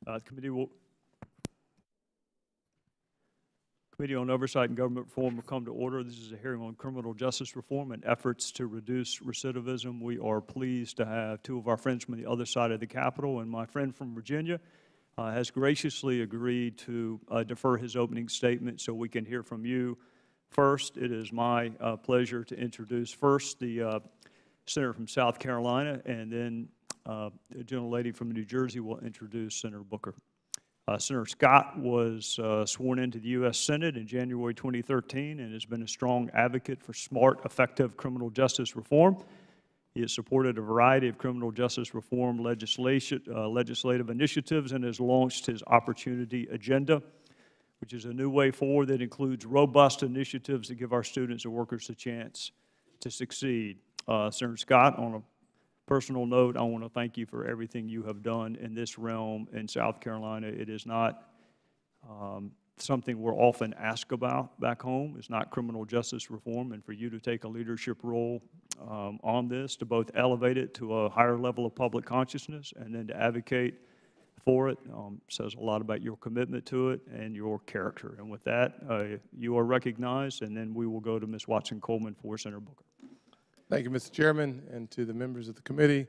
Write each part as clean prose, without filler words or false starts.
The Committee on Oversight and Government Reform will come to order. This is a hearing on criminal justice reform and efforts to reduce recidivism. We are pleased to have two of our friends from the other side of the Capitol, and my friend from Virginia has graciously agreed to defer his opening statement so we can hear from you. First, it is my pleasure to introduce first the senator from South Carolina, and then a gentlelady from New Jersey will introduce Senator Booker. Senator Scott was sworn into the U.S. Senate in January 2013 and has been a strong advocate for smart, effective criminal justice reform. He has supported a variety of criminal justice reform legislative initiatives and has launched his Opportunity Agenda, which is a new way forward that includes robust initiatives that give our students and workers a chance to succeed. Senator Scott, on a personal note, I want to thank you for everything you have done in this realm in South Carolina. It is not something we're often asked about back home. It's not criminal justice reform, and for you to take a leadership role on this, to both elevate it to a higher level of public consciousness and then to advocate for it, says a lot about your commitment to it and your character. And with that, you are recognized, and then we will go to Ms. Watson-Coleman for Senator Booker. Thank you, Mr. Chairman, and to the members of the committee.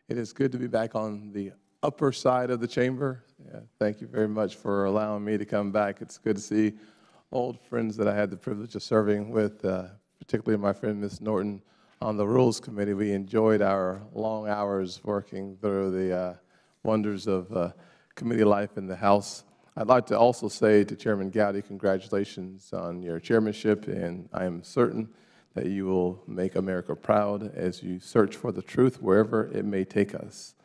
It is good to be back on the upper side of the chamber. Thank you very much for allowing me to come back. It's good to see old friends that I had the privilege of serving with, particularly my friend Ms. Norton on the Rules Committee. We enjoyed our long hours working through the wonders of committee life in the House. I'd like to also say to Chairman Gowdy, congratulations on your chairmanship, and I am certain that you will make America proud as you search for the truth wherever it may take us.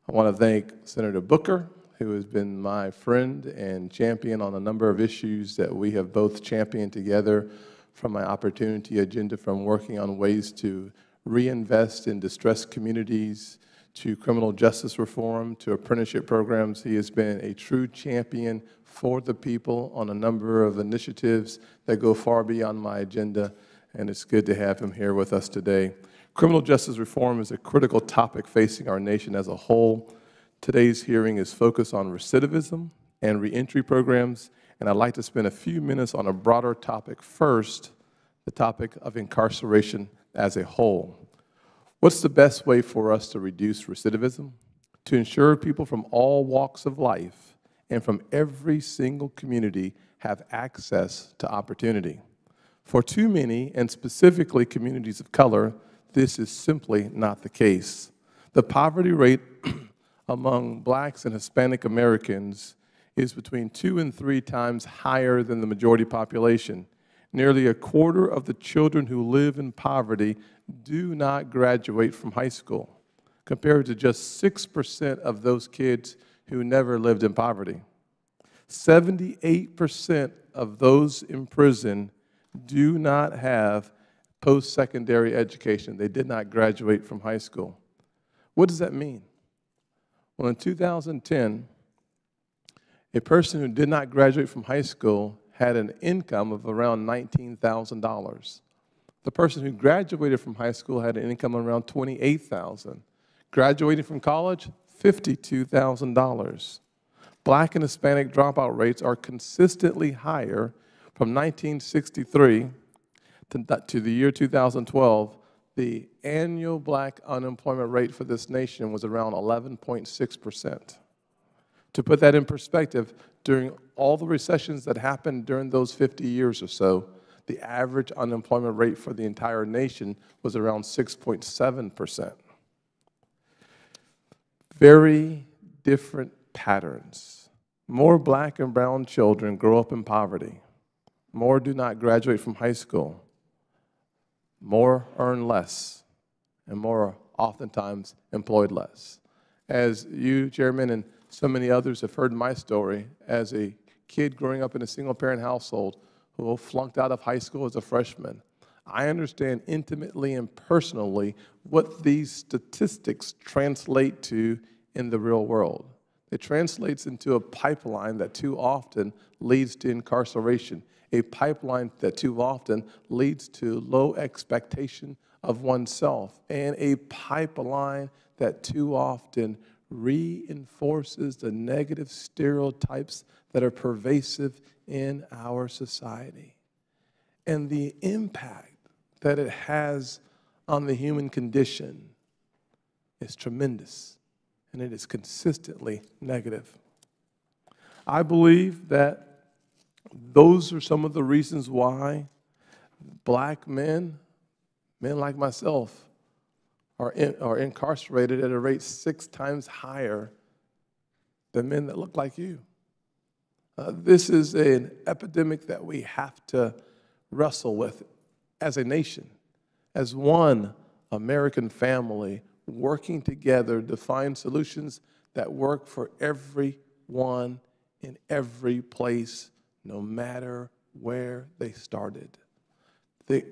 I want to thank Senator Booker, who has been my friend and champion on a number of issues that we have both championed together, from my Opportunity Agenda, from working on ways to reinvest in distressed communities, to criminal justice reform, to apprenticeship programs. He has been a true champion for the people on a number of initiatives that go far beyond my agenda, and it's good to have him here with us today. Criminal justice reform is a critical topic facing our nation as a whole. Today's hearing is focused on recidivism and reentry programs, and I'd like to spend a few minutes on a broader topic first, the topic of incarceration as a whole. What's the best way for us to reduce recidivism? To ensure people from all walks of life and from every single community have access to opportunity. For too many, and specifically communities of color, this is simply not the case. The poverty rate among Blacks and Hispanic Americans is between 2 and 3 times higher than the majority population. Nearly a quarter of the children who live in poverty do not graduate from high school, compared to just 6% of those kids who never lived in poverty. 78% of those in prison do not have post-secondary education. They did not graduate from high school. What does that mean? Well, in 2010, a person who did not graduate from high school had an income of around $19,000. The person who graduated from high school had an income of around $28,000. Graduating from college, $52,000. Black and Hispanic dropout rates are consistently higher. From 1963 to the year 2012, the annual Black unemployment rate for this nation was around 11.6%. To put that in perspective, during all the recessions that happened during those 50 years or so, the average unemployment rate for the entire nation was around 6.7%. Very different patterns. More Black and brown children grow up in poverty. More do not graduate from high school. More earn less, and more are oftentimes employed less. As you, Chairman, and so many others have heard my story as a kid growing up in a single-parent household who flunked out of high school as a freshman, I understand intimately and personally what these statistics translate to in the real world. It translates into a pipeline that too often leads to incarceration, a pipeline that too often leads to low expectation of oneself, and a pipeline that too often reinforces the negative stereotypes that are pervasive in our society. And the impact that it has on the human condition is tremendous, and it is consistently negative. I believe that those are some of the reasons why black men like myself, are incarcerated at a rate 6 times higher than men that look like you. This is an epidemic that we have to wrestle with as a nation, as one American family working together to find solutions that work for everyone in every place, no matter where they started. The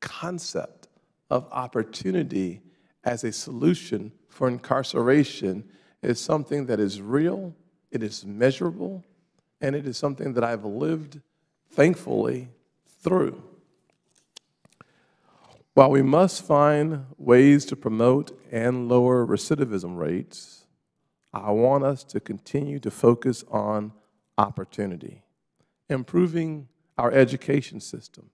concept of opportunity as a solution for incarceration is something that is real, it is measurable, and it is something that I've lived, thankfully, through. While we must find ways to promote and lower recidivism rates, I want us to continue to focus on opportunity, improving our education system,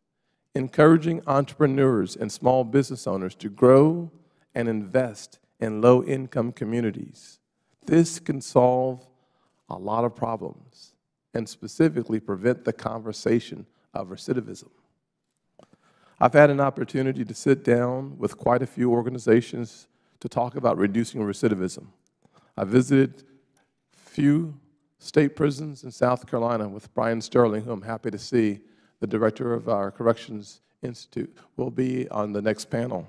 encouraging entrepreneurs and small business owners to grow and invest in low-income communities. This can solve a lot of problems and specifically prevent the conversation of recidivism. I've had an opportunity to sit down with quite a few organizations to talk about reducing recidivism. I visited a few state prisons in South Carolina with Brian Sterling, who I'm happy to see, the director of our Corrections Institute, will be on the next panel.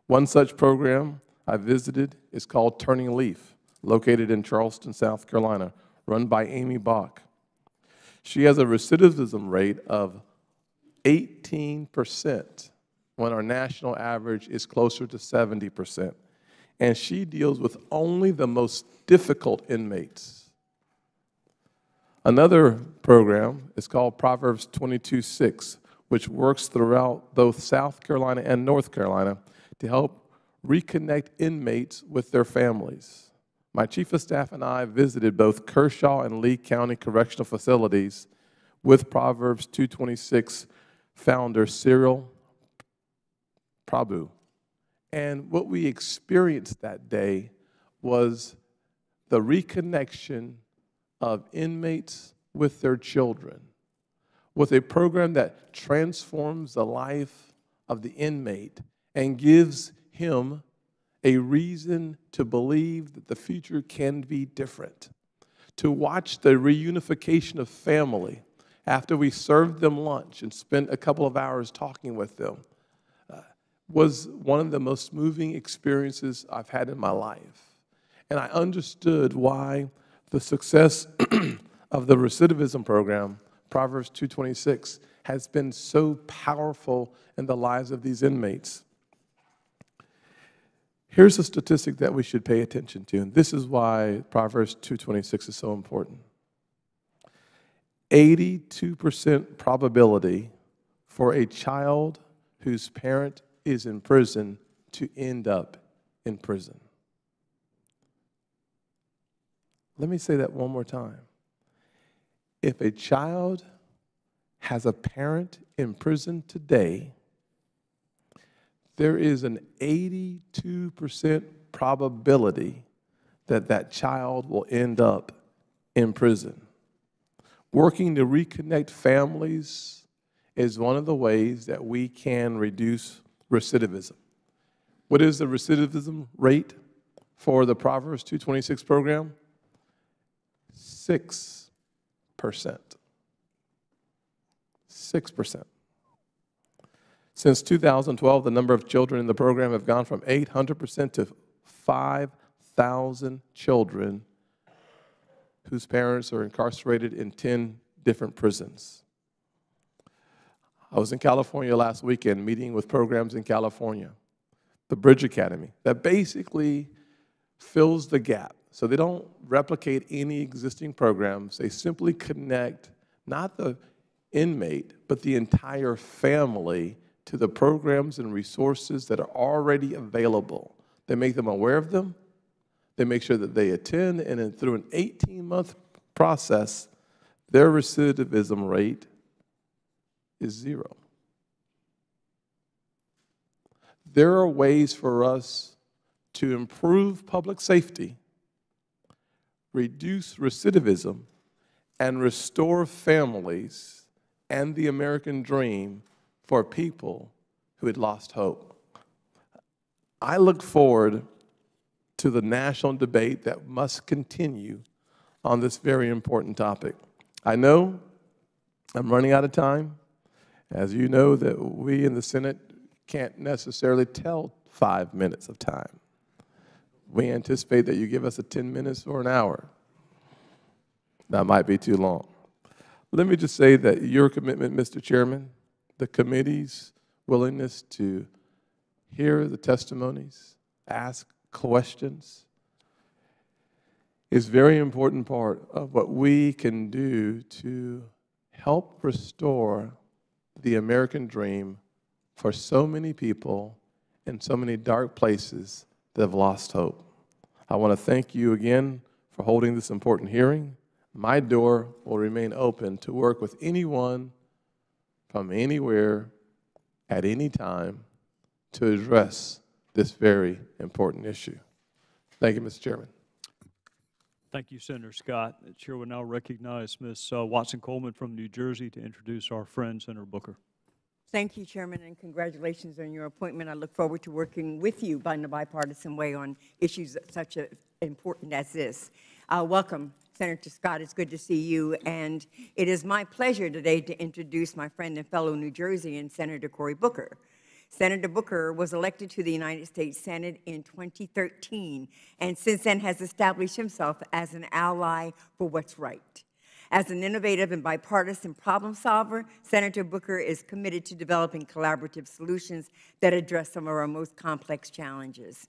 One such program I visited is called Turning Leaf, located in Charleston, South Carolina, run by Amy Bach. She has a recidivism rate of 18%, when our national average is closer to 70%. And she deals with only the most difficult inmates. Another program is called Proverbs 22:6, which works throughout both South Carolina and North Carolina to help reconnect inmates with their families. My chief of staff and I visited both Kershaw and Lee County Correctional Facilities with Proverbs 2:26 founder Cyril Prabhu. And what we experienced that day was the reconnection of inmates with their children, with a program that transforms the life of the inmate and gives him a reason to believe that the future can be different. To watch the reunification of family after we served them lunch and spent a couple of hours talking with them was one of the most moving experiences I've had in my life. And I understood why the success of the recidivism program, Proverbs 2:26, has been so powerful in the lives of these inmates. Here's a statistic that we should pay attention to, and this is why Proverbs 2:26 is so important. 82% probability for a child whose parent is in prison to end up in prison. Let me say that one more time. If a child has a parent in prison today, there is an 82% probability that that child will end up in prison. Working to reconnect families is one of the ways that we can reduce recidivism. What is the recidivism rate for the Proverbs 2:26 program? 6%. 6%. Since 2012, the number of children in the program have gone from 800% to 5,000 children whose parents are incarcerated in 10 different prisons. I was in California last weekend meeting with programs in California, the Bridge Academy, that basically fills the gap. So they don't replicate any existing programs. They simply connect not the inmate, but the entire family to the programs and resources that are already available. They make them aware of them. They make sure that they attend, and then through an 18-month process, their recidivism rate is 0. There are ways for us to improve public safety, reduce recidivism, and restore families and the American dream for people who had lost hope. I look forward to the national debate that must continue on this very important topic. I know I'm running out of time. As you know, that we in the Senate can't necessarily tell 5 minutes of time. We anticipate that you give us a 10 minutes or an hour. That might be too long. Let me just say that your commitment, Mr. Chairman, the committee's willingness to hear the testimonies, ask questions, is a very important part of what we can do to help restore the American dream for so many people in so many dark places that have lost hope. I want to thank you again for holding this important hearing. My door will remain open to work with anyone from anywhere at any time to address this very important issue. Thank you, Mr. Chairman. Thank you, Senator Scott. The chair will now recognize Ms. Watson-Coleman from New Jersey to introduce our friend, Senator Booker. Thank you, Chairman, and congratulations on your appointment. I look forward to working with you in a bipartisan way on issues such as important as this. Welcome, Senator Scott. It's good to see you, and it is my pleasure today to introduce my friend and fellow New Jerseyan, Senator Cory Booker. Senator Booker was elected to the United States Senate in 2013, and since then has established himself as an ally for what's right. As an innovative and bipartisan problem solver, Senator Booker is committed to developing collaborative solutions that address some of our most complex challenges.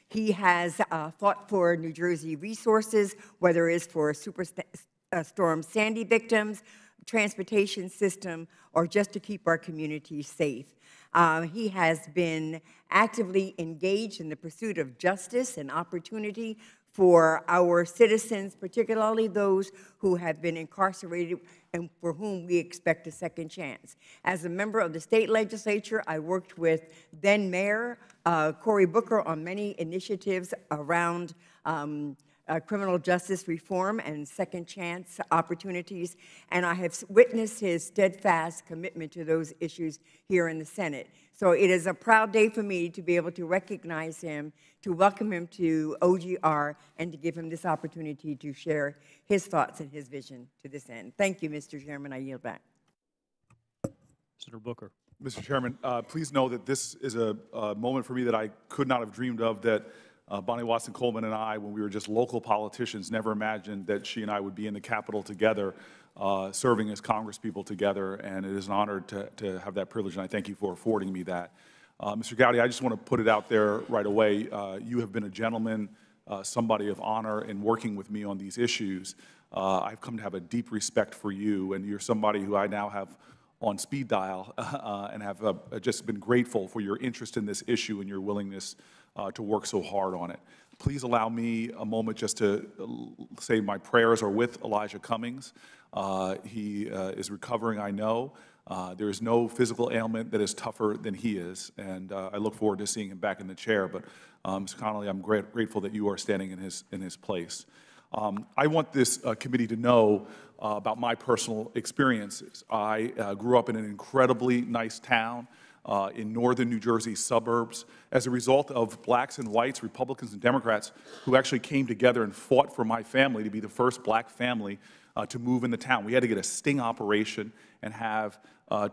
He has fought for New Jersey resources, whether it's for Superstorm Sandy victims, transportation system, or just to keep our communities safe. He has been actively engaged in the pursuit of justice and opportunity for our citizens, particularly those who have been incarcerated and for whom we expect a second chance. As a member of the state legislature, I worked with then Mayor Cory Booker on many initiatives around criminal justice reform and second chance opportunities, and I have witnessed his steadfast commitment to those issues here in the Senate. So it is a proud day for me to be able to recognize him, to welcome him to OGR, and to give him this opportunity to share his thoughts and his vision to this end. Thank you, Mr. Chairman. I yield back. Senator Booker. Mr. Chairman, please know that this is a moment for me that I could not have dreamed of, that Bonnie Watson-Coleman and I, when we were just local politicians, never imagined that she and I would be in the Capitol together, serving as congresspeople together, and it is an honor to have that privilege, and I thank you for affording me that. Mr. Gowdy, I just want to put it out there right away. You have been a gentleman, somebody of honor in working with me on these issues. I've come to have a deep respect for you, and you're somebody who I now have on speed dial and have just been grateful for your interest in this issue and your willingness to work so hard on it. Please allow me a moment just to say my prayers are with Elijah Cummings. He is recovering, I know. There is no physical ailment that is tougher than he is, and I look forward to seeing him back in the chair. But Mr. Connolly, I'm grateful that you are standing in his place. I want this committee to know about my personal experiences. I grew up in an incredibly nice town in northern New Jersey suburbs as a result of blacks and whites, Republicans and Democrats, who actually came together and fought for my family to be the first black family to move in the town. We had to get a sting operation and have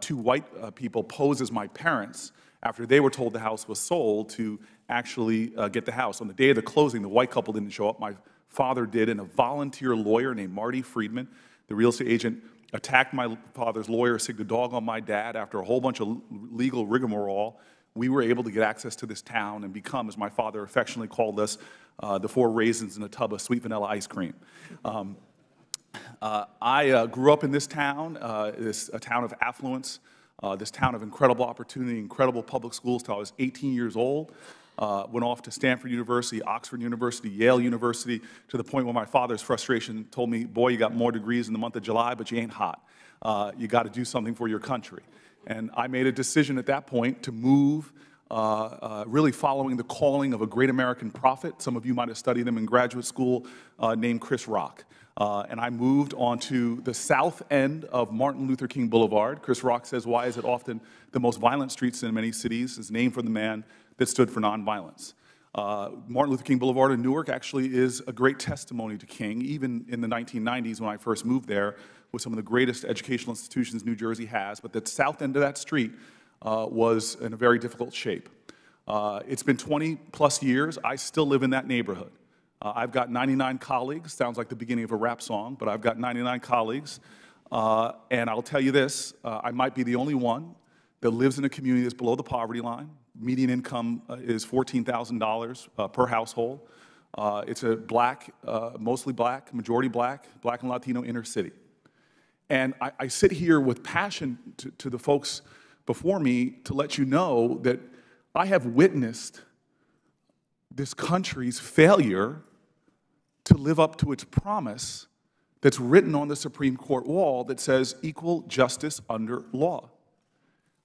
two white people pose as my parents after they were told the house was sold to actually get the house. On the day of the closing, the white couple didn't show up. My father did, and a volunteer lawyer named Marty Friedman, the real estate agent, attacked my father's lawyer, sicked a dog on my dad. After a whole bunch of legal rigmarole, we were able to get access to this town and become, as my father affectionately called us, the four raisins in a tub of sweet vanilla ice cream. I grew up in this town, a town of affluence, this town of incredible opportunity, incredible public schools till I was 18 years old. went off to Stanford University, Oxford University, Yale University, to the point where my father's frustration told me, boy, you got more degrees in the month of July, but you ain't hot. You got to do something for your country. And I made a decision at that point to move, really following the calling of a great American prophet. Some of you might have studied him in graduate school, named Chris Rock. And I moved onto the south end of Martin Luther King Boulevard. Chris Rock says, why is it often the most violent streets in many cities? It's named for the man that stood for nonviolence. Martin Luther King Boulevard in Newark actually is a great testimony to King. Even in the 1990s when I first moved there, was some of the greatest educational institutions New Jersey has, but the south end of that street was in a very difficult shape. It's been 20+ years. I still live in that neighborhood. I've got 99 colleagues. Sounds like the beginning of a rap song, but I've got 99 colleagues. And I'll tell you this, I might be the only one that lives in a community that's below the poverty line. Median income is $14,000 per household. It's a black, mostly black, majority black and Latino inner city. And I sit here with passion to the folks before me to let you know that I have witnessed this country's failure to live up to its promise that's written on the Supreme Court wall that says equal justice under law.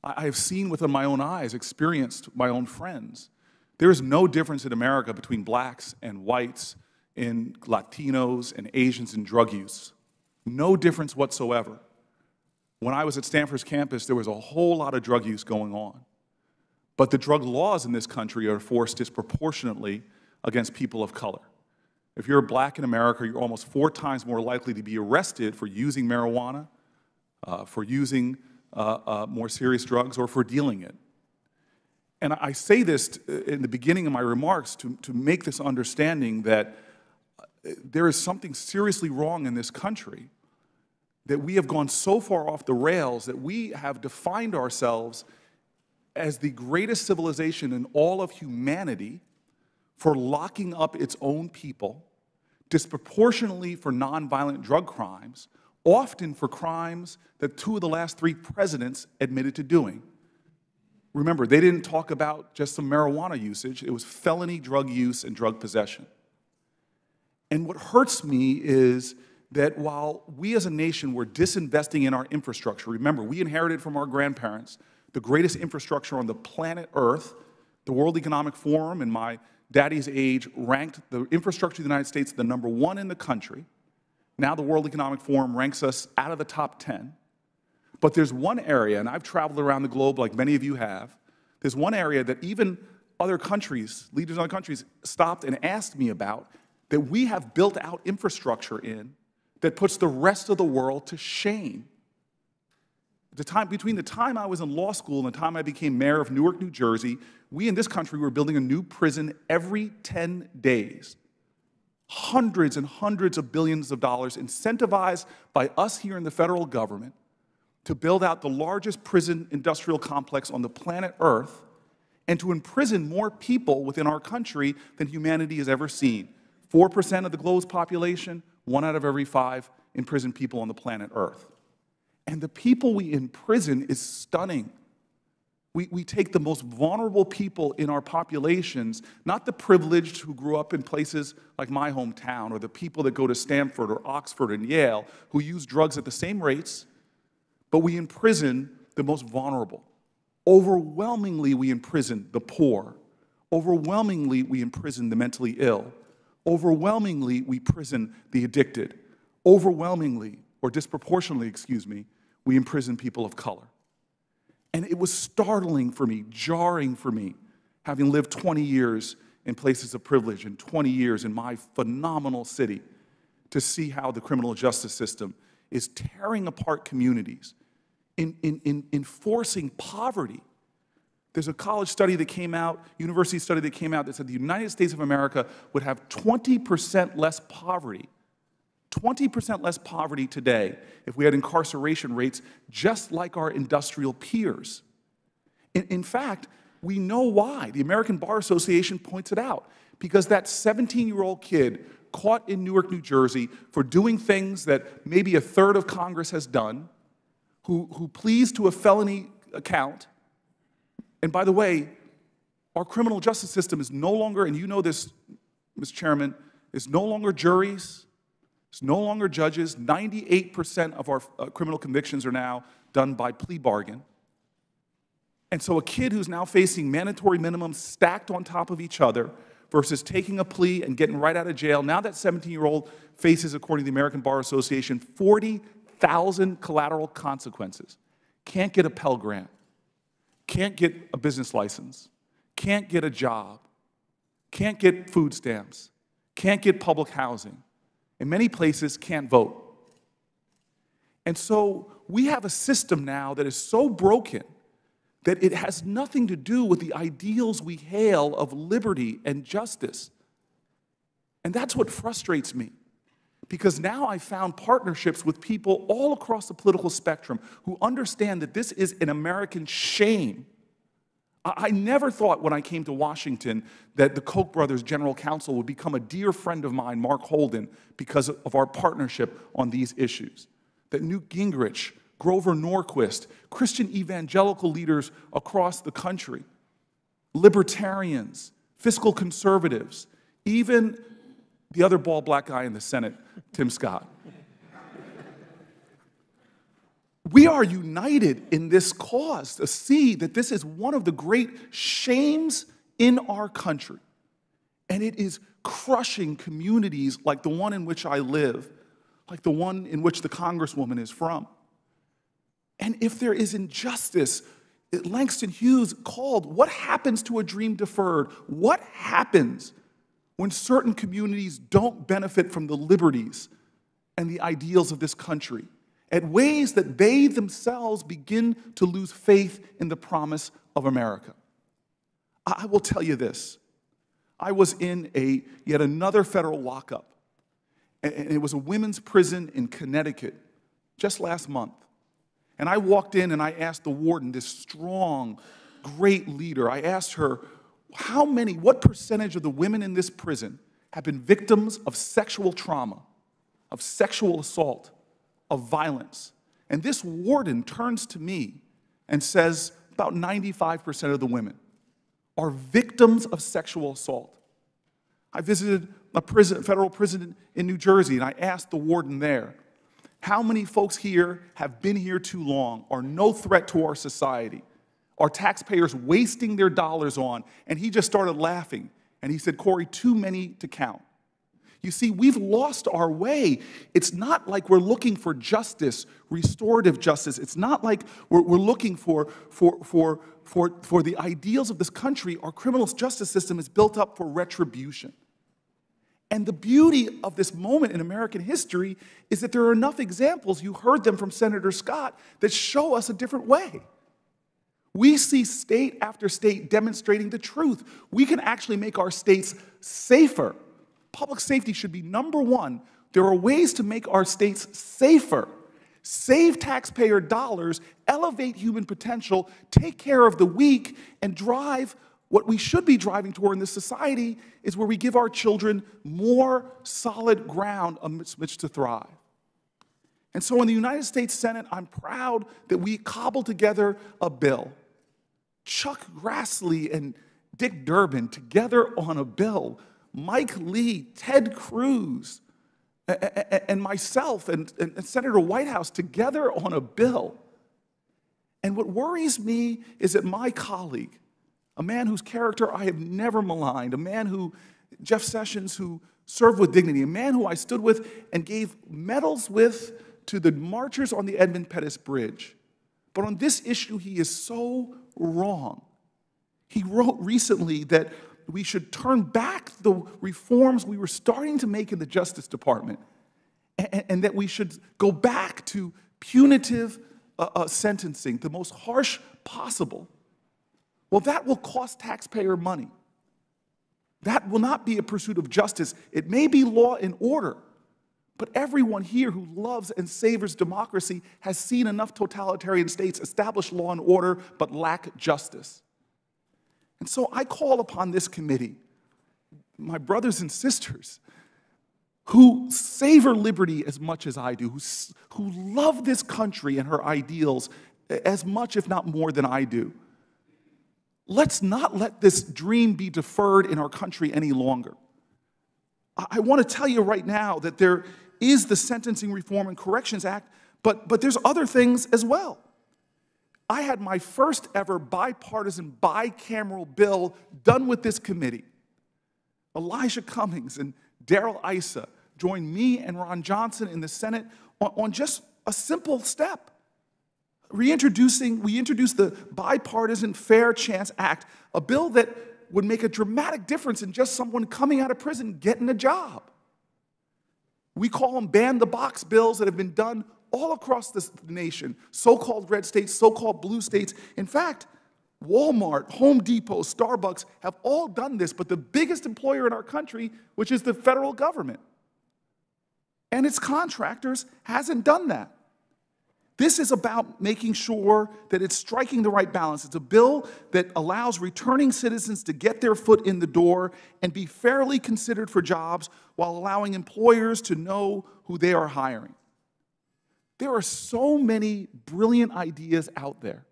I have seen with my own eyes, experienced my own friends. There is no difference in America between blacks and whites, in Latinos and Asians in drug use. No difference whatsoever. When I was at Stanford's campus, there was a whole lot of drug use going on. But the drug laws in this country are enforced disproportionately against people of color. If you're black in America, you're almost 4 times more likely to be arrested for using marijuana, for using more serious drugs, or for dealing it. And I say this in the beginning of my remarks to make this understanding that there is something seriously wrong in this country, that we have gone so far off the rails that we have defined ourselves as the greatest civilization in all of humanity for locking up its own people, disproportionately for nonviolent drug crimes, often for crimes that 2 of the last 3 presidents admitted to doing. Remember, they didn't talk about just some marijuana usage. It was felony drug use and drug possession. And what hurts me is that while we as a nation were disinvesting in our infrastructure, remember, we inherited from our grandparents the greatest infrastructure on the planet Earth. The World Economic Forum, in my daddy's age, ranked the infrastructure of the United States the #1 in the country. Now the World Economic Forum ranks us out of the top 10. But there's one area, and I've traveled around the globe like many of you have, there's one area that even other countries, leaders in other countries, stopped and asked me about, that we have built out infrastructure in that puts the rest of the world to shame. Between the time I was in law school and the time I became mayor of Newark, New Jersey, we in this country were building a new prison every 10 days. Hundreds and hundreds of billions of dollars incentivized by us here in the federal government to build out the largest prison industrial complex on the planet Earth and to imprison more people within our country than humanity has ever seen. 4% of the globe's population, 1 out of every 5 imprisoned people on the planet Earth. And the people we imprison is stunning. We take the most vulnerable people in our populations, not the privileged who grew up in places like my hometown, or the people that go to Stanford or Oxford and Yale, who use drugs at the same rates, but we imprison the most vulnerable. Overwhelmingly, we imprison the poor. Overwhelmingly, we imprison the mentally ill. Overwhelmingly, we prison the addicted. Overwhelmingly, or disproportionately, we imprison people of color. And it was startling for me, jarring for me, having lived 20 years in places of privilege and 20 years in my phenomenal city, to see how the criminal justice system is tearing apart communities, enforcing poverty. There's a college study that came out, university study that came out, that said the United States of America would have 20% less poverty, 20% less poverty today if we had incarceration rates just like our industrial peers. In fact, we know why. The American Bar Association points it out. Because that 17-year-old kid caught in Newark, New Jersey for doing things that maybe a third of Congress has done, who pleads to a felony account, and by the way, Our criminal justice system is no longer, and you know this, Mr. Chairman, is no longer juries, it's no longer judges. 98% of our criminal convictions are now done by plea bargain. And so a kid who's now facing mandatory minimums stacked on top of each other versus taking a plea and getting right out of jail, now that 17-year-old faces, according to the American Bar Association, 40,000 collateral consequences. Can't get a Pell Grant, can't get a business license, can't get a job, can't get food stamps, can't get public housing. In many places, can't vote. And so we have a system now that is so broken that it has nothing to do with the ideals we hail of liberty and justice. And that's what frustrates me, because now I found partnerships with people all across the political spectrum who understand that this is an American shame. I never thought when I came to Washington that the Koch brothers' general counsel would become a dear friend of mine, Mark Holden, because of our partnership on these issues. That Newt Gingrich, Grover Norquist, Christian evangelical leaders across the country, libertarians, fiscal conservatives, even the other bald black guy in the Senate, Tim Scott. We are united in this cause to see that this is one of the great shames in our country. And it is crushing communities like the one in which I live, like the one in which the Congresswoman is from. And if there is injustice, Langston Hughes called, what happens to a dream deferred? What happens when certain communities don't benefit from the liberties and the ideals of this country? At ways that they themselves begin to lose faith in the promise of America. I will tell you this. I was in yet another federal lockup, and it was a women's prison in Connecticut just last month. And I walked in and I asked the warden, this strong, great leader, I asked her, what percentage of the women in this prison have been victims of sexual trauma, of sexual assault, of violence? And this warden turns to me and says about 95% of the women are victims of sexual assault. I visited a federal prison in New Jersey, and I asked the warden there, how many folks here have been here too long, are no threat to our society, are taxpayers wasting their dollars on? And he just started laughing, and he said, Cory, too many to count. You see, we've lost our way. It's not like we're looking for justice, restorative justice. It's not like we're looking for the ideals of this country. Our criminal justice system is built up for retribution. And the beauty of this moment in American history is that there are enough examples, you heard them from Senator Scott, that show us a different way. We see state after state demonstrating the truth. We can actually make our states safer. Public safety should be number one. There are ways to make our states safer, save taxpayer dollars, elevate human potential, take care of the weak, and drive what we should be driving toward in this society is where we give our children more solid ground amidst which to thrive. And so in the United States Senate, I'm proud that we cobbled together a bill. Chuck Grassley and Dick Durbin together on a bill. Mike Lee, Ted Cruz, and myself and Senator Whitehouse together on a bill. And what worries me is that my colleague, a man whose character I have never maligned, a man who, Jeff Sessions, who served with dignity, a man who I stood with and gave medals with to the marchers on the Edmund Pettus Bridge. But on this issue, he is so wrong. He wrote recently that we should turn back the reforms we were starting to make in the Justice Department, and that we should go back to punitive sentencing, the most harsh possible. Well, that will cost taxpayer money. That will not be a pursuit of justice. It may be law and order, but everyone here who loves and savors democracy has seen enough totalitarian states establish law and order but lack justice. And so I call upon this committee, my brothers and sisters, who savor liberty as much as I do, who love this country and her ideals as much, if not more, than I do. Let's not let this dream be deferred in our country any longer. I want to tell you right now that there is the Sentencing Reform and Corrections Act, but there's other things as well. I had my first ever bipartisan, bicameral bill done with this committee. Elijah Cummings and Darrell Issa joined me and Ron Johnson in the Senate on just a simple step. We introduced the Bipartisan Fair Chance Act, a bill that would make a dramatic difference in just someone coming out of prison getting a job. We call them ban-the-box bills that have been done all across the nation, so-called red states, so-called blue states. In fact, Walmart, Home Depot, Starbucks have all done this, but the biggest employer in our country, which is the federal government, and its contractors, hasn't done that. This is about making sure that it's striking the right balance. It's a bill that allows returning citizens to get their foot in the door and be fairly considered for jobs while allowing employers to know who they are hiring. There are so many brilliant ideas out there.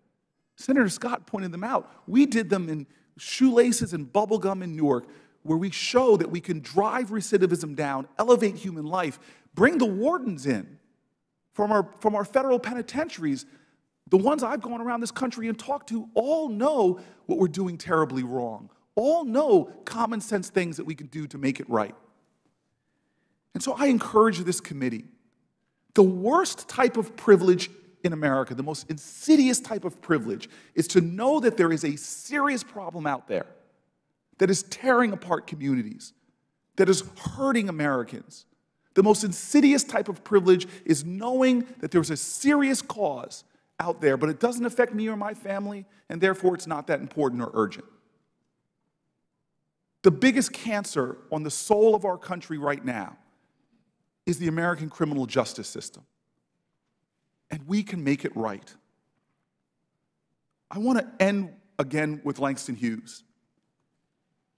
Senator Scott pointed them out. We did them in shoelaces and bubble gum in Newark, where we show that we can drive recidivism down, elevate human life, bring the wardens in from our federal penitentiaries. The ones I've gone around this country and talked to all know what we're doing terribly wrong, all know common sense things that we can do to make it right. And so I encourage this committee. The worst type of privilege in America, the most insidious type of privilege, is to know that there is a serious problem out there that is tearing apart communities, that is hurting Americans. The most insidious type of privilege is knowing that there's a serious cause out there, but it doesn't affect me or my family, and therefore it's not that important or urgent. The biggest cancer on the soul of our country right now is the American criminal justice system. And we can make it right. I want to end again with Langston Hughes.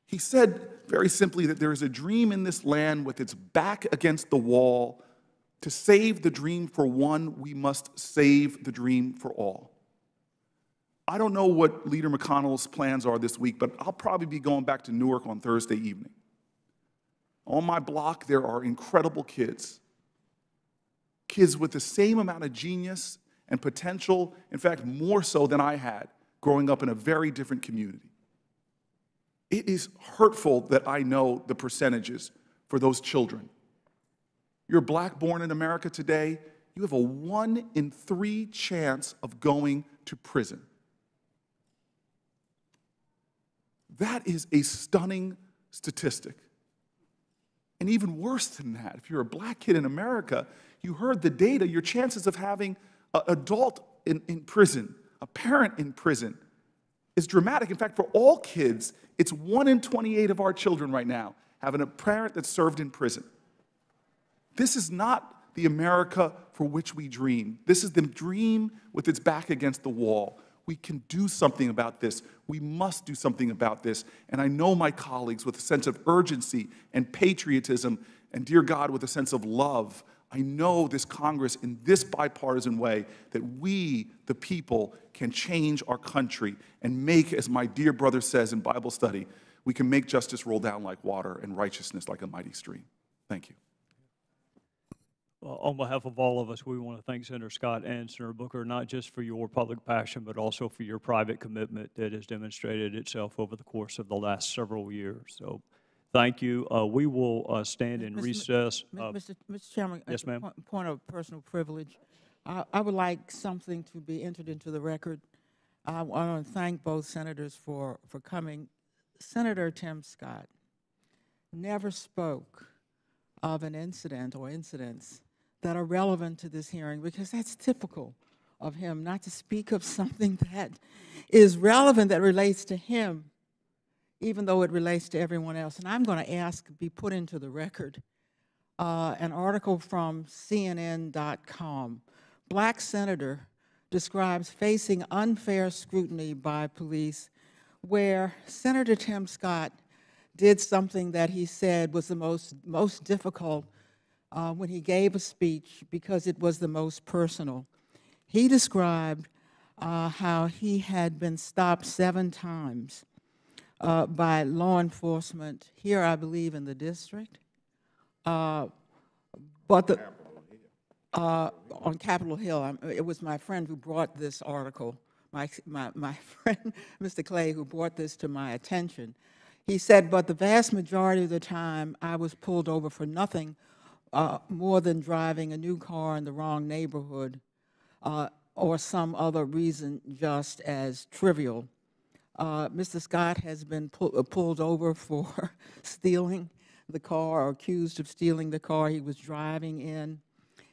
He said very simply that there is a dream in this land with its back against the wall. To save the dream for one, we must save the dream for all. I don't know what Leader McConnell's plans are this week, but I'll probably be going back to Newark on Thursday evening. On my block, there are incredible kids with the same amount of genius and potential, in fact, more so than I had growing up in a very different community. It is hurtful that I know the percentages for those children. You're black born in America today, you have a 1 in 3 chance of going to prison. That is a stunning statistic. And even worse than that, if you're a black kid in America, you heard the data, your chances of having an adult in prison, a parent in prison, is dramatic. In fact, for all kids, it's 1 in 28 of our children right now having a parent that's served in prison. This is not the America for which we dream. This is the dream with its back against the wall. We can do something about this. We must do something about this. And I know my colleagues with a sense of urgency and patriotism, and dear God, with a sense of love. I know this Congress in this bipartisan way that we, the people, can change our country and make, as my dear brother says in Bible study, we can make justice roll down like water and righteousness like a mighty stream. Thank you. On behalf of all of us, we want to thank Senator Scott and Senator Booker, not just for your public passion, but also for your private commitment that has demonstrated itself over the course of the last several years. So thank you. We will stand in recess. Mr. Chairman, yes, ma'am. Point of personal privilege, I would like something to be entered into the record. I want to thank both senators for coming. Senator Tim Scott never spoke of an incident or incidents that are relevant to this hearing, because that's typical of him, not to speak of something that is relevant, that relates to him, even though it relates to everyone else. And I'm going to ask, be put into the record, an article from CNN.com. Black senator describes facing unfair scrutiny by police, where Senator Tim Scott did something that he said was the most difficult when he gave a speech, because it was the most personal. He described how he had been stopped 7 times by law enforcement here, I believe, in the district. But the, on Capitol Hill, it was my friend who brought this article, my friend, Mr. Clay, who brought this to my attention. He said, but the vast majority of the time, I was pulled over for nothing more than driving a new car in the wrong neighborhood or some other reason just as trivial. Mr. Scott has been pulled over for stealing the car or accused of stealing the car he was driving in.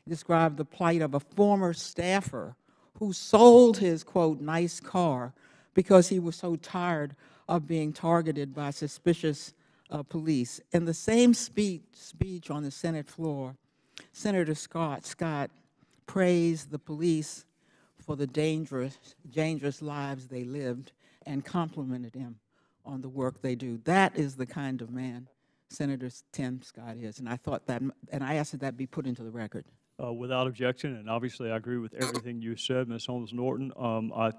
He described the plight of a former staffer who sold his, quote, nice car because he was so tired of being targeted by suspicious police. In the same speech on the Senate floor, Senator Scott praised the police for the dangerous lives they lived and complimented him on the work they do. That is the kind of man Senator Tim Scott is, and I thought that, and I asked that that be put into the record. Without objection, and obviously I agree with everything you said, Ms. Holmes-Norton. I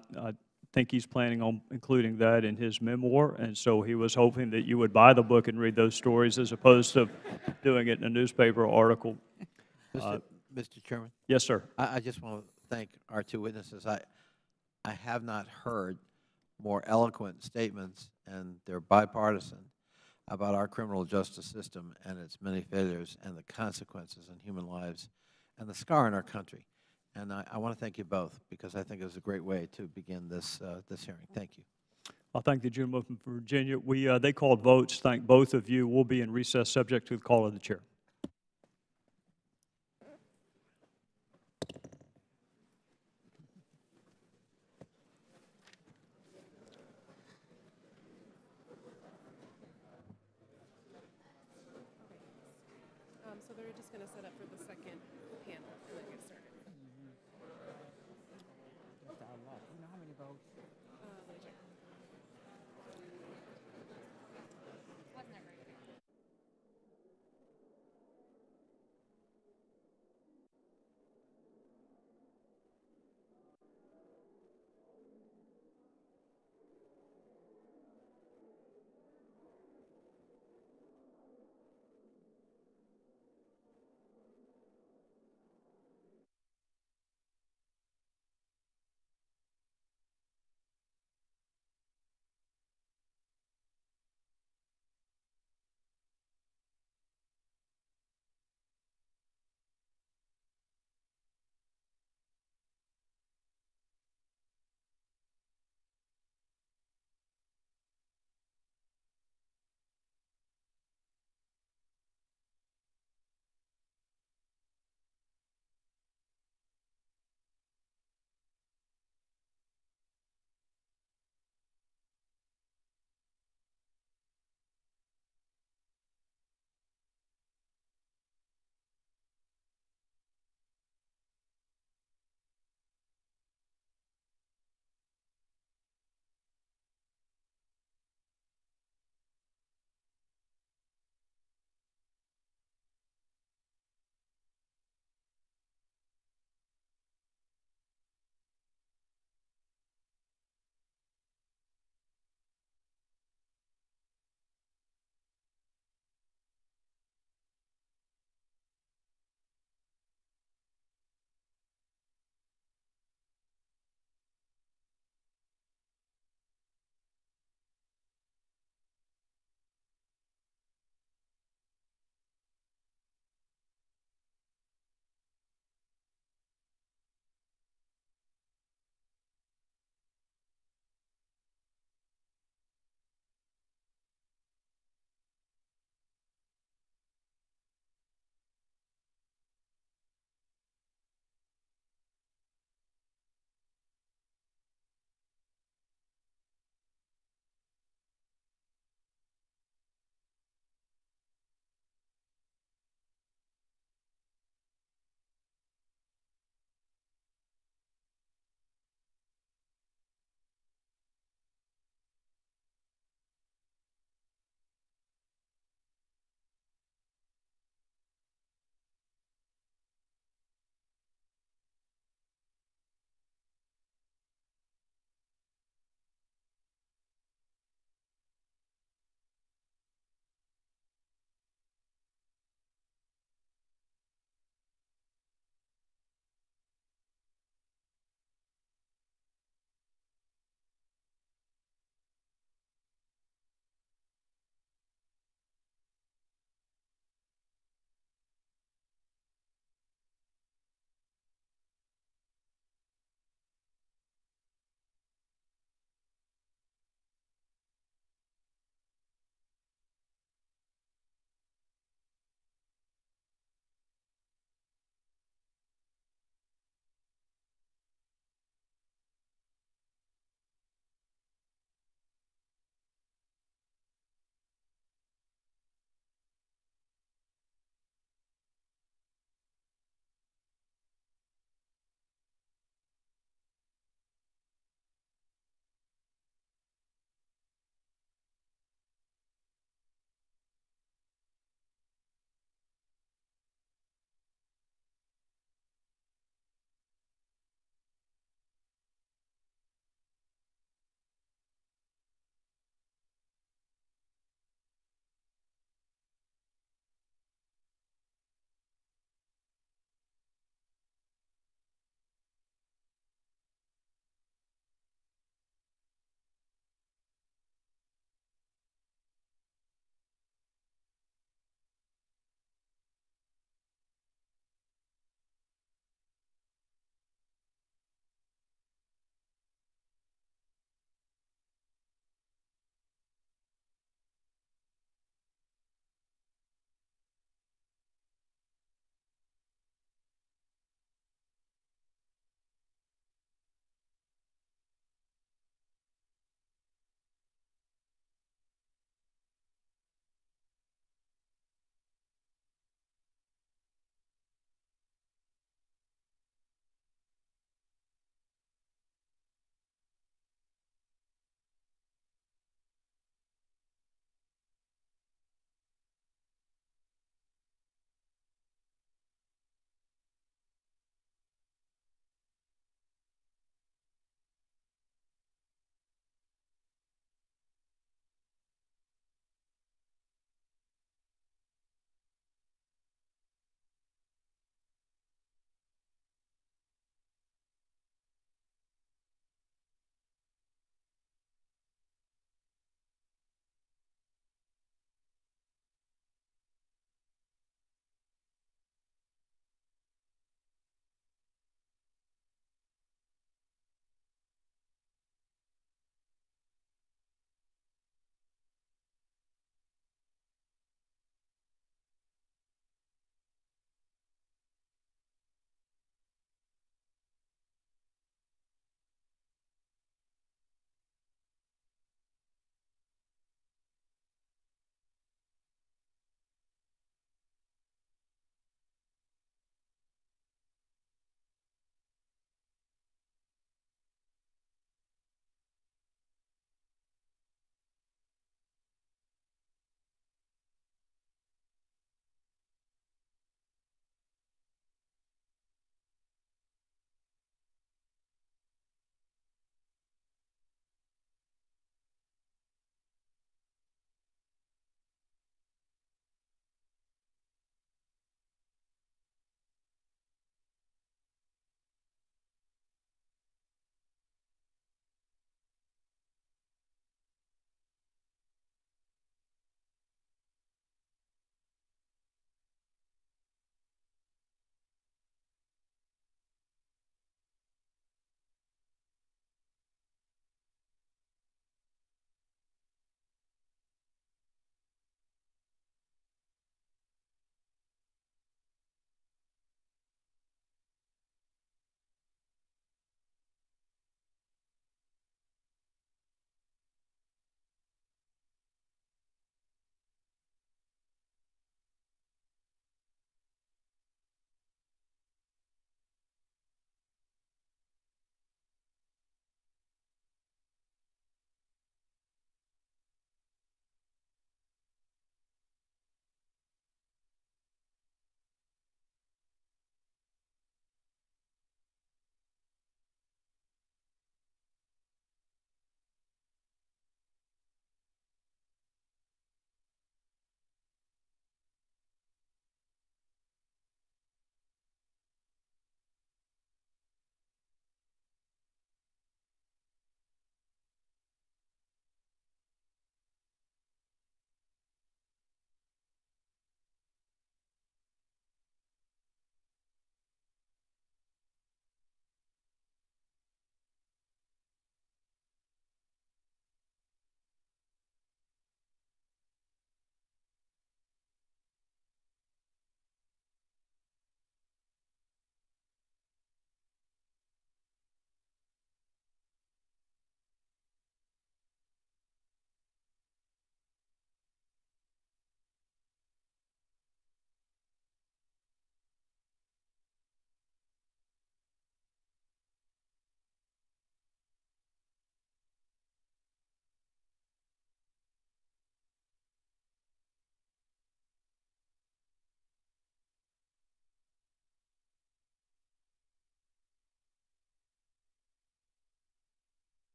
think he's planning on including that in his memoir, and so he was hoping that you would buy the book and read those stories as opposed to doing it in a newspaper article. Mr. Chairman? Yes, sir. I just want to thank our 2 witnesses. I have not heard more eloquent statements, and they're bipartisan, about our criminal justice system and its many failures and the consequences in human lives and the scar in our country. And I want to thank you both, because I think it was a great way to begin this hearing. Thank you. I thank the gentleman from Virginia. They called votes. Thank both of you. We'll be in recess subject to the call of the chair. So they're just going to set up for the second panel and then get started. You know how many votes? Let me check.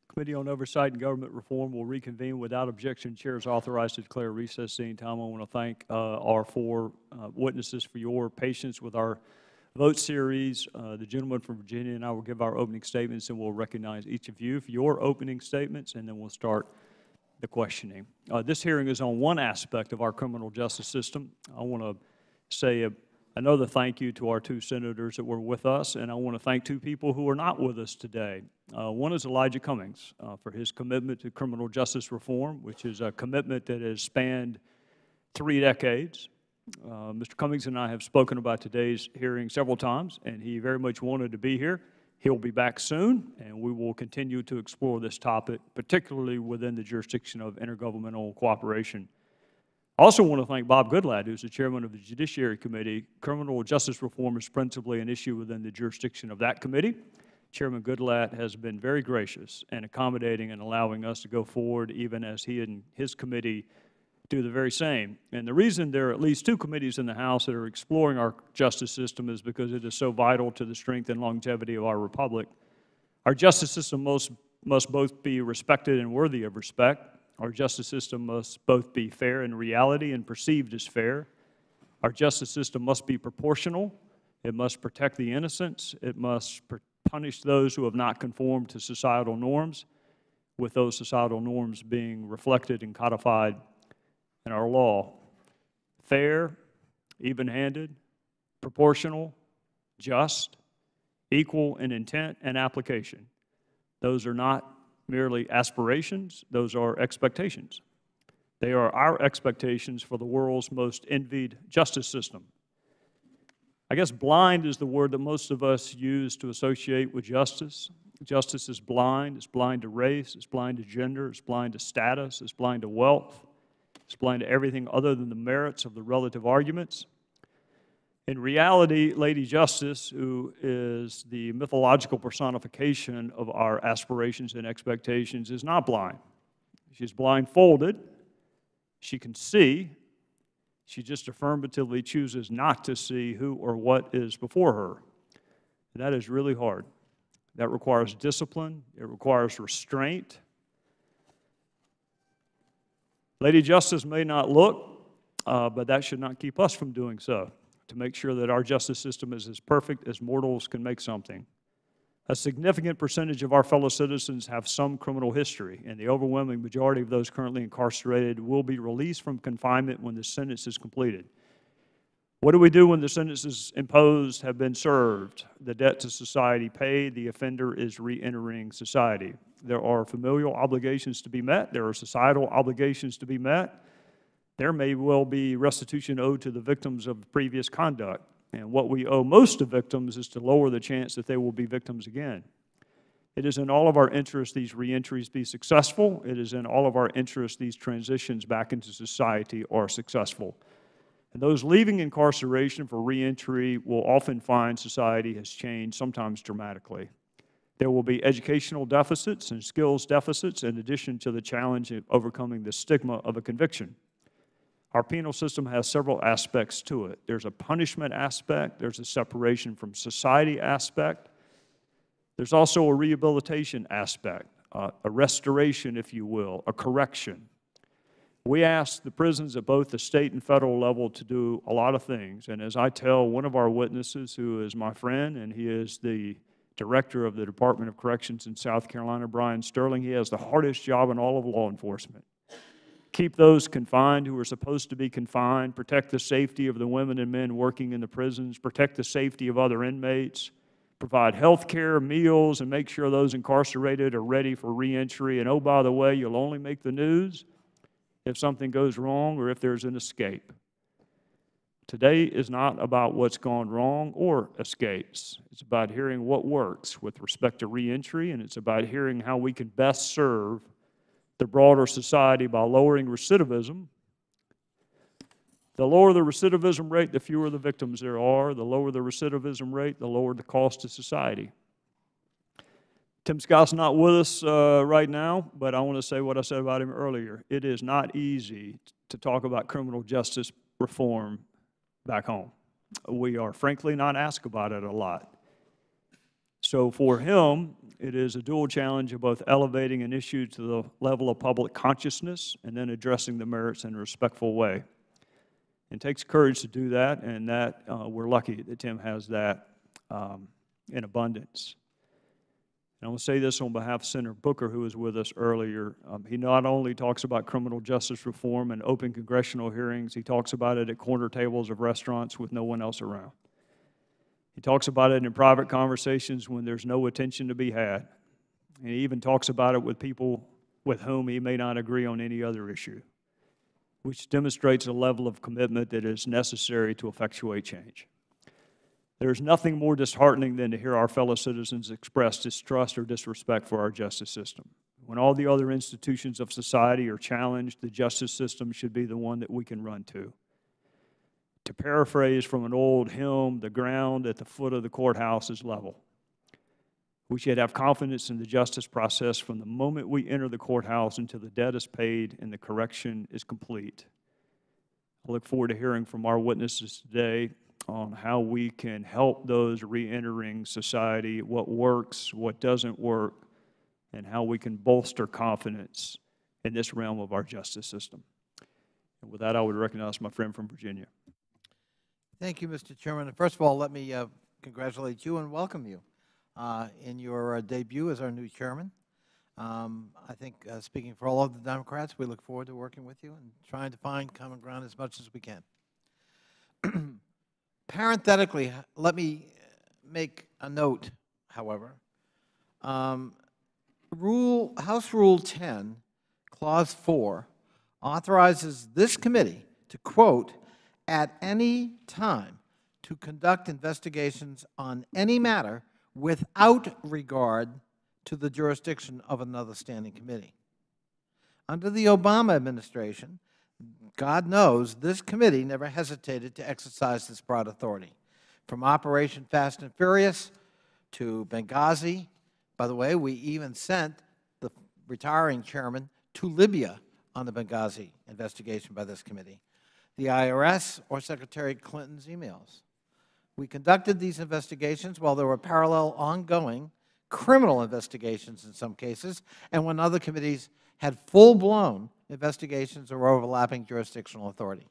Committee on Oversight and Government Reform will reconvene without objection. Chair is authorized to declare recess at any time. I want to thank our four witnesses for your patience with our vote series. The gentleman from Virginia and I will give our opening statements, and we'll recognize each of you for your opening statements, and then we'll start the questioning. This hearing is on one aspect of our criminal justice system. I want to say another thank you to our two senators that were with us, and I want to thank two people who are not with us today. One is Elijah Cummings for his commitment to criminal justice reform, which is a commitment that has spanned 3 decades. Mr. Cummings and I have spoken about today's hearing several times, and he very much wanted to be here. He'll be back soon, and we will continue to explore this topic, particularly within the jurisdiction of intergovernmental cooperation. I also want to thank Bob Goodlatte, who's the chairman of the Judiciary Committee. Criminal justice reform is principally an issue within the jurisdiction of that committee. Chairman Goodlatte has been very gracious and accommodating and allowing us to go forward, even as he and his committee do the very same. And the reason there are at least 2 committees in the House that are exploring our justice system is because it is so vital to the strength and longevity of our republic. Our justice system must both be respected and worthy of respect. Our justice system must both be fair in reality and perceived as fair. Our justice system must be proportional. It must protect the innocents. It must punish those who have not conformed to societal norms, with those societal norms being reflected and codified in our law. Fair, even-handed, proportional, just, equal in intent and application. Those are not merely aspirations, those are expectations. They are our expectations for the world's most envied justice system. I guess blind is the word that most of us use to associate with justice. Justice is blind. It's blind to race. It's blind to gender. It's blind to status. It's blind to wealth. It's blind to everything other than the merits of the relative arguments. In reality, Lady Justice, who is the mythological personification of our aspirations and expectations, is not blind. She's blindfolded. She can see. She just affirmatively chooses not to see who or what is before her. And that is really hard. That requires discipline. It requires restraint. Lady Justice may not look, but that should not keep us from doing so, to make sure that our justice system is as perfect as mortals can make something. A significant percentage of our fellow citizens have some criminal history, and the overwhelming majority of those currently incarcerated will be released from confinement when the sentence is completed. What do we do when the sentences imposed have been served, the debt to society paid, the offender is re-entering society? There are familial obligations to be met. There are societal obligations to be met. There may well be restitution owed to the victims of previous conduct. And what we owe most to victims is to lower the chance that they will be victims again. It is in all of our interest these reentries be successful. It is in all of our interest these transitions back into society are successful. And those leaving incarceration for reentry will often find society has changed, sometimes dramatically. There will be educational deficits and skills deficits in addition to the challenge of overcoming the stigma of a conviction. Our penal system has several aspects to it. There's a punishment aspect, there's a separation from society aspect, there's also a rehabilitation aspect, a restoration, if you will, a correction. We ask the prisons at both the state and federal level to do a lot of things, and as I tell one of our witnesses, who is my friend, and he is the director of the Department of Corrections in South Carolina, Brian Sterling, he has the hardest job in all of law enforcement. Keep those confined who are supposed to be confined, protect the safety of the women and men working in the prisons, protect the safety of other inmates, provide health care, meals, and make sure those incarcerated are ready for reentry. And oh, by the way, you'll only make the news if something goes wrong or if there's an escape. Today is not about what's gone wrong or escapes. It's about hearing what works with respect to reentry, and it's about hearing how we can best serve the broader society by lowering recidivism. The lower the recidivism rate, the fewer the victims there are. The lower the recidivism rate, the lower the cost to society. Tim Scott's not with us right now, but I want to say what I said about him earlier. It is not easy to talk about criminal justice reform back home. We are frankly not asked about it a lot. So for him, it is a dual challenge of both elevating an issue to the level of public consciousness and then addressing the merits in a respectful way. It takes courage to do that, and that we're lucky that Tim has that in abundance. And I want to say this on behalf of Senator Booker, who was with us earlier. He not only talks about criminal justice reform and open congressional hearings, he talks about it at corner tables of restaurants with no one else around. He talks about it in private conversations when there's no attention to be had. And he even talks about it with people with whom he may not agree on any other issue, which demonstrates a level of commitment that is necessary to effectuate change. There's nothing more disheartening than to hear our fellow citizens express distrust or disrespect for our justice system. When all the other institutions of society are challenged, the justice system should be the one that we can run to. To paraphrase from an old hymn, the ground at the foot of the courthouse is level. We should have confidence in the justice process from the moment we enter the courthouse until the debt is paid and the correction is complete. I look forward to hearing from our witnesses today on how we can help those re-entering society, what works, what doesn't work, and how we can bolster confidence in this realm of our justice system. And with that, I would recognize my friend from Virginia. Thank you, Mr. Chairman. First of all, let me congratulate you and welcome you in your debut as our new chairman. I think, speaking for all of the Democrats, we look forward to working with you and trying to find common ground as much as we can. Parenthetically, let me make a note, however. House Rule 10, Clause 4, authorizes this committee to, quote, at any time to conduct investigations on any matter without regard to the jurisdiction of another standing committee. Under the Obama administration, God knows this committee never hesitated to exercise this broad authority. From Operation Fast and Furious to Benghazi, by the way, we even sent the retiring chairman to Libya on the Benghazi investigation by this committee, the IRS, or Secretary Clinton's emails. We conducted these investigations while there were parallel ongoing criminal investigations in some cases, and when other committees had full-blown investigations or overlapping jurisdictional authority.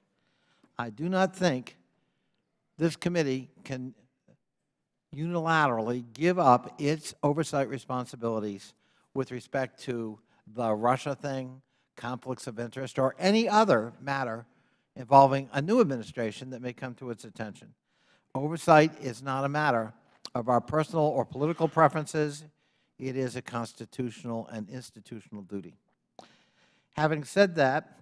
I do not think this committee can unilaterally give up its oversight responsibilities with respect to the Russia thing, conflicts of interest, or any other matter involving a new administration that may come to its attention. Oversight is not a matter of our personal or political preferences. It is a constitutional and institutional duty. Having said that,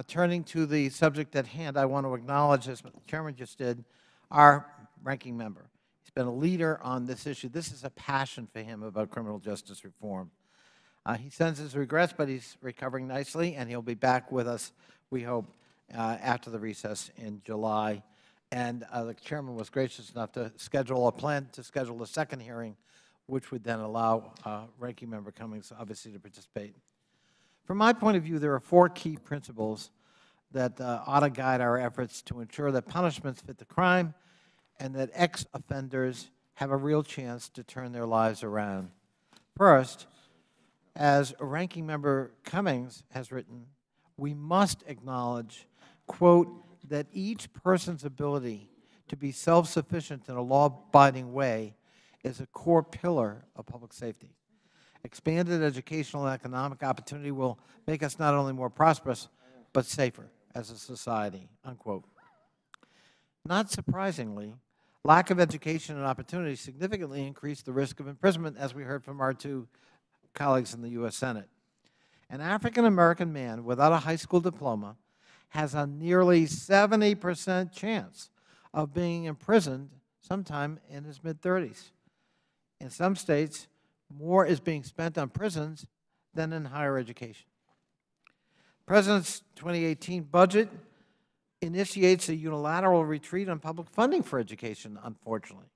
turning to the subject at hand, I want to acknowledge, as the Chairman just did, our ranking member. He's been a leader on this issue. This is a passion for him about criminal justice reform. He sends his regrets, but he's recovering nicely, and he'll be back with us, we hope, after the recess in July. And the Chairman was gracious enough to schedule a second hearing, which would then allow Ranking Member Cummings, obviously, to participate. From my point of view, there are 4 key principles that ought to guide our efforts to ensure that punishments fit the crime and that ex-offenders have a real chance to turn their lives around. First, as Ranking Member Cummings has written, we must acknowledge, quote, that each person's ability to be self-sufficient in a law-abiding way is a core pillar of public safety. Expanded educational and economic opportunity will make us not only more prosperous, but safer as a society, unquote. Not surprisingly, lack of education and opportunity significantly increase the risk of imprisonment, as we heard from our 2 colleagues in the U.S. Senate. An African-American man without a high school diploma has a nearly 70% chance of being imprisoned sometime in his mid-30s. In some states, more is being spent on prisons than in higher education. The President's 2018 budget initiates a unilateral retreat on public funding for education, unfortunately.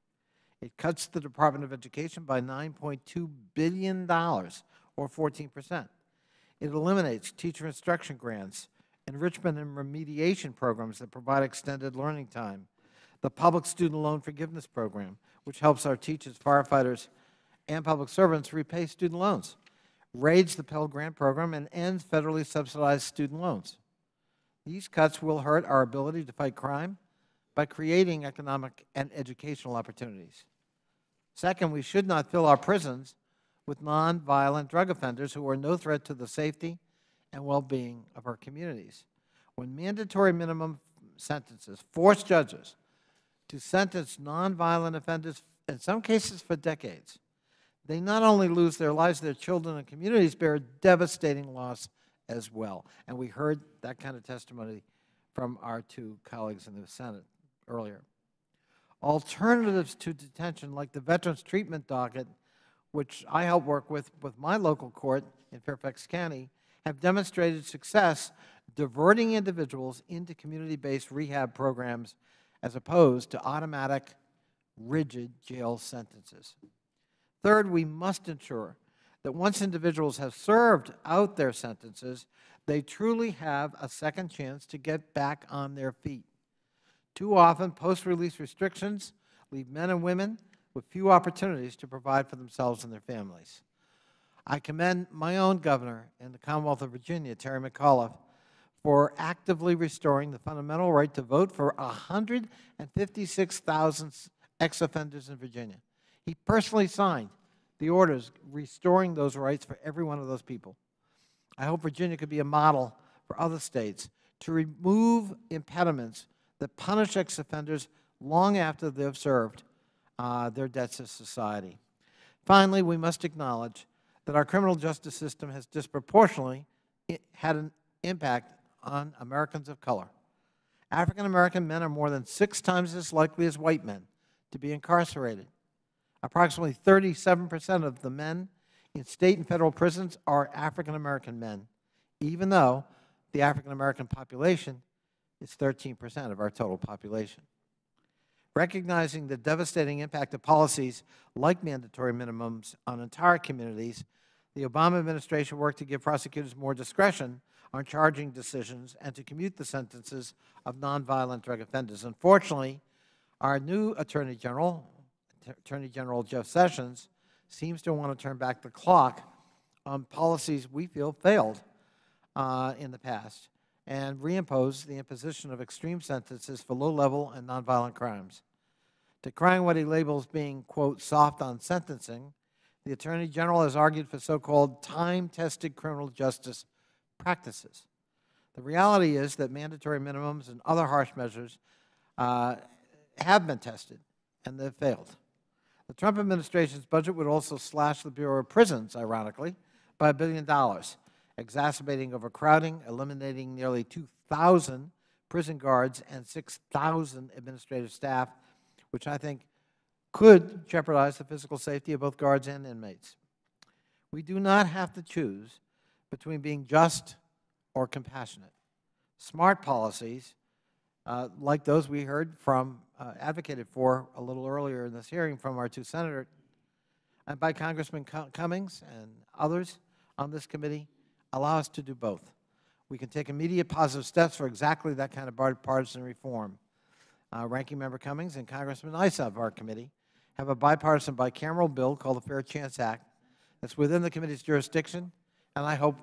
It cuts the Department of Education by $9.2 billion, or 14%. It eliminates teacher instruction grants, enrichment and remediation programs that provide extended learning time, the public student loan forgiveness program, which helps our teachers, firefighters, and public servants repay student loans, raids the Pell Grant program, and ends federally subsidized student loans. These cuts will hurt our ability to fight crime by creating economic and educational opportunities. Second, we should not fill our prisons with nonviolent drug offenders who are no threat to the safety and well-being of our communities. When mandatory minimum sentences force judges to sentence nonviolent offenders, in some cases for decades, they not only lose their lives, their children and communities bear devastating loss as well. And we heard that kind of testimony from our two colleagues in the Senate earlier. Alternatives to detention, like the Veterans Treatment Docket, which I help work with my local court in Fairfax County, have demonstrated success diverting individuals into community-based rehab programs as opposed to automatic, rigid jail sentences. Third, we must ensure that once individuals have served out their sentences, they truly have a second chance to get back on their feet. Too often, post-release restrictions leave men and women with few opportunities to provide for themselves and their families. I commend my own governor in the Commonwealth of Virginia, Terry McAuliffe, for actively restoring the fundamental right to vote for 156,000 ex-offenders in Virginia. He personally signed the orders restoring those rights for every one of those people. I hope Virginia could be a model for other states to remove impediments that punish ex-offenders long after they have served their debts to society. Finally, we must acknowledge that our criminal justice system has disproportionately had an impact on Americans of color. African American men are more than 6 times as likely as white men to be incarcerated. Approximately 37% of the men in state and federal prisons are African American men, even though the African American population is 13% of our total population. Recognizing the devastating impact of policies like mandatory minimums on entire communities, the Obama administration worked to give prosecutors more discretion on charging decisions and to commute the sentences of nonviolent drug offenders. Unfortunately, our new Attorney General Jeff Sessions, seems to want to turn back the clock on policies we feel failed in the past and reimpose the imposition of extreme sentences for low-level and nonviolent crimes. Decrying what he labels being, quote, soft on sentencing, the Attorney General has argued for so-called time-tested criminal justice practices. The reality is that mandatory minimums and other harsh measures have been tested, and they've failed. The Trump administration's budget would also slash the Bureau of Prisons, ironically, by $1 billion, exacerbating overcrowding, eliminating nearly 2,000 prison guards and 6,000 administrative staff, which I think could jeopardize the physical safety of both guards and inmates. We do not have to choose between being just or compassionate. Smart policies, like those we heard from, advocated for a little earlier in this hearing from our two senators, and by Congressman Cummings and others on this committee, allow us to do both. We can take immediate positive steps for exactly that kind of bipartisan reform. Ranking Member Cummings and Congressman Issa of our committee have a bipartisan bicameral bill called the Fair Chance Act that's within the committee's jurisdiction, and I hope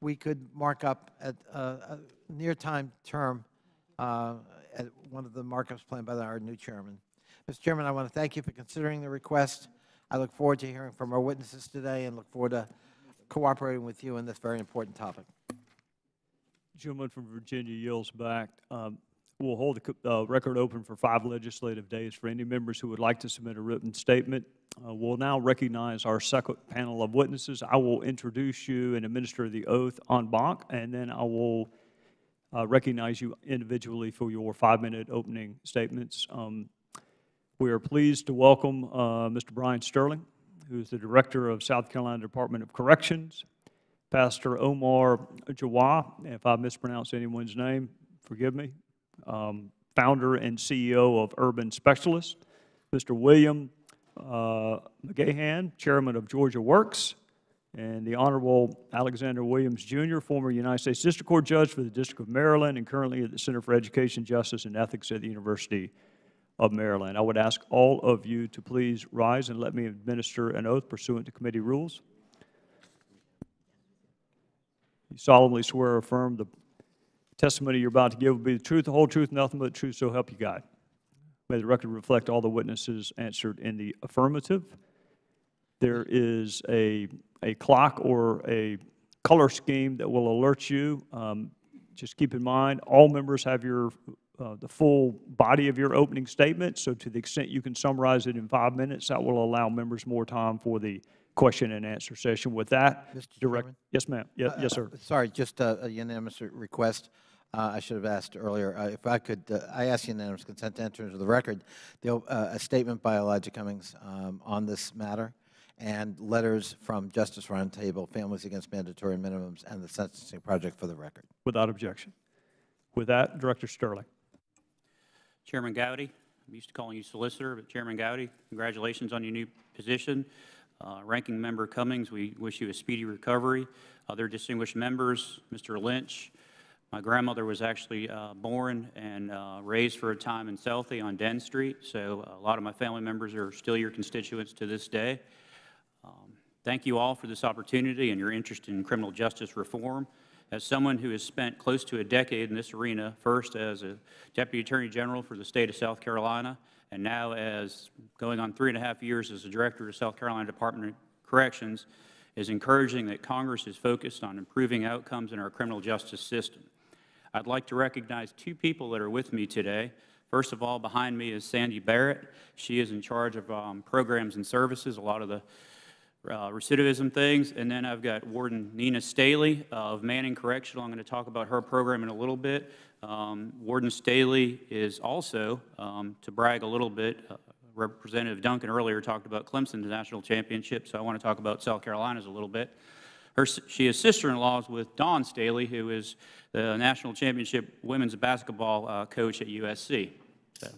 we could mark up at a near-time term at one of the markups planned by our new chairman. Mr. Chairman, I want to thank you for considering the request. I look forward to hearing from our witnesses today and look forward to cooperating with you on this very important topic. The gentleman from Virginia yields back. We'll hold the record open for 5 legislative days for any members who would like to submit a written statement. We'll now recognize our second panel of witnesses. I will introduce you and administer the oath en banc, and then I will recognize you individually for your 5-minute opening statements. We are pleased to welcome Mr. Brian Sterling, who is the Director of South Carolina Department of Corrections, Pastor Omar Jawah, if I mispronounce anyone's name, forgive me, founder and CEO of Urban Specialists, Mr. William McGahan, Chairman of Georgia Works, and the Honorable Alexander Williams, Jr., former United States District Court Judge for the District of Maryland and currently at the Center for Education, Justice, and Ethics at the University of Maryland. I would ask all of you to please rise and let me administer an oath pursuant to committee rules. You solemnly swear or affirm the testimony you're about to give will be the truth, the whole truth, nothing but the truth, so help you God. May the record reflect all the witnesses answered in the affirmative. There is a clock or a color scheme that will alert you. Just keep in mind, all members have the full body of your opening statement, so to the extent you can summarize it in 5 minutes, that will allow members more time for the question and answer session. With that, Mr. Chairman? Yes, ma'am. Yes, sir. Sorry, just a unanimous request. I should have asked earlier. If I could, I ask unanimous consent to enter into the record a statement by Elijah Cummings on this matter, and letters from Justice Roundtable, Families Against Mandatory Minimums, and the Sentencing Project for the record. Without objection. With that, Director Staley. Chairman Gowdy, I'm used to calling you solicitor, but Chairman Gowdy, congratulations on your new position. Ranking Member Cummings, we wish you a speedy recovery. Other distinguished members, Mr. Lynch, my grandmother was actually born and raised for a time in Southie on Den Street, so a lot of my family members are still your constituents to this day. Thank you all for this opportunity and your interest in criminal justice reform. As someone who has spent close to a decade in this arena, first as a Deputy Attorney General for the state of South Carolina, and now as going on 3.5 years as the Director of South Carolina Department of Corrections, is encouraging that Congress is focused on improving outcomes in our criminal justice system. I'd like to recognize 2 people that are with me today. First of all, behind me is Sandy Barrett. She is in charge of programs and services, a lot of the recidivism things. And then I've got Warden Nina Staley of Manning Correctional. I'm going to talk about her program in a little bit. Warden Staley is also, to brag a little bit, Representative Duncan earlier talked about Clemson's national championship, so I want to talk about South Carolina's a little bit. She is sister-in-law with Dawn Staley, who is the national championship women's basketball coach at USC. So,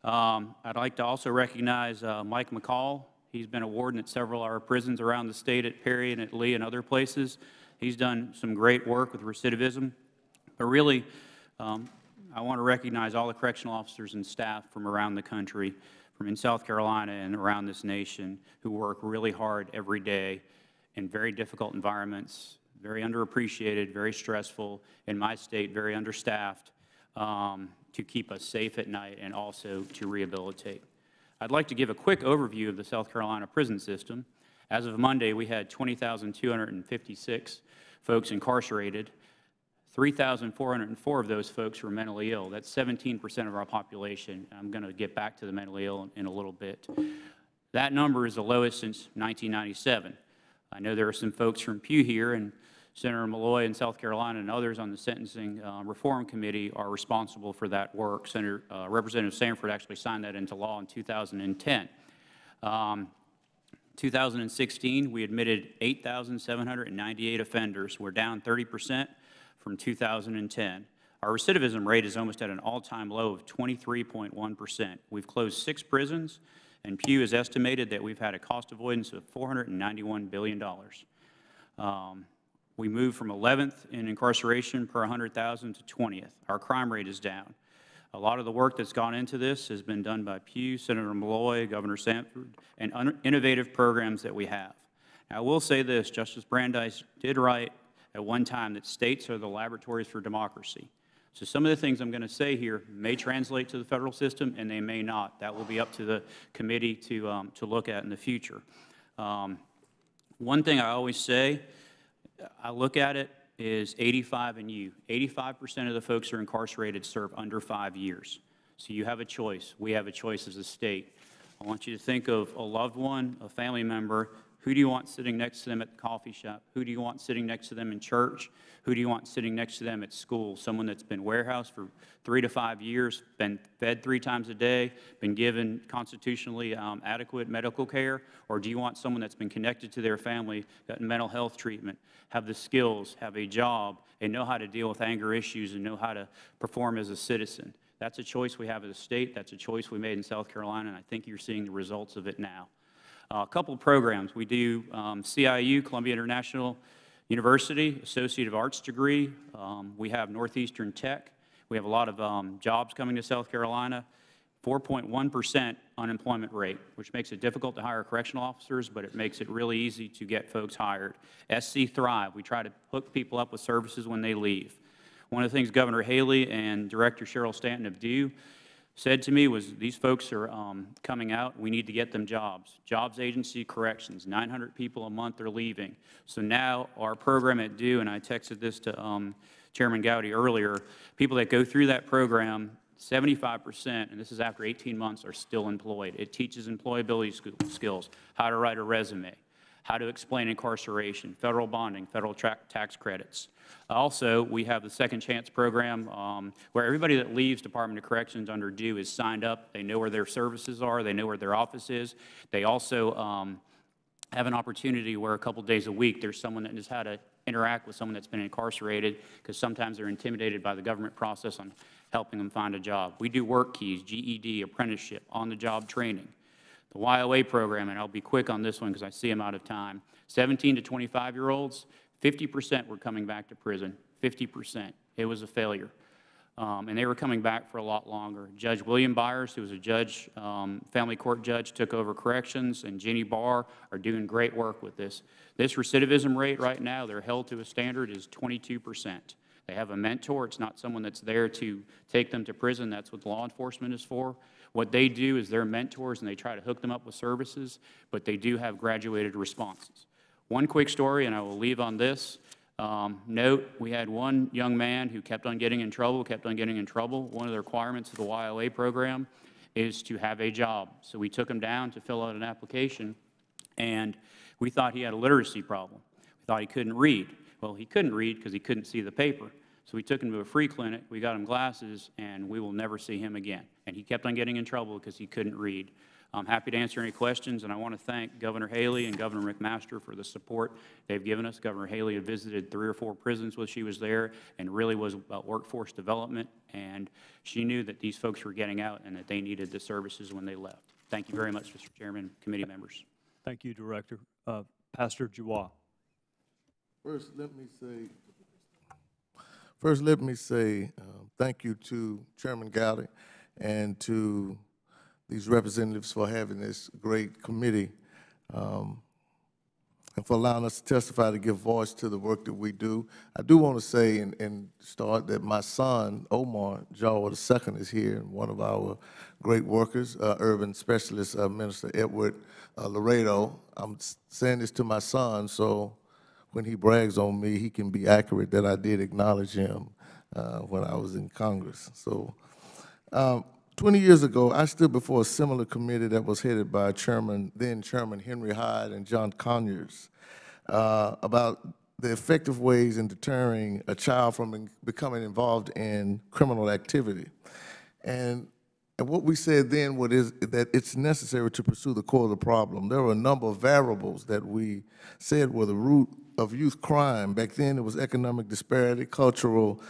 I'd like to also recognize Mike McCall. He's been a warden at several of our prisons around the state, at Perry and at Lee and other places. He's done some great work with recidivism. But really, I want to recognize all the correctional officers and staff from around the country, from in South Carolina and around this nation, who work really hard every day in very difficult environments, very underappreciated, very stressful, in my state, very understaffed, to keep us safe at night and also to rehabilitate. I'd like to give a quick overview of the South Carolina prison system. As of Monday, we had 20,256 folks incarcerated. 3,404 of those folks were mentally ill. That's 17% of our population. I'm going to get back to the mentally ill in a little bit. That number is the lowest since 1997. I know there are some folks from Pew here, and Senator Malloy in South Carolina and others on the Sentencing Reform Committee are responsible for that work. Representative Sanford actually signed that into law in 2010. 2016, we admitted 8,798 offenders. We're down 30% from 2010. Our recidivism rate is almost at an all-time low of 23.1%. We've closed 6 prisons, and Pew has estimated that we've had a cost avoidance of $491 billion. We moved from 11th in incarceration per 100,000 to 20th. Our crime rate is down. A lot of the work that's gone into this has been done by Pew, Senator Malloy, Governor Sanford, and innovative programs that we have. Now, I will say this, Justice Brandeis did write at one time that states are the laboratories for democracy. So some of the things I'm going to say here may translate to the federal system, and they may not. That will be up to the committee to look at in the future. One thing I always say, I look at it, is 85 and you. 85% of the folks who are incarcerated serve under 5 years. So you have a choice. We have a choice as a state. I want you to think of a loved one, a family member. Who do you want sitting next to them at the coffee shop? Who do you want sitting next to them in church? Who do you want sitting next to them at school? Someone that's been warehoused for 3 to 5 years, been fed 3 times a day, been given constitutionally adequate medical care? Or do you want someone that's been connected to their family, gotten mental health treatment, have the skills, have a job, and know how to deal with anger issues and know how to perform as a citizen? That's a choice we have as a state. That's a choice we made in South Carolina, and I think you're seeing the results of it now. A couple of programs. We do CIU, Columbia International University, Associate of Arts degree. We have Northeastern Tech. We have a lot of jobs coming to South Carolina. 4.1% unemployment rate, which makes it difficult to hire correctional officers, but it makes it really easy to get folks hired. SC Thrive, we try to hook people up with services when they leave. One of the things Governor Haley and Director Cheryl Stanton of DO said to me was, these folks are coming out, we need to get them jobs. Jobs agency corrections, 900 people a month are leaving. So now our program at DO, and I texted this to Chairman Gowdy earlier, people that go through that program, 75%, and this is after 18 months, are still employed. It teaches employability skills, how to write a resume, how to explain incarceration, federal bonding, federal tax credits. Also, we have the Second Chance program where everybody that leaves Department of Corrections under DO is signed up. They know where their services are. They know where their office is. They also have an opportunity where a couple days a week there's someone that knows how to interact with someone that's been incarcerated, because sometimes they're intimidated by the government process on helping them find a job. We do work keys, GED, apprenticeship, on-the-job training. The YOA program, and I'll be quick on this one because I see I'm out of time, 17 to 25-year-olds, 50% were coming back to prison, 50%. It was a failure. And they were coming back for a lot longer. Judge William Byers, who was a judge, family court judge, took over corrections, and Jenny Barr are doing great work with this. This recidivism rate right now, they're held to a standard, is 22%. They have a mentor. It's not someone that's there to take them to prison. That's what law enforcement is for. What they do is they're mentors, and they try to hook them up with services, but they do have graduated responses. One quick story, and I will leave on this. Note, we had one young man who kept on getting in trouble. One of the requirements of the YOA program is to have a job. So we took him down to fill out an application, and we thought he had a literacy problem. We thought he couldn't read. Well, he couldn't read because he couldn't see the paper. So we took him to a free clinic, we got him glasses, and we will never see him again. And he kept on getting in trouble because he couldn't read. I'm happy to answer any questions, and I want to thank Governor Haley and Governor McMaster for the support they've given us. Governor Haley had visited 3 or 4 prisons while she was there and really was about workforce development, and she knew that these folks were getting out and that they needed the services when they left. Thank you very much, Mr. Chairman, committee members. Thank you, Director. Pastor Giroir. First, let me say thank you to Chairman Gowdy and to these representatives for having this great committee and for allowing us to testify to give voice to the work that we do. I do want to say and start that my son, Omar Jawa II, is here, and one of our great workers, urban specialist, Minister Edward Laredo. I'm saying this to my son so when he brags on me, he can be accurate that I did acknowledge him when I was in Congress. So 20 years ago, I stood before a similar committee that was headed by then Chairman Henry Hyde and John Conyers about the effective ways in deterring a child from becoming involved in criminal activity. And what we said then was that it's necessary to pursue the core of the problem. There were a number of variables that we said were the root of youth crime. Back then, it was economic disparity, cultural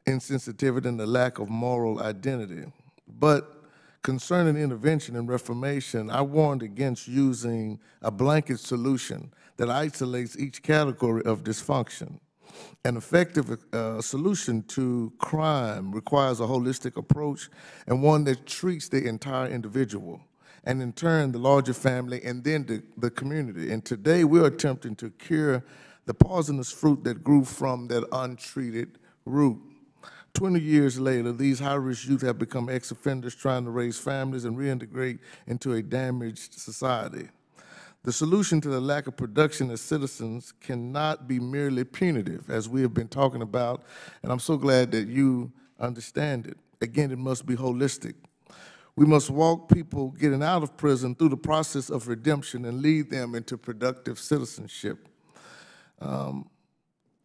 insensitivity, and the lack of moral identity. But concerning intervention and reformation, I warned against using a blanket solution that isolates each category of dysfunction. An effective solution to crime requires a holistic approach and one that treats the entire individual, and in turn, the larger family, and then the community. And today, we're attempting to cure the poisonous fruit that grew from that untreated root. 20 years later, these high-risk youth have become ex-offenders trying to raise families and reintegrate into a damaged society. The solution to the lack of production as citizens cannot be merely punitive, as we have been talking about, and I'm so glad that you understand it. Again, it must be holistic. We must walk people getting out of prison through the process of redemption and lead them into productive citizenship.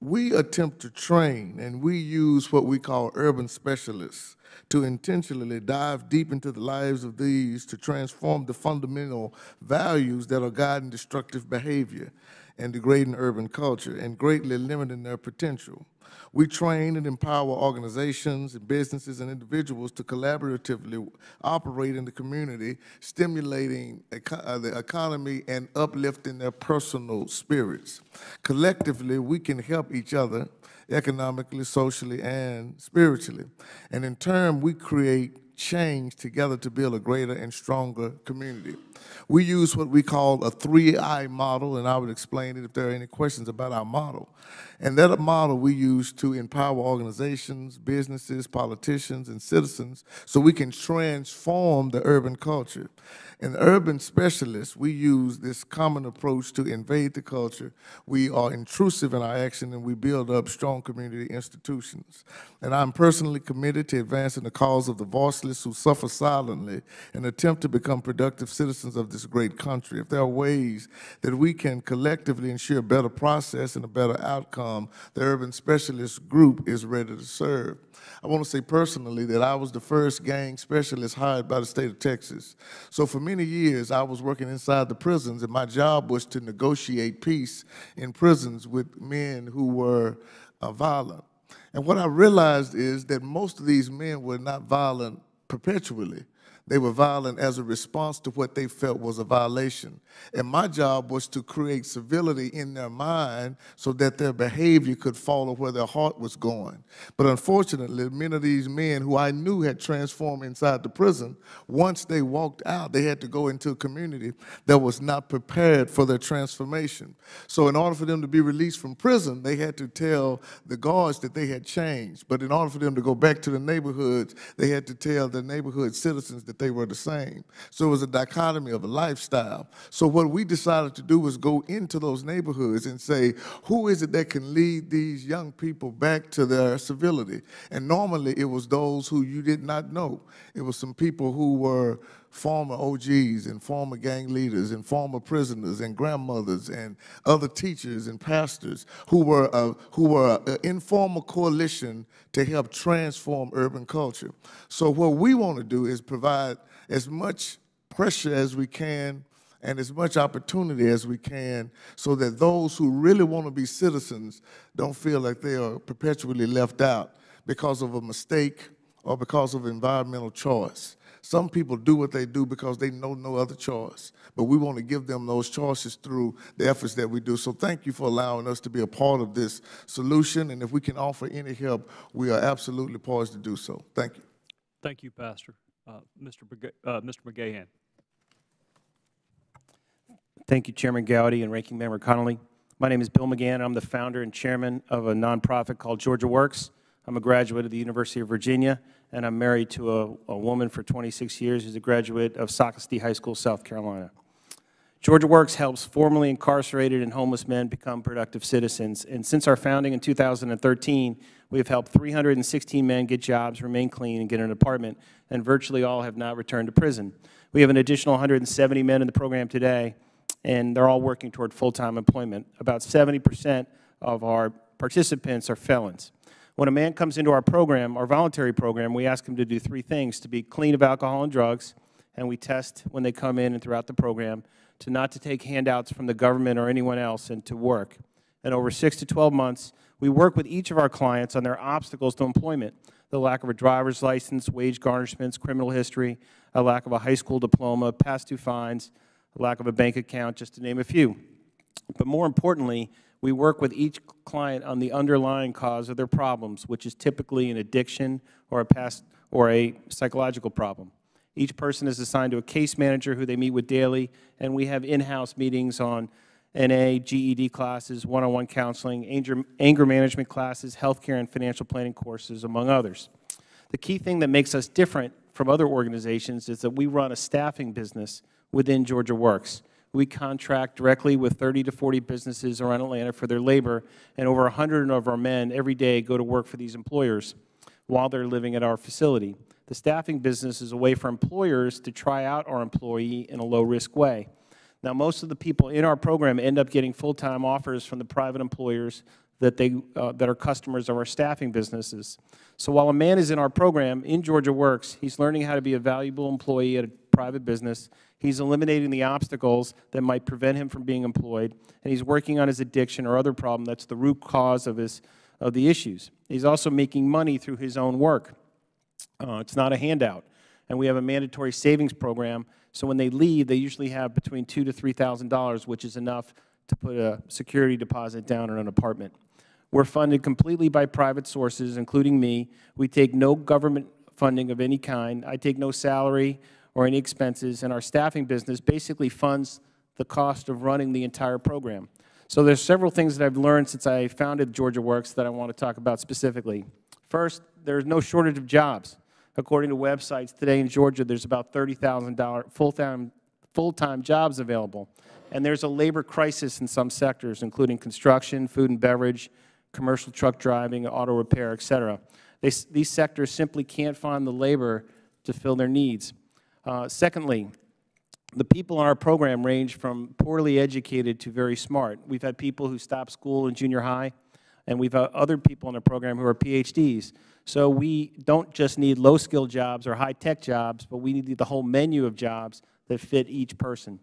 We attempt to train, and we use what we call urban specialists to intentionally dive deep into the lives of these to transform the fundamental values that are guiding destructive behavior and degrading urban culture and greatly limiting their potential. We train and empower organizations, businesses, and individuals to collaboratively operate in the community, stimulating the economy and uplifting their personal spirits. Collectively, we can help each other economically, socially, and spiritually. And in turn, we create change together to build a greater and stronger community. We use what we call a 3I model, and I would explain it if there are any questions about our model. And that model we use to empower organizations, businesses, politicians, and citizens so we can transform the urban culture. In the urban specialists, we use this common approach to invade the culture. We are intrusive in our action, and we build up strong community institutions. And I'm personally committed to advancing the cause of the voiceless who suffer silently and attempt to become productive citizens of this great country. If there are ways that we can collectively ensure a better process and a better outcome, the urban specialist group is ready to serve. I want to say personally that I was the first gang specialist hired by the state of Texas. So for many years, I was working inside the prisons, and my job was to negotiate peace in prisons with men who were violent. And what I realized is that most of these men were not violent perpetually. They were violent as a response to what they felt was a violation. And my job was to create civility in their mind so that their behavior could follow where their heart was going. But unfortunately, many of these men who I knew had transformed inside the prison, once they walked out, they had to go into a community that was not prepared for their transformation. So in order for them to be released from prison, they had to tell the guards that they had changed. But in order for them to go back to the neighborhoods, they had to tell the neighborhood citizens that they were the same. So it was a dichotomy of a lifestyle. So what we decided to do was go into those neighborhoods and say, who is it that can lead these young people back to their civility? And normally it was those who you did not know. It was some people who were former OGs and former gang leaders and former prisoners and grandmothers and other teachers and pastors who were an informal coalition to help transform urban culture. So what we want to do is provide as much pressure as we can and as much opportunity as we can so that those who really want to be citizens don't feel like they are perpetually left out because of a mistake or because of environmental choice. Some people do what they do because they know no other choice, but we want to give them those choices through the efforts that we do. So thank you for allowing us to be a part of this solution, and if we can offer any help, we are absolutely poised to do so. Thank you. Thank you, Pastor. Mr. McGahan. Thank you, Chairman Gowdy and Ranking Member Connolly. My name is Bill McGann. I'm the founder and chairman of a nonprofit called Georgia Works. I'm a graduate of the University of Virginia, and I'm married to a woman for 26 years who's a graduate of Socastee High School, South Carolina. Georgia Works helps formerly incarcerated and homeless men become productive citizens. And since our founding in 2013, we have helped 316 men get jobs, remain clean, and get an apartment, and virtually all have not returned to prison. We have an additional 170 men in the program today, and they're all working toward full-time employment. About 70% of our participants are felons. When a man comes into our program, our voluntary program, we ask him to do three things: to be clean of alcohol and drugs, and we test when they come in and throughout the program, to not to take handouts from the government or anyone else, and to work. And over 6 to 12 months, we work with each of our clients on their obstacles to employment: the lack of a driver's license, wage garnishments, criminal history, a lack of a high school diploma, past due fines, a lack of a bank account, just to name a few. But more importantly, we work with each client on the underlying cause of their problems, which is typically an addiction or a psychological problem. Each person is assigned to a case manager who they meet with daily, and we have in-house meetings on NA, GED classes, one-on-one counseling, anger management classes, healthcare and financial planning courses, among others. The key thing that makes us different from other organizations is that we run a staffing business within Georgia Works. We contract directly with 30 to 40 businesses around Atlanta for their labor, and over 100 of our men every day go to work for these employers while they're living at our facility. The staffing business is a way for employers to try out our employee in a low-risk way. Now, most of the people in our program end up getting full-time offers from the private employers that are customers of our staffing businesses. So while a man is in our program in Georgia Works, he's learning how to be a valuable employee at a private business. He's eliminating the obstacles that might prevent him from being employed, and he's working on his addiction or other problem that's the root cause of the issues. He's also making money through his own work. It's not a handout. And we have a mandatory savings program, so when they leave, they usually have between $2,000 to $3,000, which is enough to put a security deposit down in an apartment. We're funded completely by private sources, including me. We take no government funding of any kind. I take no salary or any expenses, and our staffing business basically funds the cost of running the entire program. So there's several things that I've learned since I founded Georgia Works that I want to talk about specifically. First, there's no shortage of jobs. According to websites, today in Georgia, there's about 30,000 full-time jobs available. And there's a labor crisis in some sectors, including construction, food and beverage, commercial truck driving, auto repair, et cetera. These sectors simply can't find the labor to fill their needs. Secondly, the people in our program range from poorly educated to very smart. We've had people who stopped school in junior high, and we've had other people in the program who are PhDs. So we don't just need low-skill jobs or high-tech jobs, but we need the whole menu of jobs that fit each person.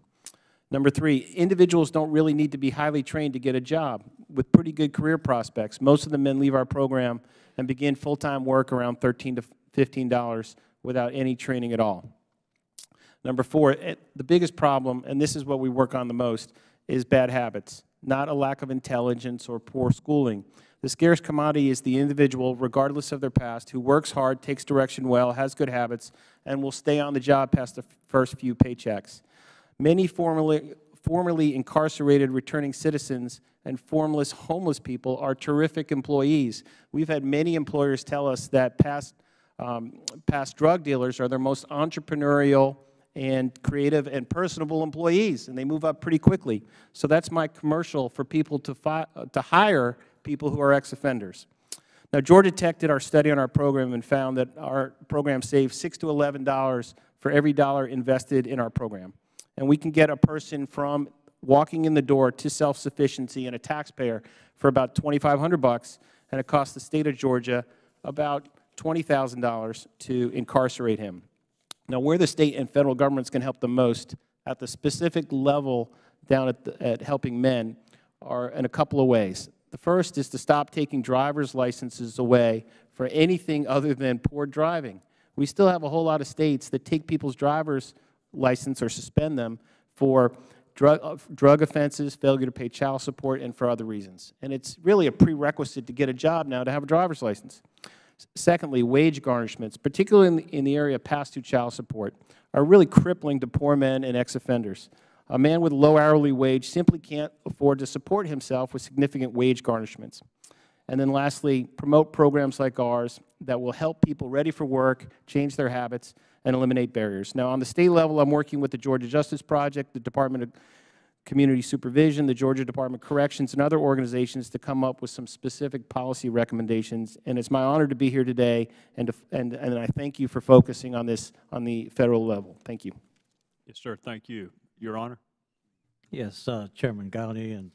Number three, individuals don't really need to be highly trained to get a job with pretty good career prospects. Most of the men leave our program and begin full-time work around $13 to $15 without any training at all. Number four, the biggest problem, and this is what we work on the most, is bad habits, not a lack of intelligence or poor schooling. The scarce commodity is the individual, regardless of their past, who works hard, takes direction well, has good habits, and will stay on the job past the first few paychecks. Many formerly incarcerated returning citizens and formless homeless people are terrific employees. We've had many employers tell us that past drug dealers are their most entrepreneurial and creative and personable employees, and they move up pretty quickly. So that's my commercial for people to hire people who are ex-offenders. Now, Georgia Tech did our study on our program and found that our program saves $6 to $11 for every dollar invested in our program. And we can get a person from walking in the door to self-sufficiency and a taxpayer for about $2,500, and it costs the state of Georgia about $20,000 to incarcerate him. Now, where the state and federal governments can help the most at the specific level down at helping men are in a couple of ways. The first is to stop taking driver's licenses away for anything other than poor driving. We still have a whole lot of states that take people's driver's license or suspend them for drug offenses, failure to pay child support, and for other reasons. And it's really a prerequisite to get a job now to have a driver's license. Secondly, wage garnishments, particularly in the area of past due child support, are really crippling to poor men and ex-offenders. A man with low hourly wage simply can't afford to support himself with significant wage garnishments. And then lastly, promote programs like ours that will help people ready for work, change their habits, and eliminate barriers. Now, on the state level, I'm working with the Georgia Justice Project, the Department of Community Supervision, the Georgia Department of Corrections, and other organizations to come up with some specific policy recommendations. And it's my honor to be here today, and I thank you for focusing on this on the federal level. Thank you. Yes, sir. Thank you. Your Honor. Yes, Chairman Gowdy and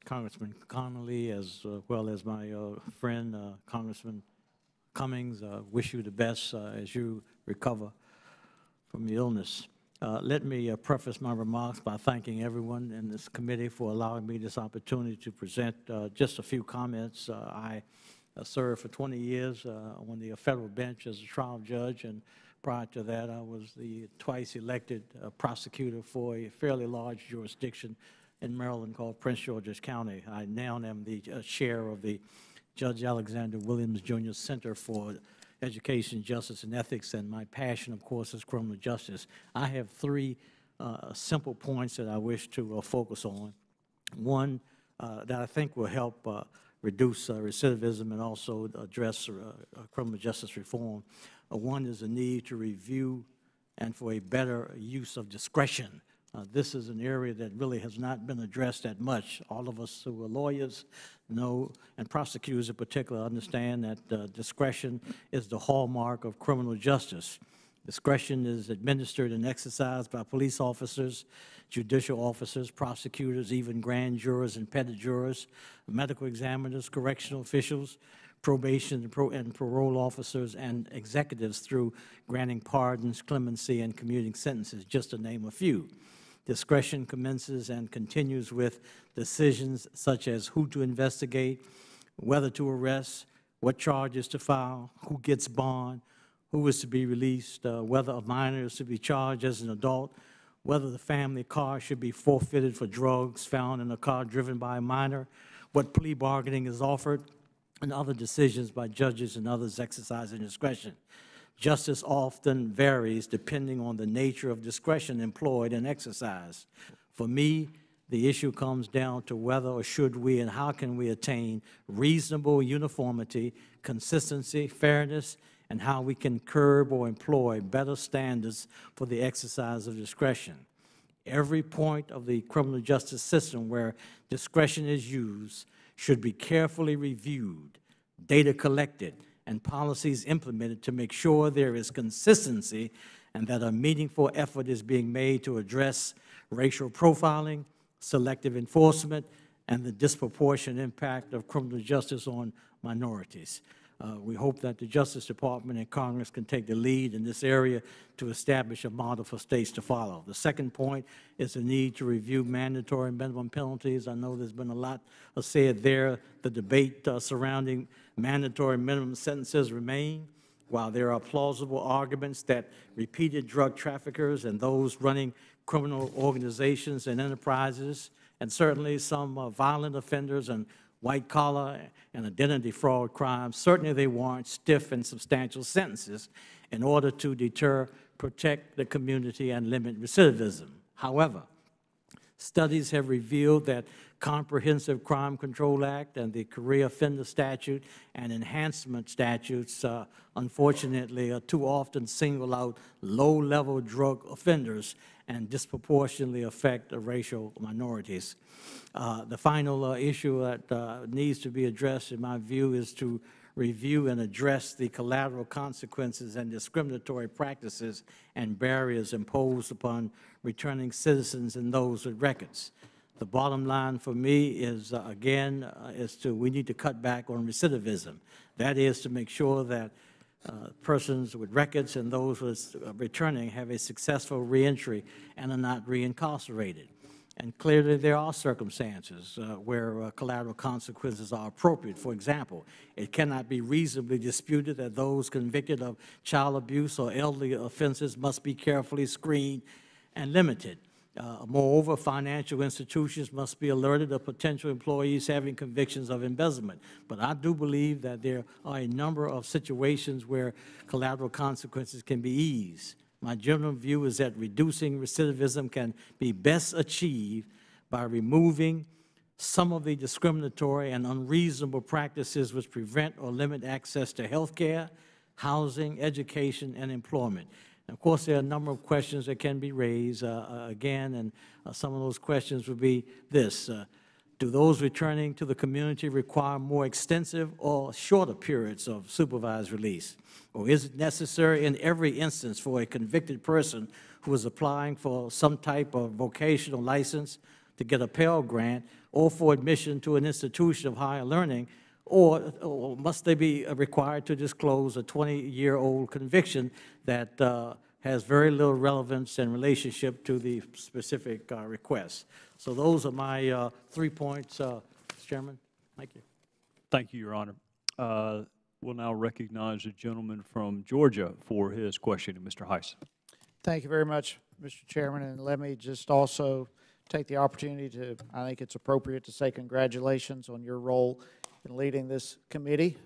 Congressman Connolly, as well as my friend Congressman Cummings, wish you the best as you recover from the illness. Let me preface my remarks by thanking everyone in this committee for allowing me this opportunity to present just a few comments. I served for 20 years on the federal bench as a trial judge, and prior to that, I was the twice elected prosecutor for a fairly large jurisdiction in Maryland called Prince George's County. I now am the chair of the Judge Alexander Williams Jr. Center for Education, Justice, and Ethics, and my passion, of course, is criminal justice. I have three simple points that I wish to focus on. One that I think will help reduce recidivism and also address criminal justice reform. One is the need to review and for a better use of discretion. This is an area that really has not been addressed that much. All of us who are lawyers know, and prosecutors in particular, understand that discretion is the hallmark of criminal justice. Discretion is administered and exercised by police officers, judicial officers, prosecutors, even grand jurors and petit jurors, medical examiners, correctional officials, probation and parole officers, and executives through granting pardons, clemency, and commuting sentences, just to name a few. Discretion commences and continues with decisions such as who to investigate, whether to arrest, what charges to file, who gets bond, who is to be released, whether a minor is to be charged as an adult, whether the family car should be forfeited for drugs found in a car driven by a minor, what plea bargaining is offered, and other decisions by judges and others exercising discretion. Justice often varies depending on the nature of discretion employed and exercised. For me, the issue comes down to whether or should we and how can we attain reasonable uniformity, consistency, fairness, and how we can curb or employ better standards for the exercise of discretion. Every point of the criminal justice system where discretion is used should be carefully reviewed, data collected, and policies implemented to make sure there is consistency and that a meaningful effort is being made to address racial profiling, selective enforcement, and the disproportionate impact of criminal justice on minorities. We hope that the Justice Department and Congress can take the lead in this area to establish a model for states to follow. The second point is the need to review mandatory minimum penalties. I know there's been a lot said there. The debate surrounding mandatory minimum sentences remain. While there are plausible arguments that repeated drug traffickers and those running criminal organizations and enterprises, and certainly some violent offenders and white-collar and identity fraud crimes, certainly they warrant stiff and substantial sentences in order to deter, protect the community, and limit recidivism. However, studies have revealed that Comprehensive Crime Control Act and the Career Offender Statute and enhancement statutes, unfortunately, too often single out low-level drug offenders and disproportionately affect racial minorities. The final issue that needs to be addressed, in my view, is to review and address the collateral consequences and discriminatory practices and barriers imposed upon returning citizens and those with records. The bottom line for me is, again, we need to cut back on recidivism. That is to make sure that persons with records and those who are returning have a successful reentry and are not reincarcerated. And clearly there are circumstances where collateral consequences are appropriate. For example, it cannot be reasonably disputed that those convicted of child abuse or elderly offenses must be carefully screened and limited. Moreover, financial institutions must be alerted of potential employees having convictions of embezzlement. But I do believe that there are a number of situations where collateral consequences can be eased. My general view is that reducing recidivism can be best achieved by removing some of the discriminatory and unreasonable practices which prevent or limit access to health care, housing, education, and employment. Of course, there are a number of questions that can be raised again, and some of those questions would be this. Do those returning to the community require more extensive or shorter periods of supervised release? Or is it necessary in every instance for a convicted person who is applying for some type of vocational license to get a Pell Grant or for admission to an institution of higher learning, or must they be required to disclose a 20-year-old conviction that has very little relevance and relationship to the specific request? So those are my 3 points, Mr. Chairman. Thank you. Thank you, Your Honor. We'll now recognize the gentleman from Georgia for his question, Mr. Heiss. Thank you very much, Mr. Chairman, and let me just also take the opportunity to, I think it's appropriate to say congratulations on your role in leading this committee.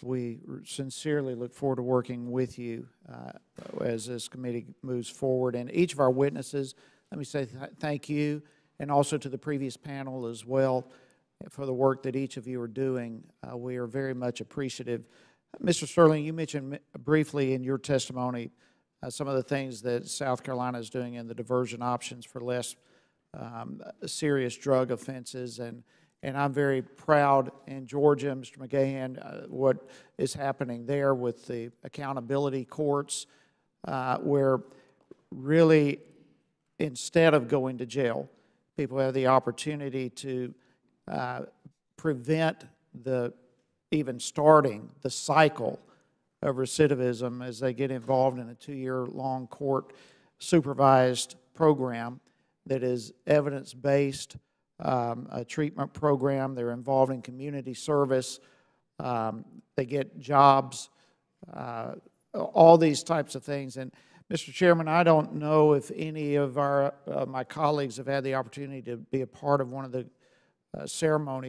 We sincerely look forward to working with you as this committee moves forward. And each of our witnesses, let me say thank you, and also to the previous panel as well for the work that each of you are doing. We are very much appreciative. Mr. Sterling, you mentioned briefly in your testimony some of the things that South Carolina is doing in the diversion options for less serious drug offenses, and I'm very proud in Georgia, Mr. McGahan, what is happening there with the accountability courts, where really instead of going to jail, people have the opportunity to prevent even starting the cycle of recidivism as they get involved in a 2-year-long court-supervised program that is evidence-based, a treatment program. They're involved in community service. They get jobs, all these types of things. And Mr. Chairman, I don't know if any of my colleagues have had the opportunity to be a part of one of the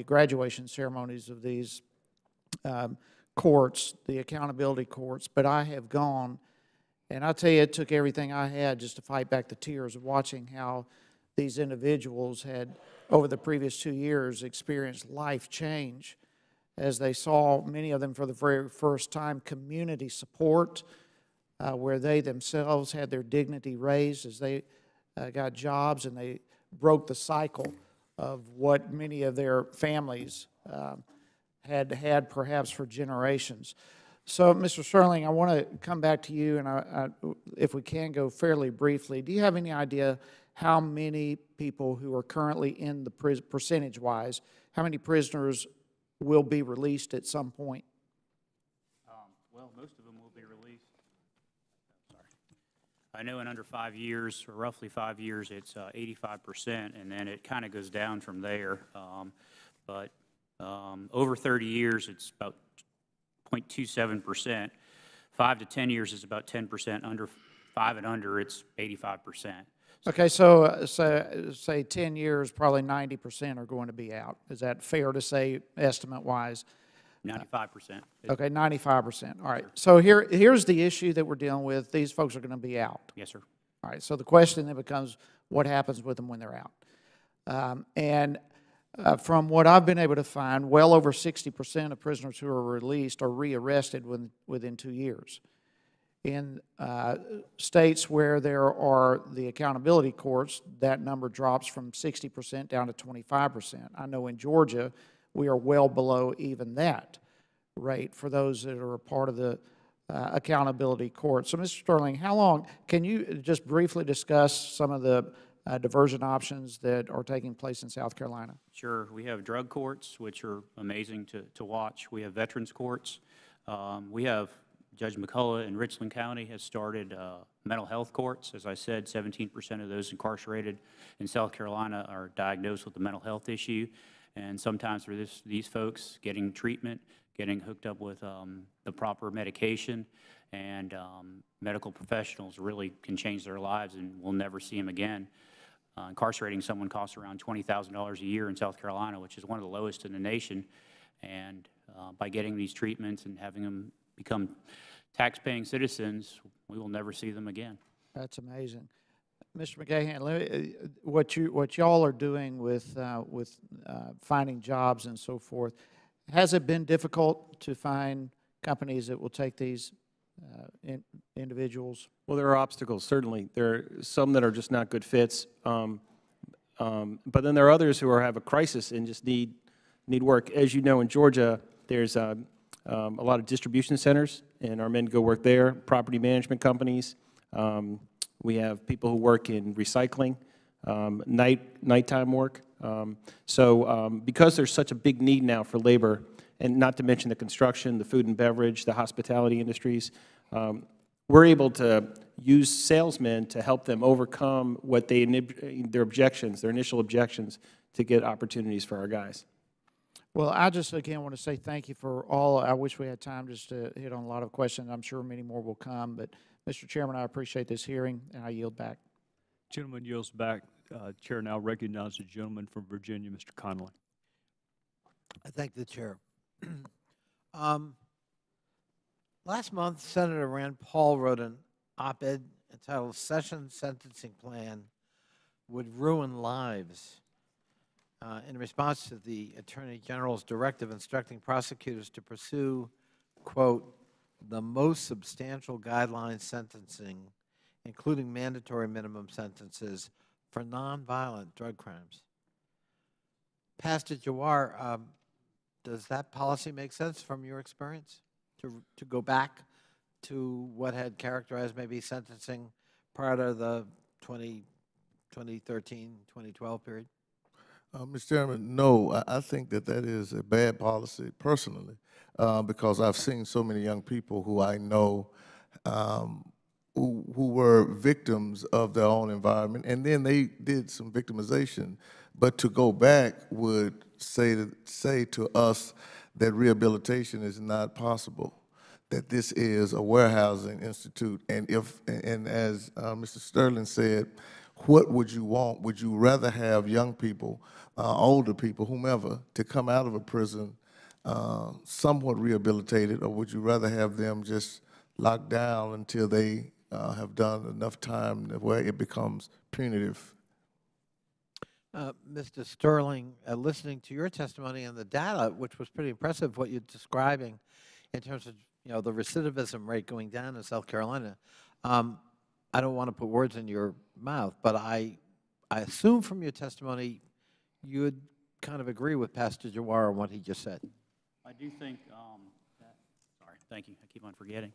graduation ceremonies of these courts, the accountability courts, but I have gone, and I tell you, it took everything I had just to fight back the tears of watching how these individuals had, over the previous 2 years, experienced life change as they saw, many of them for the very first time, community support, where they themselves had their dignity raised as they got jobs, and they broke the cycle of what many of their families had had perhaps for generations. So, Mr. Sterling, I want to come back to you, and if we can go fairly briefly, do you have any idea how many people who are currently in the prison, percentage-wise, how many prisoners will be released at some point? Well, most of them will be released. Sorry. I know in under 5 years, or roughly 5 years, it's 85%, and then it kind of goes down from there. But over 30 years, it's about 0.27%. 5 to 10 years is about 10%. Under 5 and under, it's 85%. Okay, so say 10 years, probably 90% are going to be out. Is that fair to say, estimate-wise? 95%. Okay, 95%. All right. So here's the issue that we're dealing with. These folks are going to be out. Yes, sir. All right. So the question then becomes, what happens with them when they're out? From what I've been able to find, well over 60% of prisoners who are released are rearrested within 2 years. In states where there are the accountability courts, that number drops from 60% down to 25%. I know in Georgia, we are well below even that rate for those that are a part of the accountability court. So, Mr. Sterling, how long, can you just briefly discuss some of the diversion options that are taking place in South Carolina? Sure. We have drug courts, which are amazing to watch. We have veterans courts. We have Judge McCullough in Richland County has started mental health courts. As I said, 17% of those incarcerated in South Carolina are diagnosed with a mental health issue. And sometimes for these folks, getting treatment, getting hooked up with the proper medication, and medical professionals really can change their lives, and we'll never see them again. Incarcerating someone costs around $20,000 a year in South Carolina, which is one of the lowest in the nation. And by getting these treatments and having them become tax-paying citizens, we will never see them again. That's amazing. Mr. McGahan, what y'all are doing with finding jobs and so forth, has it been difficult to find companies that will take these individuals? Well, there are obstacles, certainly. There are some that are just not good fits, but then there are others who have a crisis and just need work. As you know, in Georgia, there's a lot of distribution centers, and our men go work there, property management companies. We have people who work in recycling, nighttime work. Because there's such a big need now for labor, and not to mention the construction, the food and beverage, the hospitality industries, we're able to use salesmen to help them overcome what their objections, their initial objections, to get opportunities for our guys. Well, I just, again, want to say thank you for all. I wish we had time just to hit on a lot of questions. I'm sure many more will come. But, Mr. Chairman, I appreciate this hearing, and I yield back. Gentleman yields back. Chair now recognizes the gentleman from Virginia, Mr. Connolly. I thank the chair. Last month, Senator Rand Paul wrote an op-ed entitled "Sessions Sentencing Plan Would Ruin Lives," in response to the Attorney General's directive instructing prosecutors to pursue, quote, "the most substantial guideline sentencing, including mandatory minimum sentences for nonviolent drug crimes." Pastor Jawar, does that policy make sense from your experience, to go back to what had characterized maybe sentencing prior to the 2013, 2012 period? Mr. Chairman, no, I think that is a bad policy personally, because I've seen so many young people who I know who were victims of their own environment, and then they did some victimization. But to go back would say to us that rehabilitation is not possible, that this is a warehousing institute. And as Mr. Sterling said, what would you want? Would you rather have young people, older people, whomever, to come out of a prison somewhat rehabilitated, or would you rather have them just locked down until they have done enough time where it becomes punitive? Mr. Sterling, listening to your testimony and the data, which was pretty impressive, what you're describing in terms of the recidivism rate going down in South Carolina, I don't want to put words in your mouth, but I assume from your testimony you would kind of agree with Pastor Jawara on what he just said. I do think, sorry, thank you, I keep on forgetting.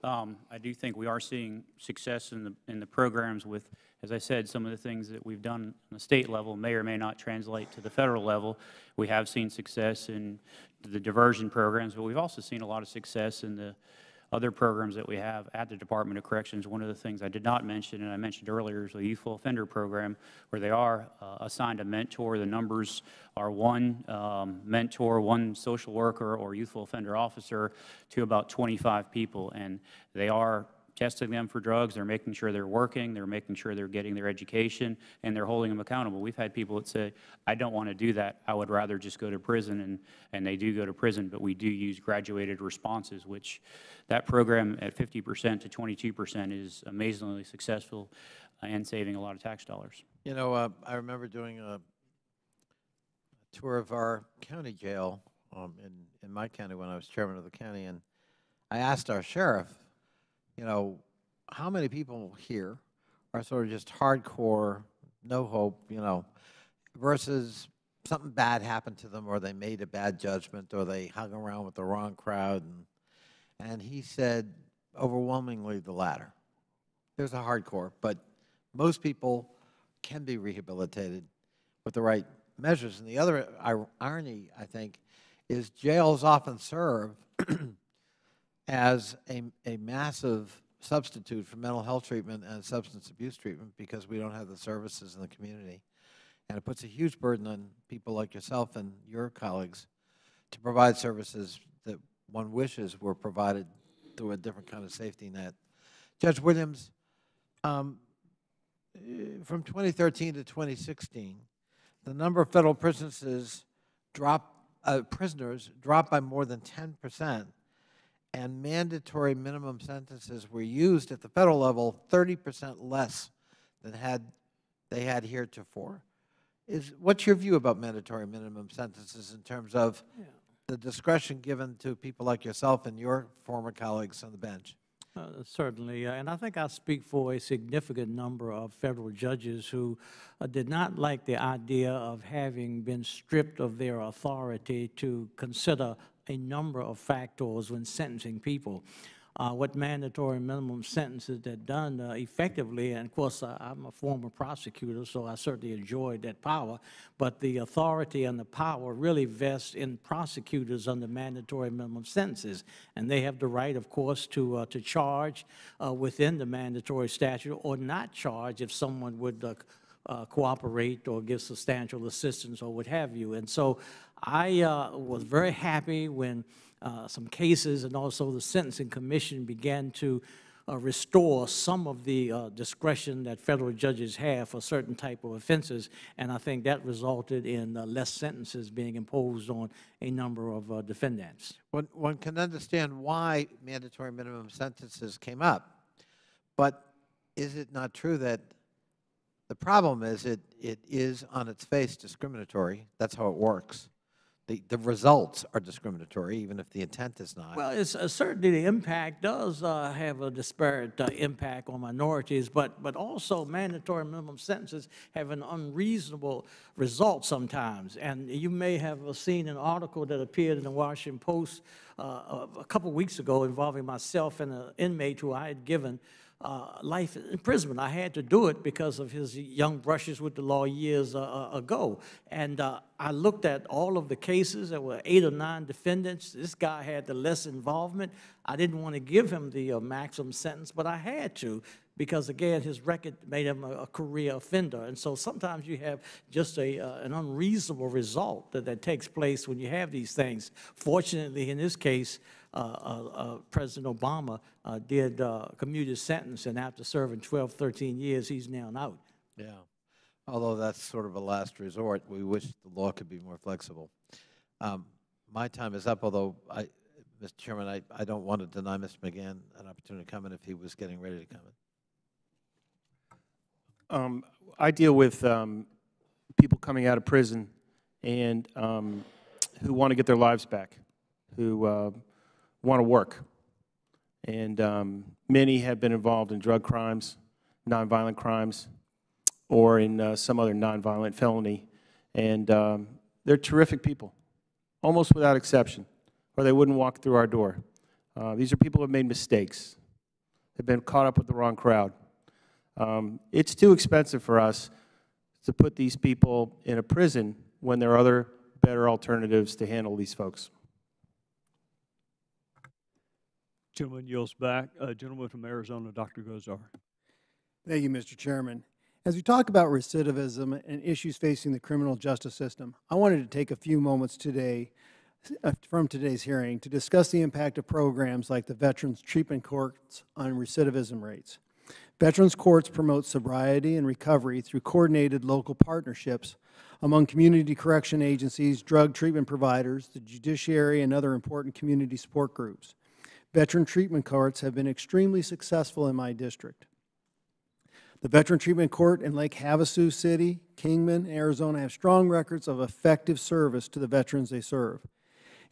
I do think we are seeing success in the programs with, as I said, some of the things that we've done on the state level may or may not translate to the federal level. We have seen success in the diversion programs, but we've also seen a lot of success in the other programs that we have at the Department of Corrections. One of the things I did not mention, and I mentioned earlier, is the youthful offender program, where they are assigned a mentor. The numbers are one mentor, one social worker or youthful offender officer to about 25 people, and they are testing them for drugs, they're making sure they're working, they're making sure they're getting their education, and they're holding them accountable. We've had people that say, I don't want to do that, I would rather just go to prison, and they do go to prison, but we do use graduated responses, which that program at 50% to 22% is amazingly successful and saving a lot of tax dollars. You know, I remember doing a tour of our county jail in my county when I was chairman of the county, and I asked our sheriff, you know, how many people here are sort of just hardcore, no hope, you know, versus something bad happened to them, or they made a bad judgment, or they hung around with the wrong crowd, and he said overwhelmingly the latter. There's a hardcore, but most people can be rehabilitated with the right measures. And the other irony, I think, is jails often serve as a massive substitute for mental health treatment and substance abuse treatment because we don't have the services in the community. And it puts a huge burden on people like yourself and your colleagues to provide services that one wishes were provided through a different kind of safety net. Judge Williams, from 2013 to 2016, the number of federal prisoners dropped by more than 10%, and mandatory minimum sentences were used at the federal level 30% less than they had heretofore. What's your view about mandatory minimum sentences in terms of the discretion given to people like yourself and your former colleagues on the bench? Certainly, and I think I speak for a significant number of federal judges who did not like the idea of having been stripped of their authority to consider a number of factors when sentencing people. What mandatory minimum sentences had done effectively, and of course I'm a former prosecutor, so I certainly enjoyed that power, but the authority and the power really vests in prosecutors under mandatory minimum sentences, and they have the right, of course, to charge within the mandatory statute or not charge if someone would cooperate or give substantial assistance or what have you. And so I was very happy when some cases and also the Sentencing Commission began to restore some of the discretion that federal judges have for certain type of offenses, and I think that resulted in less sentences being imposed on a number of defendants. One can understand why mandatory minimum sentences came up, but is it not true that the problem is it is on its face discriminatory? That's how it works. The results are discriminatory, even if the intent is not. Well, certainly the impact does have a disparate impact on minorities, but also mandatory minimum sentences have an unreasonable result sometimes. And you may have seen an article that appeared in the Washington Post a couple weeks ago involving myself and an inmate who I had given life imprisonment. I had to do it because of his young brushes with the law years ago. And I looked at all of the cases. There were 8 or 9 defendants. This guy had the less involvement. I didn't want to give him the maximum sentence, but I had to because, again, his record made him a career offender. And so sometimes you have just an unreasonable result that takes place when you have these things. Fortunately, in this case, President Obama did commute his sentence, and after serving 12, 13 years, he's now out. Yeah. Although that's sort of a last resort, we wish the law could be more flexible. my time is up, although, Mr. Chairman, I don't want to deny Mr. McGann an opportunity to come in if he was getting ready to come in. I deal with people coming out of prison and who want to get their lives back, who want to work. And many have been involved in drug crimes, nonviolent crimes, or in some other nonviolent felony. And they're terrific people, almost without exception, or they wouldn't walk through our door. These are people who have made mistakes. They've been caught up with the wrong crowd. It's too expensive for us to put these people in a prison when there are other better alternatives to handle these folks. Gentleman yields back. Gentleman from Arizona, Dr. Gozar. Thank you, Mr. Chairman. As we talk about recidivism and issues facing the criminal justice system, I wanted to take a few moments today from today's hearing to discuss the impact of programs like the Veterans Treatment Courts on recidivism rates. Veterans courts promote sobriety and recovery through coordinated local partnerships among community correction agencies, drug treatment providers, the judiciary, and other important community support groups. Veteran treatment courts have been extremely successful in my district. The Veteran Treatment Court in Lake Havasu City, Kingman, Arizona have strong records of effective service to the veterans they serve.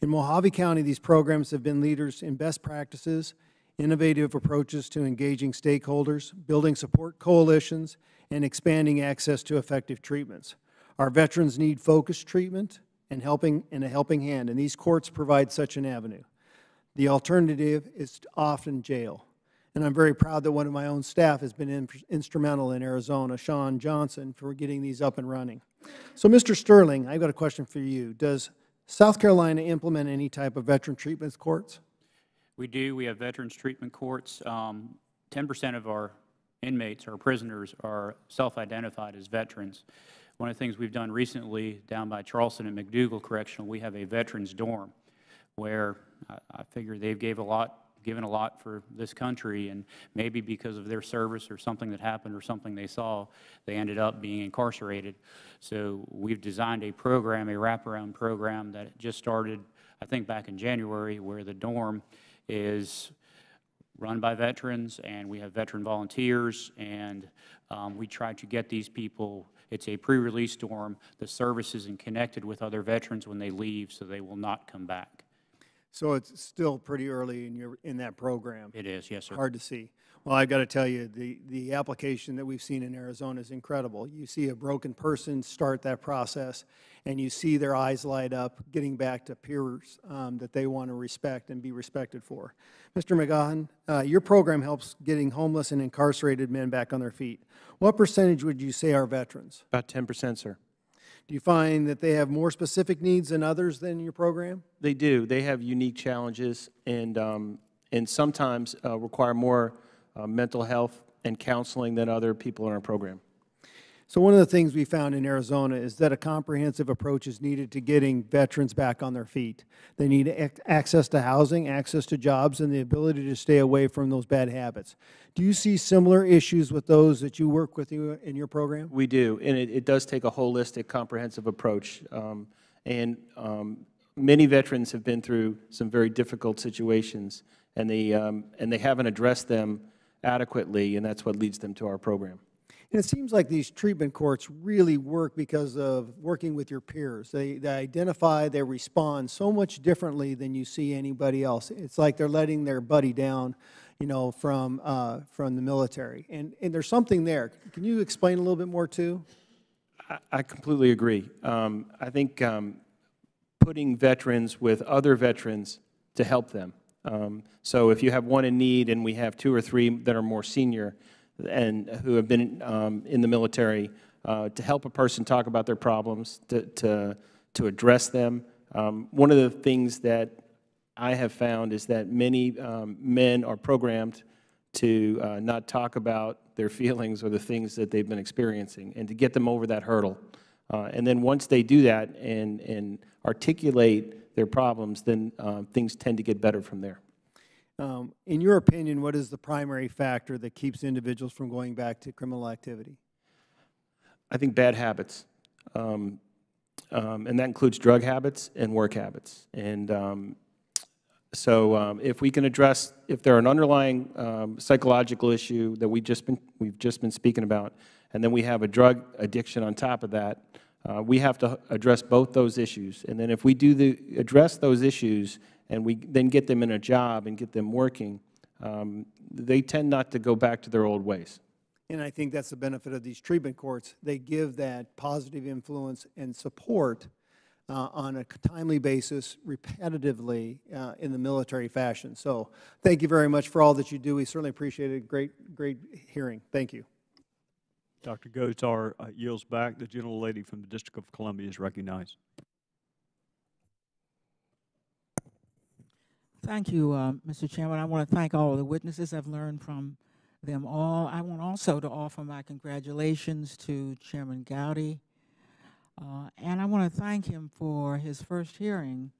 In Mojave County, these programs have been leaders in best practices, innovative approaches to engaging stakeholders, building support coalitions, and expanding access to effective treatments. Our veterans need focused treatment and a helping hand, and these courts provide such an avenue. The alternative is often jail. And I'm very proud that one of my own staff has been instrumental in Arizona, Sean Johnson, for getting these up and running. So, Mr. Sterling, I've got a question for you. Does South Carolina implement any type of veteran treatment courts? We do. We have veterans treatment courts. 10% of our inmates, our prisoners, are self-identified as veterans. One of the things we've done recently down by Charleston and McDougall Correctional, we have a veterans dorm where I figure they've given a lot for this country, and maybe because of their service or something that happened or something they saw, they ended up being incarcerated. So we've designed a program, a wraparound program that just started, I think, back in January, where the dorm is run by veterans, and we have veteran volunteers, and we try to get these people. It's a pre-release dorm. The service isn't connected with other veterans when they leave, so they will not come back. So it's still pretty early in that program. It is, yes, sir. Hard to see. Well, I've got to tell you, the application that we've seen in Arizona is incredible. You see a broken person start that process, and you see their eyes light up, getting back to peers that they want to respect and be respected for. Mr. McGahan, your program helps getting homeless and incarcerated men back on their feet. What percentage would you say are veterans? About 10%, sir. Do you find that they have more specific needs than others than your program? They do. They have unique challenges and sometimes require more mental health and counseling than other people in our program. So one of the things we found in Arizona is that a comprehensive approach is needed to getting veterans back on their feet. They need access to housing, access to jobs, and the ability to stay away from those bad habits. Do you see similar issues with those that you work with in your program? We do, and it does take a holistic, comprehensive approach. Many veterans have been through some very difficult situations, and they haven't addressed them adequately, and that's what leads them to our program. And it seems like these treatment courts really work because of working with your peers. They identify, they respond so much differently than you see anybody else. It's like they're letting their buddy down, you know, from the military. And there's something there. Can you explain a little bit more, too? I completely agree. I think putting veterans with other veterans to help them. So if you have one in need and we have 2 or 3 that are more senior, and who have been in the military, to help a person talk about their problems, to address them. One of the things that I have found is that many men are programmed to not talk about their feelings or the things that they've been experiencing, and to get them over that hurdle. And then once they do that and articulate their problems, then things tend to get better from there. In your opinion, what is the primary factor that keeps individuals from going back to criminal activity? I think bad habits. and that includes drug habits and work habits. And so if we can address, if there are an underlying psychological issue that we've just been speaking about, and then we have a drug addiction on top of that, we have to address both those issues. And then if we do address those issues and we then get them in a job and get them working, they tend not to go back to their old ways. And I think that's the benefit of these treatment courts. They give that positive influence and support on a timely basis, repetitively, in the military fashion. So thank you very much for all that you do. We certainly appreciate it. Great hearing. Thank you. Dr. Gotar yields back. The gentlelady from the District of Columbia is recognized. Thank you, Mr. Chairman. I want to thank all of the witnesses. I've learned from them all. I want also to offer my congratulations to Chairman Gowdy, and I want to thank him for his first hearing,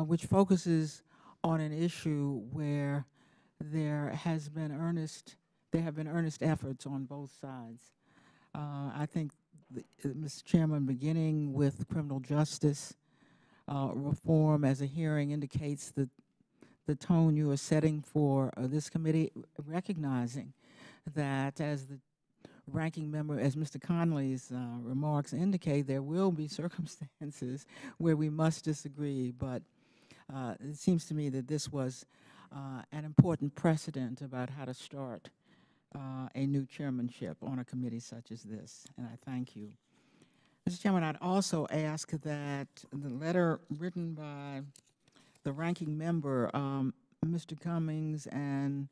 which focuses on an issue where there have been earnest efforts on both sides. I think, Mr. Chairman, beginning with criminal justice reform as a hearing indicates that the tone you are setting for this committee, recognizing that as the ranking member, as Mr. Connolly's remarks indicate, there will be circumstances where we must disagree, but it seems to me that this was an important precedent about how to start a new chairmanship on a committee such as this, and I thank you. Mr. Chairman, I'd also ask that the letter written by the ranking member, Mr. Cummings and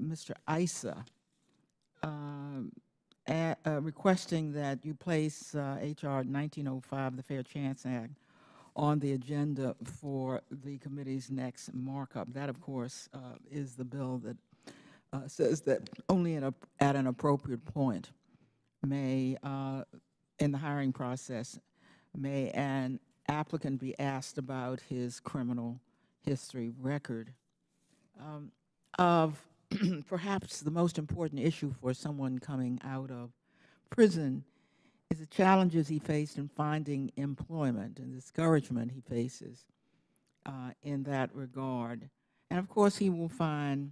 Mr. Issa, requesting that you place H.R. 1905, the Fair Chance Act, on the agenda for the committee's next markup. That, of course, is the bill that says that only at an appropriate point may, in the hiring process, may an applicant be asked about his criminal history record. Of perhaps the most important issue for someone coming out of prison is the challenges he faced in finding employment and discouragement he faces in that regard. And of course, he will find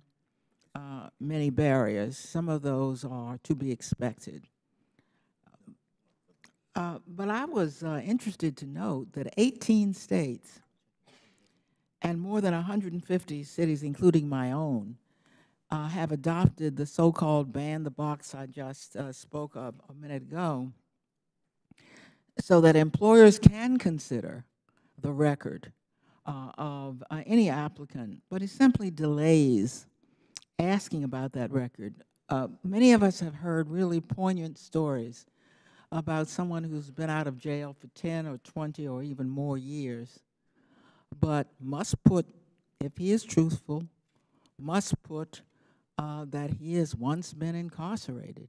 many barriers. Some of those are to be expected. But I was interested to note that 18 states and more than 150 cities, including my own, have adopted the so-called ban the box I just spoke of a minute ago, so that employers can consider the record of any applicant, but it simply delays asking about that record. Many of us have heard really poignant stories about someone who's been out of jail for 10 or 20 or even more years, but must put, if he is truthful, must put that he has once been incarcerated.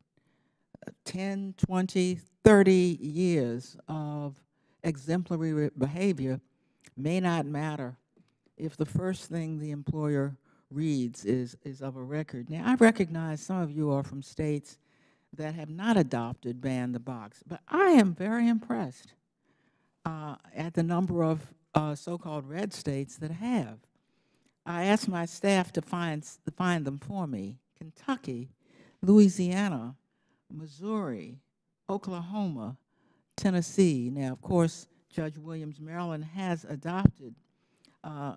10, 20, 30 years of exemplary behavior may not matter if the first thing the employer reads is of a record. Now, I recognize some of you are from states that have not adopted ban the box, but I am very impressed at the number of so-called red states that have. I asked my staff to find them for me. Kentucky, Louisiana, Missouri, Oklahoma, Tennessee. Now, of course, Judge Williams, Maryland has adopted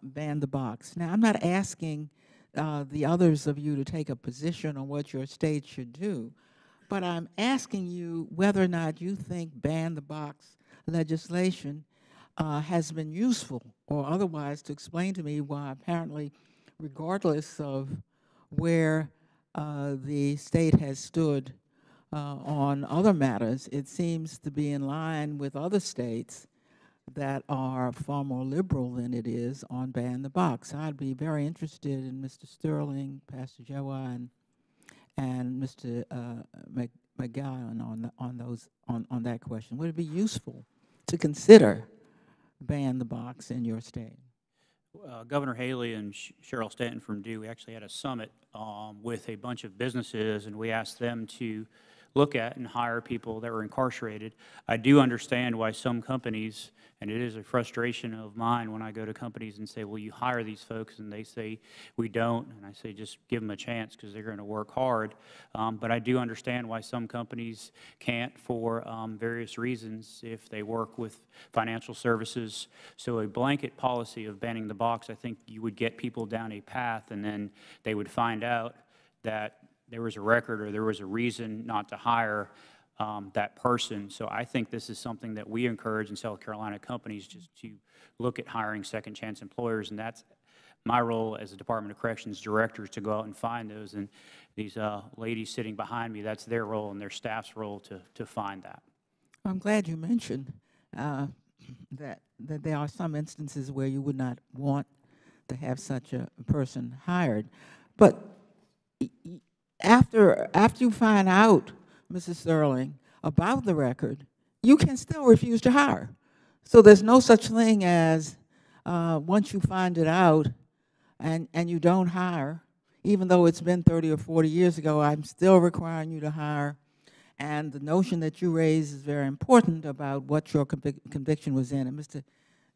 ban the box. Now, I'm not asking the others of you to take a position on what your state should do, but I'm asking you whether or not you think ban the box legislation has been useful, or otherwise to explain to me why apparently, regardless of where the state has stood on other matters, it seems to be in line with other states that are far more liberal than it is on ban the box. I'd be very interested in Mr. Sterling, Pastor Joanne, and Mr. McGowan on that question. Would it be useful to consider ban the box in your state? Governor Haley and Cheryl Stanton from Dew, we actually had a summit with a bunch of businesses, and we asked them to look at and hire people that were incarcerated. I do understand why some companies, and it is a frustration of mine when I go to companies and say, well, you hire these folks, and they say, we don't. And I say, just give them a chance because they're going to work hard. But I do understand why some companies can't for various reasons if they work with financial services. So a blanket policy of banning the box, I think you would get people down a path, and then they would find out that there was a record or there was a reason not to hire that person. So I think this is something that we encourage in South Carolina companies just to look at hiring second chance employers, and that's my role as a Department of Corrections director, is to go out and find those. And these ladies sitting behind me, that's their role and their staff's role to find that. I'm glad you mentioned that there are some instances where you would not want to have such a person hired. But after you find out, Mrs. Sterling, about the record, you can still refuse to hire. So there's no such thing as once you find it out and you don't hire, even though it's been 30 or 40 years ago, I'm still requiring you to hire. And the notion that you raise is very important about what your conviction was in. And Mr.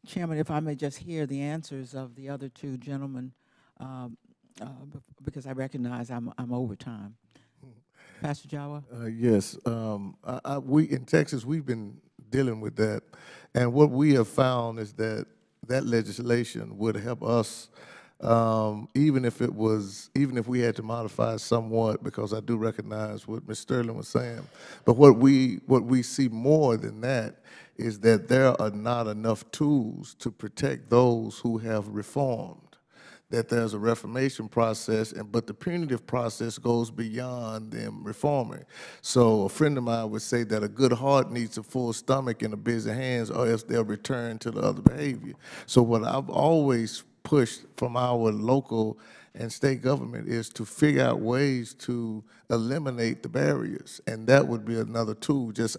Chairman, if I may just hear the answers of the other two gentlemen, because I recognize I'm over time. Pastor Jawa? Yes. We in Texas, we've been dealing with that. And what we have found is that that legislation would help us, even if we had to modify somewhat, because I do recognize what Ms. Sterling was saying. But what we see more than that is that there are not enough tools to protect those who have reformed, that there's a reformation process, but the punitive process goes beyond them reforming. So a friend of mine would say that a good heart needs a full stomach and a busy hands, or else they'll return to the other behavior. So what I've always pushed from our local and state government is to figure out ways to eliminate the barriers, and that would be another tool. Just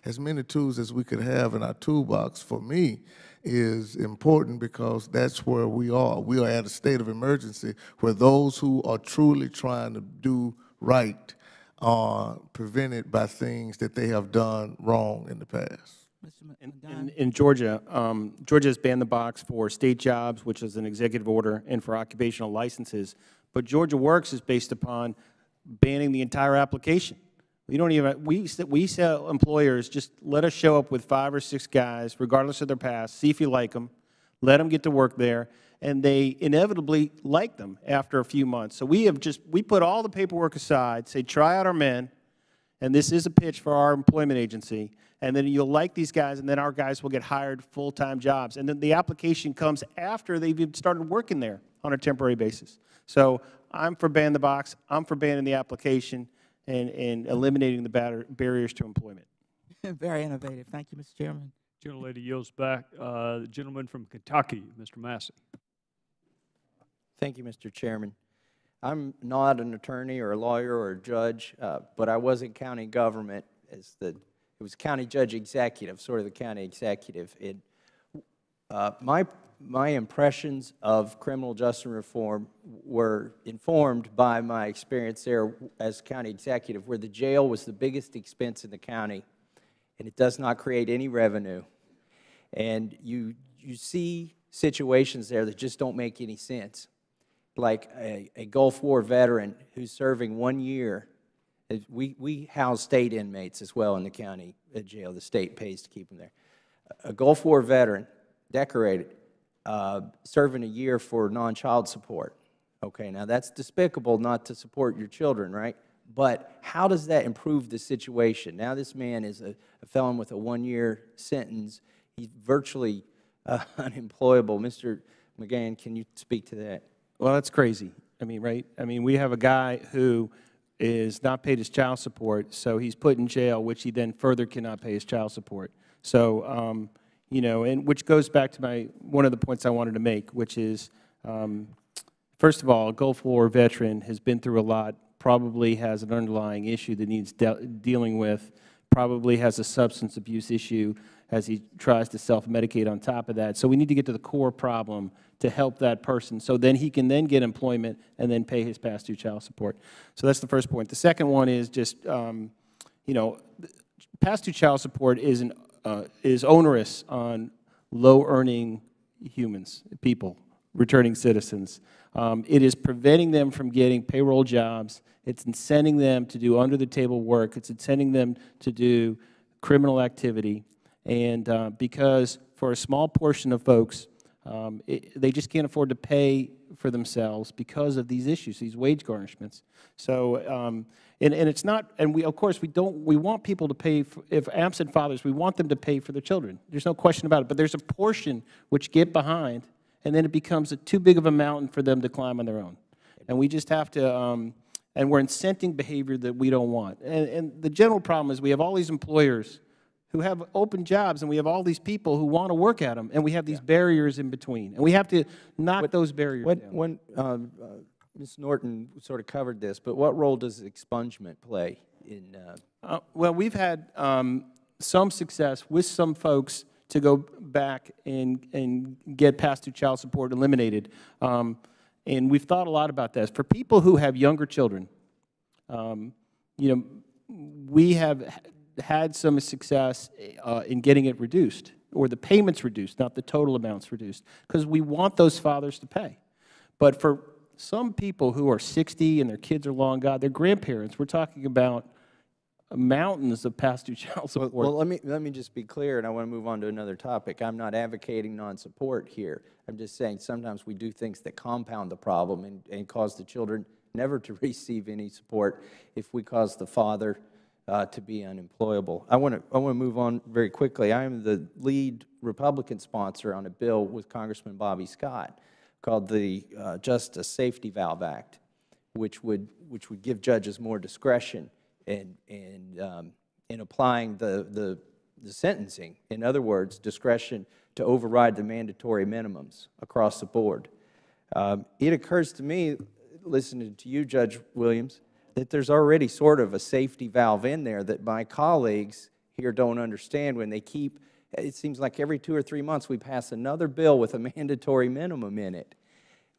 as many tools as we could have in our toolbox, for me, is important, because that's where we are. We are at a state of emergency where those who are truly trying to do right are prevented by things that they have done wrong in the past. In Georgia, Georgia has banned the box for state jobs, which is an executive order, and for occupational licenses. But Georgia Works is based upon banning the entire application. We don't even, we tell employers, just let us show up with 5 or 6 guys, regardless of their past, see if you like them, let them get to work there, and they inevitably like them after a few months. So we put all the paperwork aside, say, try out our men, and this is a pitch for our employment agency, and then you'll like these guys, and then our guys will get hired full-time jobs. And then the application comes after they've even started working there on a temporary basis. So I'm for ban the box, I'm for banning the application, and eliminating the barriers to employment. Very innovative. Thank you, Mr. Chairman. Gentlelady yields back. The gentleman from Kentucky, Mr. Massey. Thank you, Mr. Chairman. I'm not an attorney or a lawyer or a judge, but I was in county government it was county judge executive, sort of the county executive. My impressions of criminal justice reform were informed by my experience there as county executive, where the jail was the biggest expense in the county, and it does not create any revenue. And you see situations there that just don't make any sense, like a Gulf War veteran who's serving 1 year. We house state inmates as well in the county jail. The state pays to keep them there. A Gulf War veteran, decorated, serving a year for non-child support. Okay, now that's despicable not to support your children, right? But how does that improve the situation? Now this man is a felon with a 1-year sentence. He's virtually unemployable. Mr. McGann, can you speak to that? Well, that's crazy. I mean, right? I mean, we have a guy who is not paid his child support, so he's put in jail, which he then further cannot pay his child support. So, you know, and which goes back to one of the points I wanted to make, which is, first of all, a Gulf War veteran has been through a lot, probably has an underlying issue that needs dealing with, probably has a substance abuse issue as he tries to self-medicate on top of that. So we need to get to the core problem to help that person, so then he can then get employment and then pay his past due child support. So that's the first point. The second one is just, past due child support is onerous on low-earning humans, people, returning citizens. It is preventing them from getting payroll jobs. It's incenting them to do under-the-table work. It's incenting them to do criminal activity. And because for a small portion of folks, they just can't afford to pay for themselves because of these issues, these wage garnishments. So, and it's not, and we, of course, we want people to pay, if absent fathers, we want them to pay for their children. There's no question about it. But there's a portion which get behind, and then it becomes too big of a mountain for them to climb on their own. And we just have to, and we're incenting behavior that we don't want. And the general problem is we have all these employers who have open jobs, and we have all these people who want to work at them, and we have these barriers in between. And we have to knock those barriers down. Ms. Norton sort of covered this, but what role does expungement play in? Well, we've had some success with some folks to go back and get past due child support eliminated. And we've thought a lot about this. For people who have younger children, we have had some success in getting it reduced, or the payments reduced, not the total amounts reduced, because we want those fathers to pay. But for some people who are 60 and their kids are long gone, their grandparents, we're talking about mountains of past due child support. Well, let me just be clear, and I want to move on to another topic. I'm not advocating non-support here. I'm just saying sometimes we do things that compound the problem and cause the children never to receive any support if we cause the father to be unemployable. I want to move on very quickly. I am the lead Republican sponsor on a bill with Congressman Bobby Scott called the Justice Safety Valve Act, which would give judges more discretion in applying the sentencing. In other words, discretion to override the mandatory minimums across the board. It occurs to me, listening to you, Judge Williams, that there's already sort of a safety valve in there that my colleagues here don't understand when they keep, it seems like every 2 or 3 months we pass another bill with a mandatory minimum in it.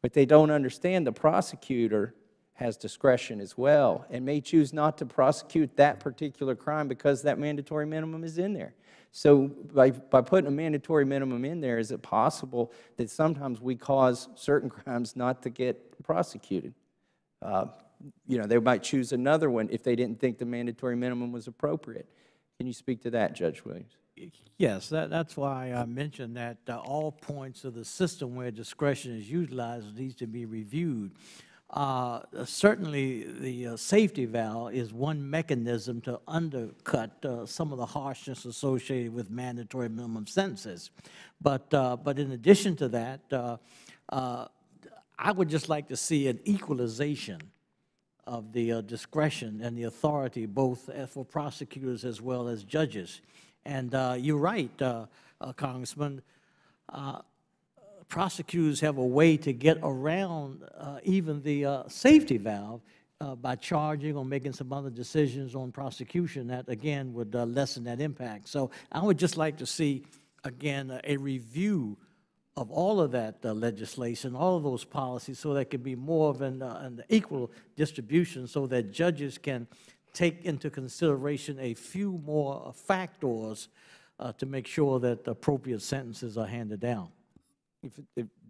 But they don't understand the prosecutor has discretion as well and may choose not to prosecute that particular crime because that mandatory minimum is in there. So by putting a mandatory minimum in there, is it possible that sometimes we cause certain crimes not to get prosecuted? They might choose another one if they didn't think the mandatory minimum was appropriate. Can you speak to that, Judge Williams? Yes, that's why I mentioned that all points of the system where discretion is utilized needs to be reviewed. Certainly, the safety valve is one mechanism to undercut some of the harshness associated with mandatory minimum sentences. But in addition to that, I would just like to see an equalization of the discretion and the authority, both for prosecutors as well as judges. And you're right, Congressman. Prosecutors have a way to get around even the safety valve by charging or making some other decisions on prosecution that, again, would lessen that impact. So I would just like to see, again, a review of all of that legislation, all of those policies, so that could be more of an equal distribution so that judges can take into consideration a few more factors to make sure that appropriate sentences are handed down.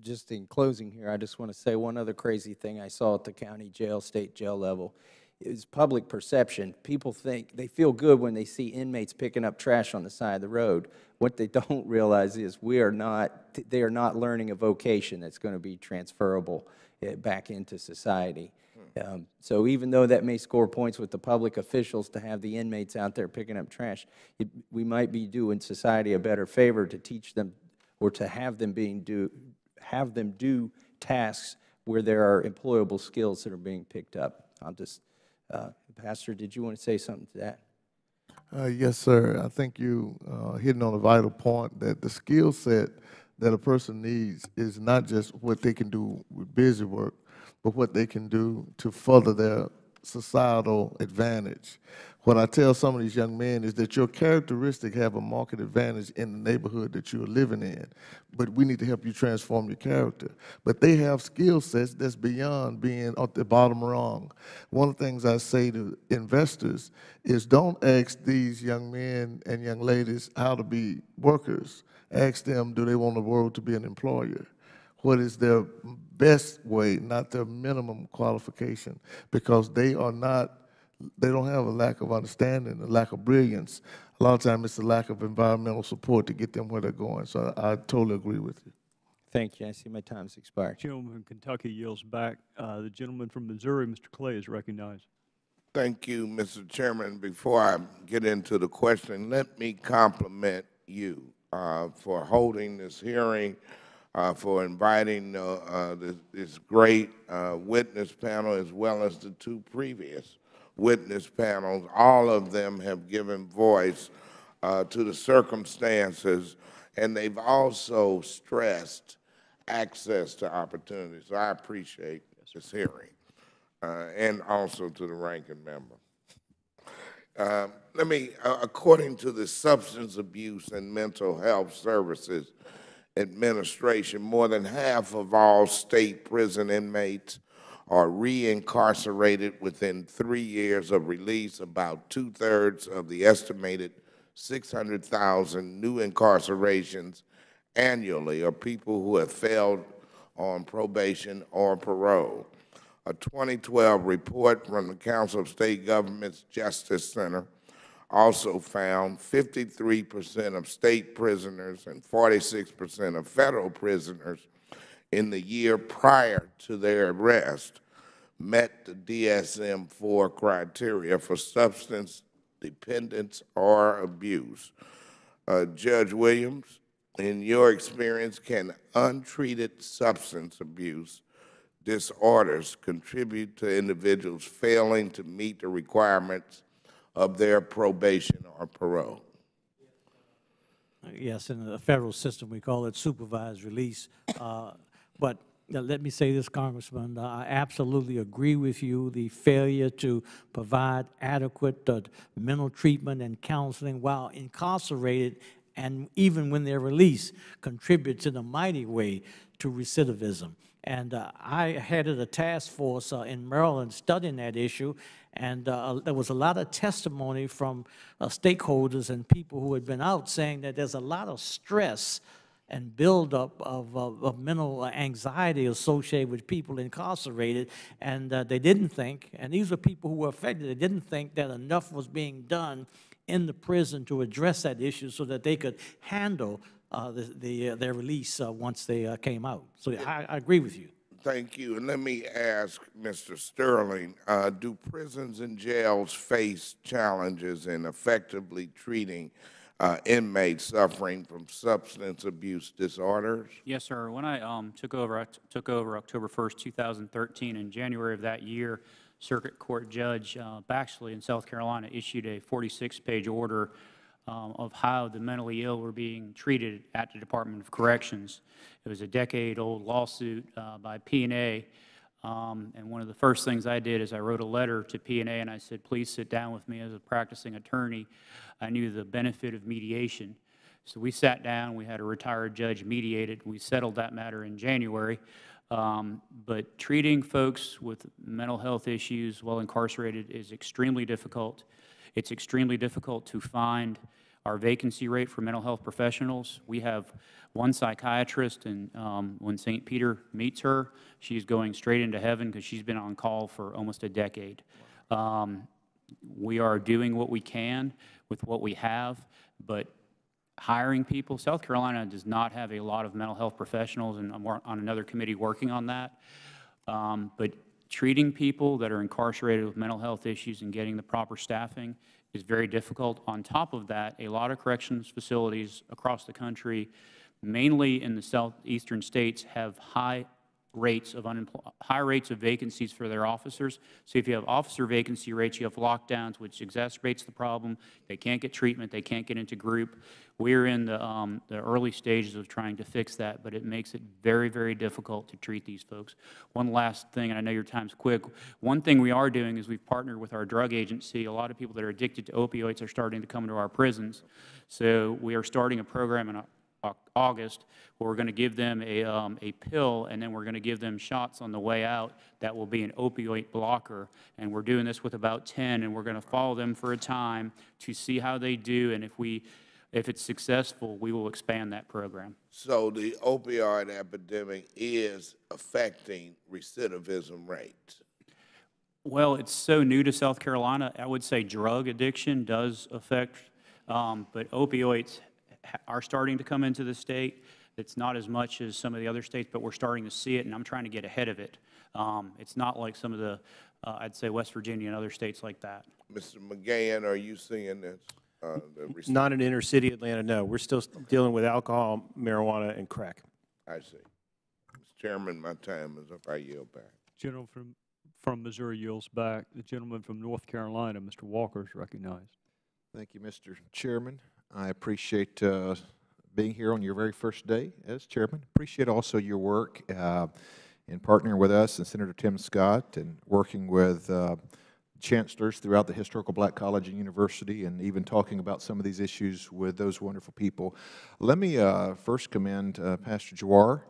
Just in closing here, I just want to say one other crazy thing I saw at the county jail, state jail level is public perception. People think, they feel good when they see inmates picking up trash on the side of the road. What they don't realize is they are not learning a vocation that's going to be transferable back into society. So even though that may score points with the public officials to have the inmates out there picking up trash, we might be doing society a better favor to teach them or to have them do tasks where there are employable skills that are being picked up. I'll just, Pastor, did you want to say something to that? Yes, sir. I think you hitting on a vital point that the skill set that a person needs is not just what they can do with busy work, but what they can do to further their societal advantage. what I tell some of these young men is that your characteristic have a market advantage in the neighborhood that you're living in, but we need to help you transform your character. But they have skill sets that's beyond being at the bottom rung. One of the things I say to investors is don't ask these young men and young ladies how to be workers. Ask them, do they want the world to be an employer? What is their best way, not their minimum qualification, because they don't have a lack of understanding, a lack of brilliance. A lot of times it's a lack of environmental support to get them where they're going. So I totally agree with you. Thank you. I see my time's expired. Gentleman from Kentucky yields back. The gentleman from Missouri, Mr. Clay, is recognized. Thank you, Mr. Chairman. Before I get into the question, let me compliment you for holding this hearing, for inviting this great witness panel, as well as the two previous witness panels. All of them have given voice to the circumstances, and they've also stressed access to opportunities. So I appreciate this hearing, and also to the ranking member. According to the Substance Abuse and Mental Health Services Administration, more than half of all state prison inmates are reincarcerated within 3 years of release. About 2/3 of the estimated 600,000 new incarcerations annually are people who have failed on probation or parole. A 2012 report from the Council of State Governments Justice Center also found 53% of state prisoners and 46% of federal prisoners in the year prior to their arrest met the DSM-IV criteria for substance dependence or abuse. Judge Williams, in your experience, can untreated substance abuse disorders contribute to individuals failing to meet the requirements of their probation or parole? Yes, in the federal system, we call it supervised release. But let me say this, Congressman, I absolutely agree with you. The failure to provide adequate mental treatment and counseling while incarcerated, and even when they're released, contributes in a mighty way to recidivism. And I headed a task force in Maryland studying that issue, and there was a lot of testimony from stakeholders and people who had been out saying that there's a lot of stress and buildup of mental anxiety associated with people incarcerated, and they didn't think, and these were people who were affected, they didn't think that enough was being done in the prison to address that issue so that they could handle their release once they came out. So I agree with you. Thank you. And let me ask Mr. Sterling, do prisons and jails face challenges in effectively treating inmates suffering from substance abuse disorders? Yes, sir. When I took over October 1st, 2013. In January of that year, Circuit Court Judge Baxley in South Carolina issued a 46-page order of how the mentally ill were being treated at the Department of Corrections. It was a decade-old lawsuit by P&A, and one of the first things I did is I wrote a letter to P&A and I said, please sit down with me as a practicing attorney. I knew the benefit of mediation. So we sat down, we had a retired judge mediate it, we settled that matter in January. But treating folks with mental health issues while incarcerated is extremely difficult. It's extremely difficult to find our vacancy rate for mental health professionals. We have one psychiatrist, and when St. Peter meets her, she's going straight into heaven because she's been on call for almost a decade. We are doing what we can with what we have, but hiring people, South Carolina does not have a lot of mental health professionals, and I'm on another committee working on that. But treating people that are incarcerated with mental health issues and getting the proper staffing is very difficult. On top of that, a lot of corrections facilities across the country, mainly in the southeastern states, have high rates of high rates of vacancies for their officers. So if you have officer vacancy rates, you have lockdowns, which exacerbates the problem. They can't get treatment. They can't get into group. We're in the early stages of trying to fix that, but it makes it very, very difficult to treat these folks. One last thing, and I know your time's quick. One thing we are doing is we've partnered with our drug agency. A lot of people that are addicted to opioids are starting to come into our prisons. So we are starting a program in August where we're going to give them a pill, and then we're going to give them shots on the way out that will be an opioid blocker. And we're doing this with about 10, and we're going to follow them for a time to see how they do, and if it's successful, we will expand that program. So the opioid epidemic is affecting recidivism rates. Well, it's so new to South Carolina. I would say drug addiction does affect, but opioids are starting to come into the state. It's not as much as some of the other states, but we're starting to see it, and I'm trying to get ahead of it. It's not like some of the, I'd say, West Virginia and other states like that. Mr. McGann, are you seeing this? Not in inner city Atlanta, no. We're still dealing with alcohol, marijuana, and crack. I see. Mr. Chairman, my time is up. I yield back. Gentleman from Missouri yields back. The gentleman from North Carolina, Mr. Walker, is recognized. Thank you, Mr. Chairman. I appreciate being here on your very first day as chairman. Appreciate also your work in partnering with us and Senator Tim Scott and working with chancellors throughout the historical black college and university, and even talking about some of these issues with those wonderful people. Let me first commend Pastor Jawar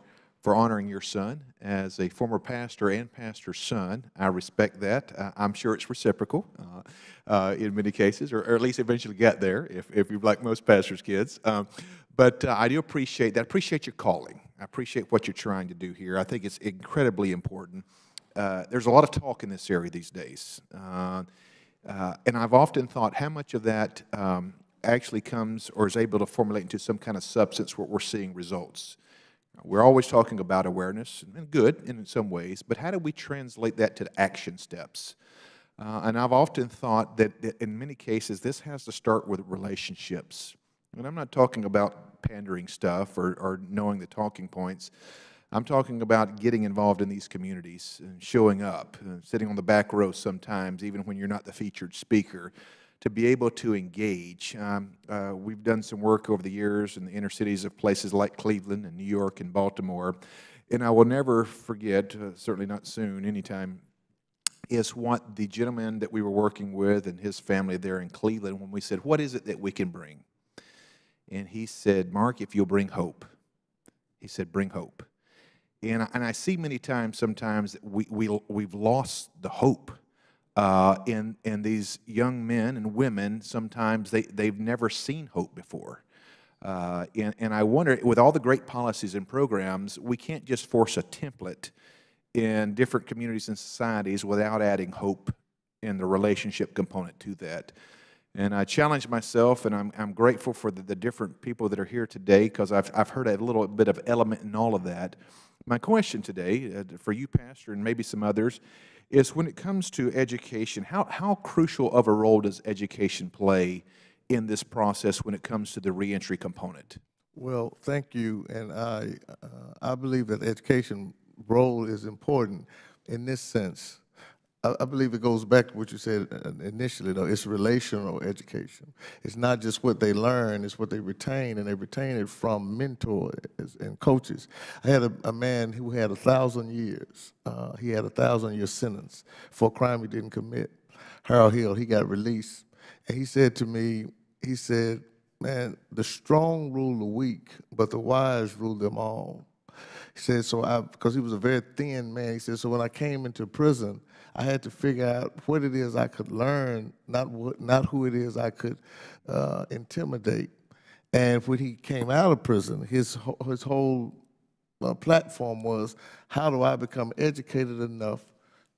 for honoring your son as a former pastor and pastor's son. I respect that. I'm sure it's reciprocal in many cases, or at least eventually get there if you're like most pastors' kids. But I do appreciate that. I appreciate your calling. I appreciate what you're trying to do here. I think it's incredibly important. There's a lot of talk in this area these days. And I've often thought how much of that actually comes or is able to formulate into some kind of substance where we're seeing results. We're always talking about awareness, and good in some ways, but how do we translate that to action steps? And I've often thought that in many cases this has to start with relationships. And I'm not talking about pandering stuff or knowing the talking points. I'm talking about getting involved in these communities and showing up, sitting on the back row sometimes, even when you're not the featured speaker, to be able to engage. We've done some work over the years in the inner cities of places like Cleveland and New York and Baltimore, and I will never forget, certainly not soon, anytime, is what the gentleman that we were working with and his family there in Cleveland, when we said, what is it that we can bring? And he said, Mark, if you'll bring hope. He said, bring hope. And I see many times, sometimes, that we've lost the hope in these young men and women. Sometimes they've never seen hope before. And I wonder, with all the great policies and programs, we can't just force a template in different communities and societies without adding hope in the relationship component to that. And I challenge myself, and I'm grateful for the different people that are here today, because I've heard a little bit of element in all of that. My question today, for you, Pastor, and maybe some others, is when it comes to education, how crucial of a role does education play in this process when it comes to the reentry component? Well, thank you, and I believe that education role is important in this sense. I believe it goes back to what you said initially, though. It's relational education. It's not just what they learn, it's what they retain, and they retain it from mentors and coaches. I had a man who had 1,000 years. He had a 1,000-year sentence for a crime he didn't commit. Harold Hill, he got released. And he said to me, he said, man, the strong rule the weak, but the wise rule them all. He said, because he was a very thin man, he said, so when I came into prison, I had to figure out what it is I could learn, not who it is I could intimidate. And when he came out of prison, his whole platform was, how do I become educated enough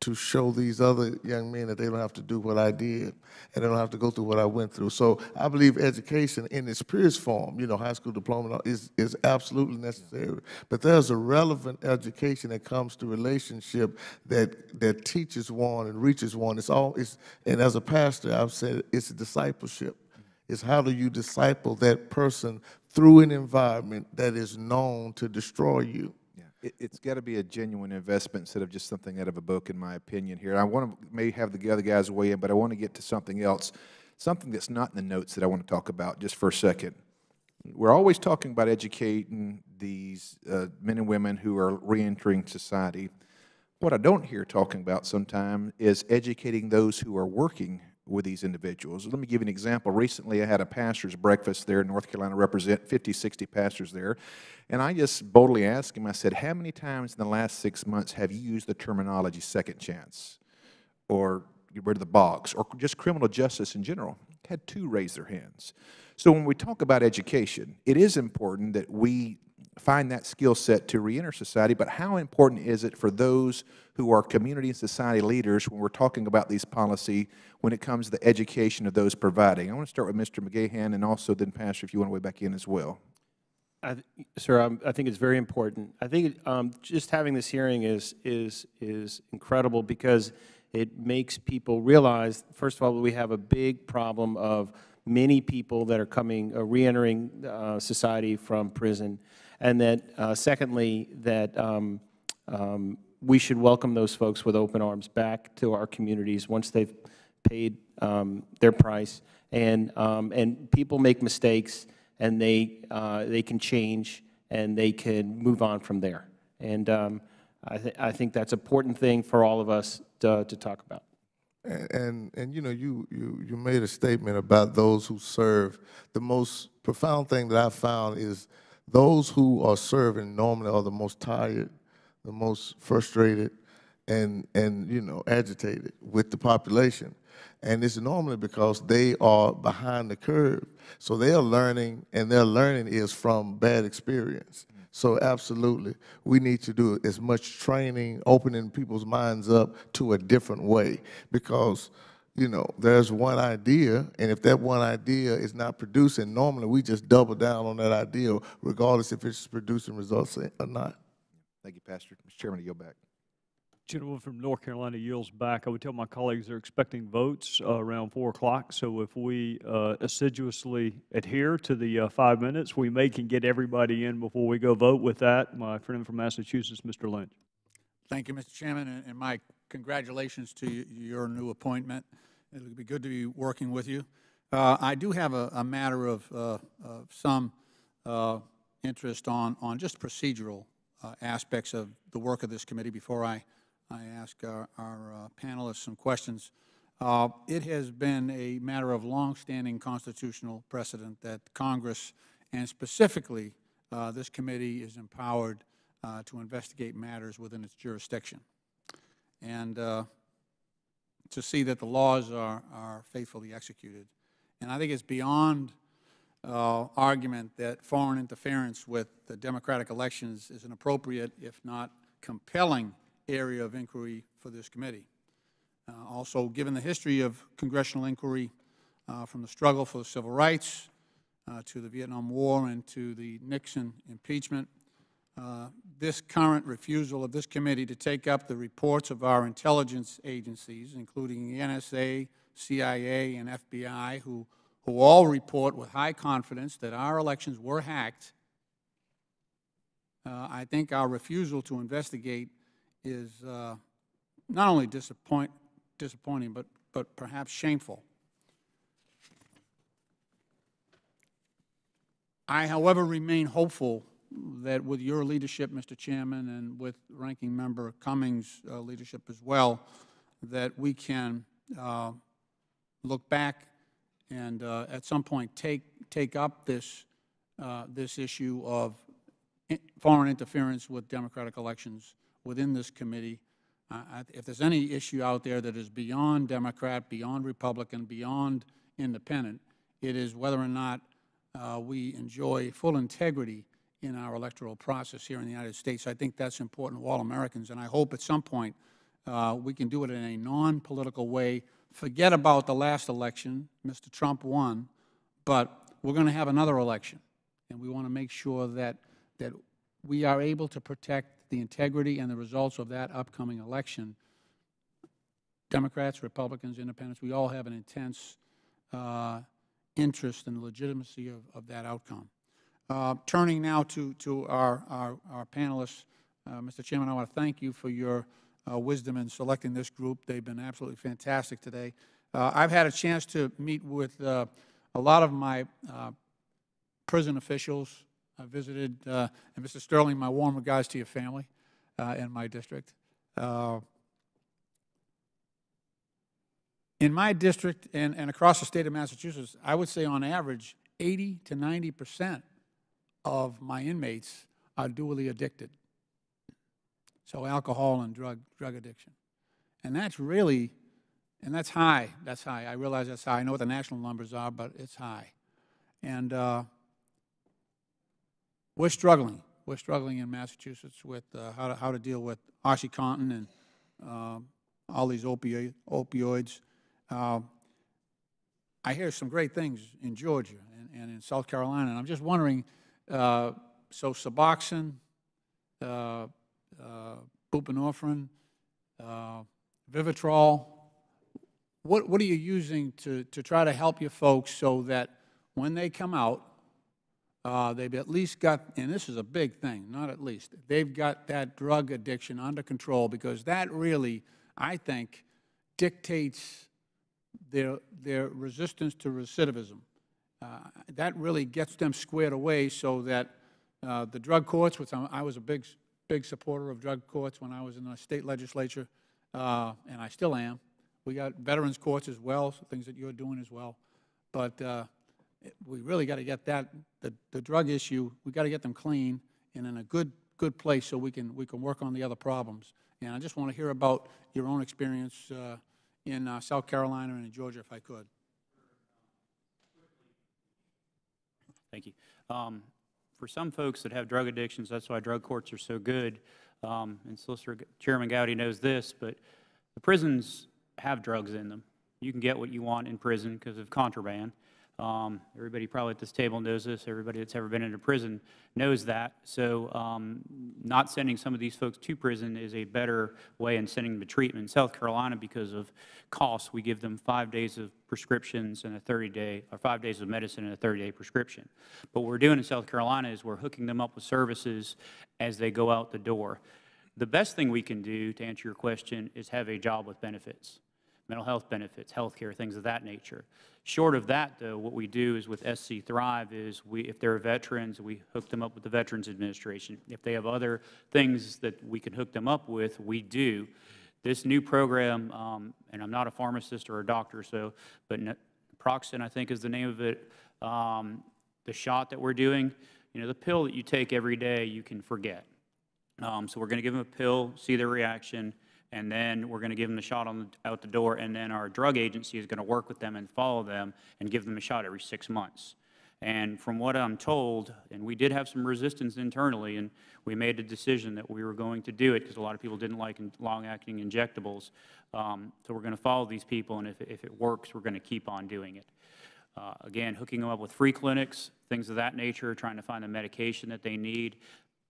to show these other young men that they don't have to do what I did, and they don't have to go through what I went through. So I believe education in its purest form, high school diploma, is absolutely necessary. But there's a relevant education that comes to relationship that teaches one and reaches one. And as a pastor, I've said it's a discipleship. It's how do you disciple that person through an environment that is known to destroy you. It's got to be a genuine investment instead of just something out of a book, in my opinion here. I want to maybe have the other guys weigh in, but I want to get to something else, something that's not in the notes that I want to talk about just for a second. We're always talking about educating these men and women who are reentering society. What I don't hear talking about sometimes is educating those who are working with these individuals. Let me give you an example. Recently, I had a pastor's breakfast there in North Carolina, represent 50, 60 pastors there, and I just boldly asked him, I said, how many times in the last 6 months have you used the terminology second chance, or get rid of the box, or just criminal justice in general? Had 2 raise their hands. So when we talk about education, it is important that we find that skill set to reenter society, but how important is it for those who are community and society leaders when we're talking about these policy when it comes to the education of those providing? I want to start with Mr. McGahan, and also then Pastor, if you want to weigh back in as well. Sir, I think it's very important. I think just having this hearing is incredible because it makes people realize, first of all, that we have a big problem of many people that are coming, reentering society from prison, and that secondly, that we should welcome those folks with open arms back to our communities once they've paid their price. And people make mistakes, and they can change, and they can move on from there. And I think that's an important thing for all of us to talk about. And you know, you made a statement about those who serve. The most profound thing that I found is those who are serving normally are the most tired, the most frustrated, and you know, agitated with the population. And it's normally because they are behind the curve. So they are learning, and their learning is from bad experience. So absolutely, we need to do as much training, opening people's minds up to a different way, because, you know, there's one idea, and if that one idea is not producing, normally we just double down on that idea, regardless if it's producing results or not. Thank you, Pastor. Mr. Chairman, to go back. Gentleman from North Carolina yields back. I would tell my colleagues they're expecting votes around 4 o'clock, so if we assiduously adhere to the 5 minutes, we can get everybody in before we go vote. With that, my friend from Massachusetts, Mr. Lynch. Thank you, Mr. Chairman, and my congratulations to your new appointment. It'll be good to be working with you. I do have a matter of some interest on just procedural aspects of the work of this committee before I ask our panelists some questions. It has been a matter of longstanding constitutional precedent that Congress, and specifically this committee, is empowered to investigate matters within its jurisdiction, and to see that the laws are faithfully executed. And I think it's beyond argument that foreign interference with the democratic elections is an appropriate, if not compelling, area of inquiry for this committee. Also, given the history of congressional inquiry from the struggle for civil rights to the Vietnam War and to the Nixon impeachment, this current refusal of this committee to take up the reports of our intelligence agencies, including the NSA, CIA, and FBI, who all report with high confidence that our elections were hacked, I think our refusal to investigate is not only disappointing, but perhaps shameful. I, however, remain hopeful that with your leadership, Mr. Chairman, and with Ranking Member Cummings' leadership as well, that we can look back and at some point take up this issue of foreign interference with democratic elections within this committee. If there's any issue out there that is beyond Democrat, beyond Republican, beyond independent, it is whether or not we enjoy full integrity in our electoral process here in the United States. I think that's important to all Americans, and I hope at some point we can do it in a non-political way. Forget about the last election. Mr. Trump won, but we're going to have another election, and we want to make sure that we are able to protect the integrity and the results of that upcoming election. Democrats, Republicans, Independents, we all have an intense interest in the legitimacy of that outcome. Turning now to our panelists, Mr. Chairman, I want to thank you for your wisdom in selecting this group. They've been absolutely fantastic today. I've had a chance to meet with a lot of my prison officials. I visited, and Mr. Sterling, my warm regards to your family in my district. In my district and across the state of Massachusetts, I would say on average, 80 to 90% of my inmates are dually addicted. So alcohol and drug addiction. And that's really, and that's high. That's high. I realize that's high. I know what the national numbers are, but it's high. And we're struggling. We're struggling in Massachusetts with how to deal with OxyContin and all these opioids. I hear some great things in Georgia and in South Carolina, and I'm just wondering, so Suboxone, buprenorphine, Vivitrol, what are you using to try to help your folks so that when they come out, they've at least got, and this is a big thing, not at least, they've got that drug addiction under control, because that really, I think, dictates their resistance to recidivism. That really gets them squared away so that the drug courts, which I was a big supporter of drug courts when I was in the state legislature, and I still am. We got veterans courts as well, so things that you're doing as well. But we really got to get the drug issue, we got to get them clean and in a good place so we can work on the other problems. And I just want to hear about your own experience in South Carolina and in Georgia, if I could. Thank you. For some folks that have drug addictions, that's why drug courts are so good. And Solicitor Chairman Gowdy knows this, but the prisons have drugs in them. You can get what you want in prison because of contraband. Everybody probably at this table knows this. Everybody that's ever been in a prison knows that. So not sending some of these folks to prison is a better way in sending them to treatment. In South Carolina, because of costs, we give them 5 days of prescriptions and a 30-day, or 5 days of medicine and a 30-day prescription. But what we're doing in South Carolina is we're hooking them up with services as they go out the door. The best thing we can do, to answer your question, is have a job with benefits. Mental health benefits, health care, things of that nature. Short of that, though, what we do is with SC Thrive is if they're veterans, we hook them up with the Veterans Administration. If they have other things that we can hook them up with, we do. This new program, and I'm not a pharmacist or a doctor, but Proxen, I think is the name of it, the shot that we're doing, the pill that you take every day, you can forget. So we're going to give them a pill, see their reaction, and then we're going to give them the shot out the door, and then our drug agency is going to work with them and follow them and give them a shot every 6 months. And from what I'm told, and we did have some resistance internally, and we made a decision that we were going to do it because a lot of people didn't like long-acting injectables. So we're going to follow these people, and if it works, we're going to keep on doing it. Again, hooking them up with free clinics, things of that nature, trying to find the medication that they need.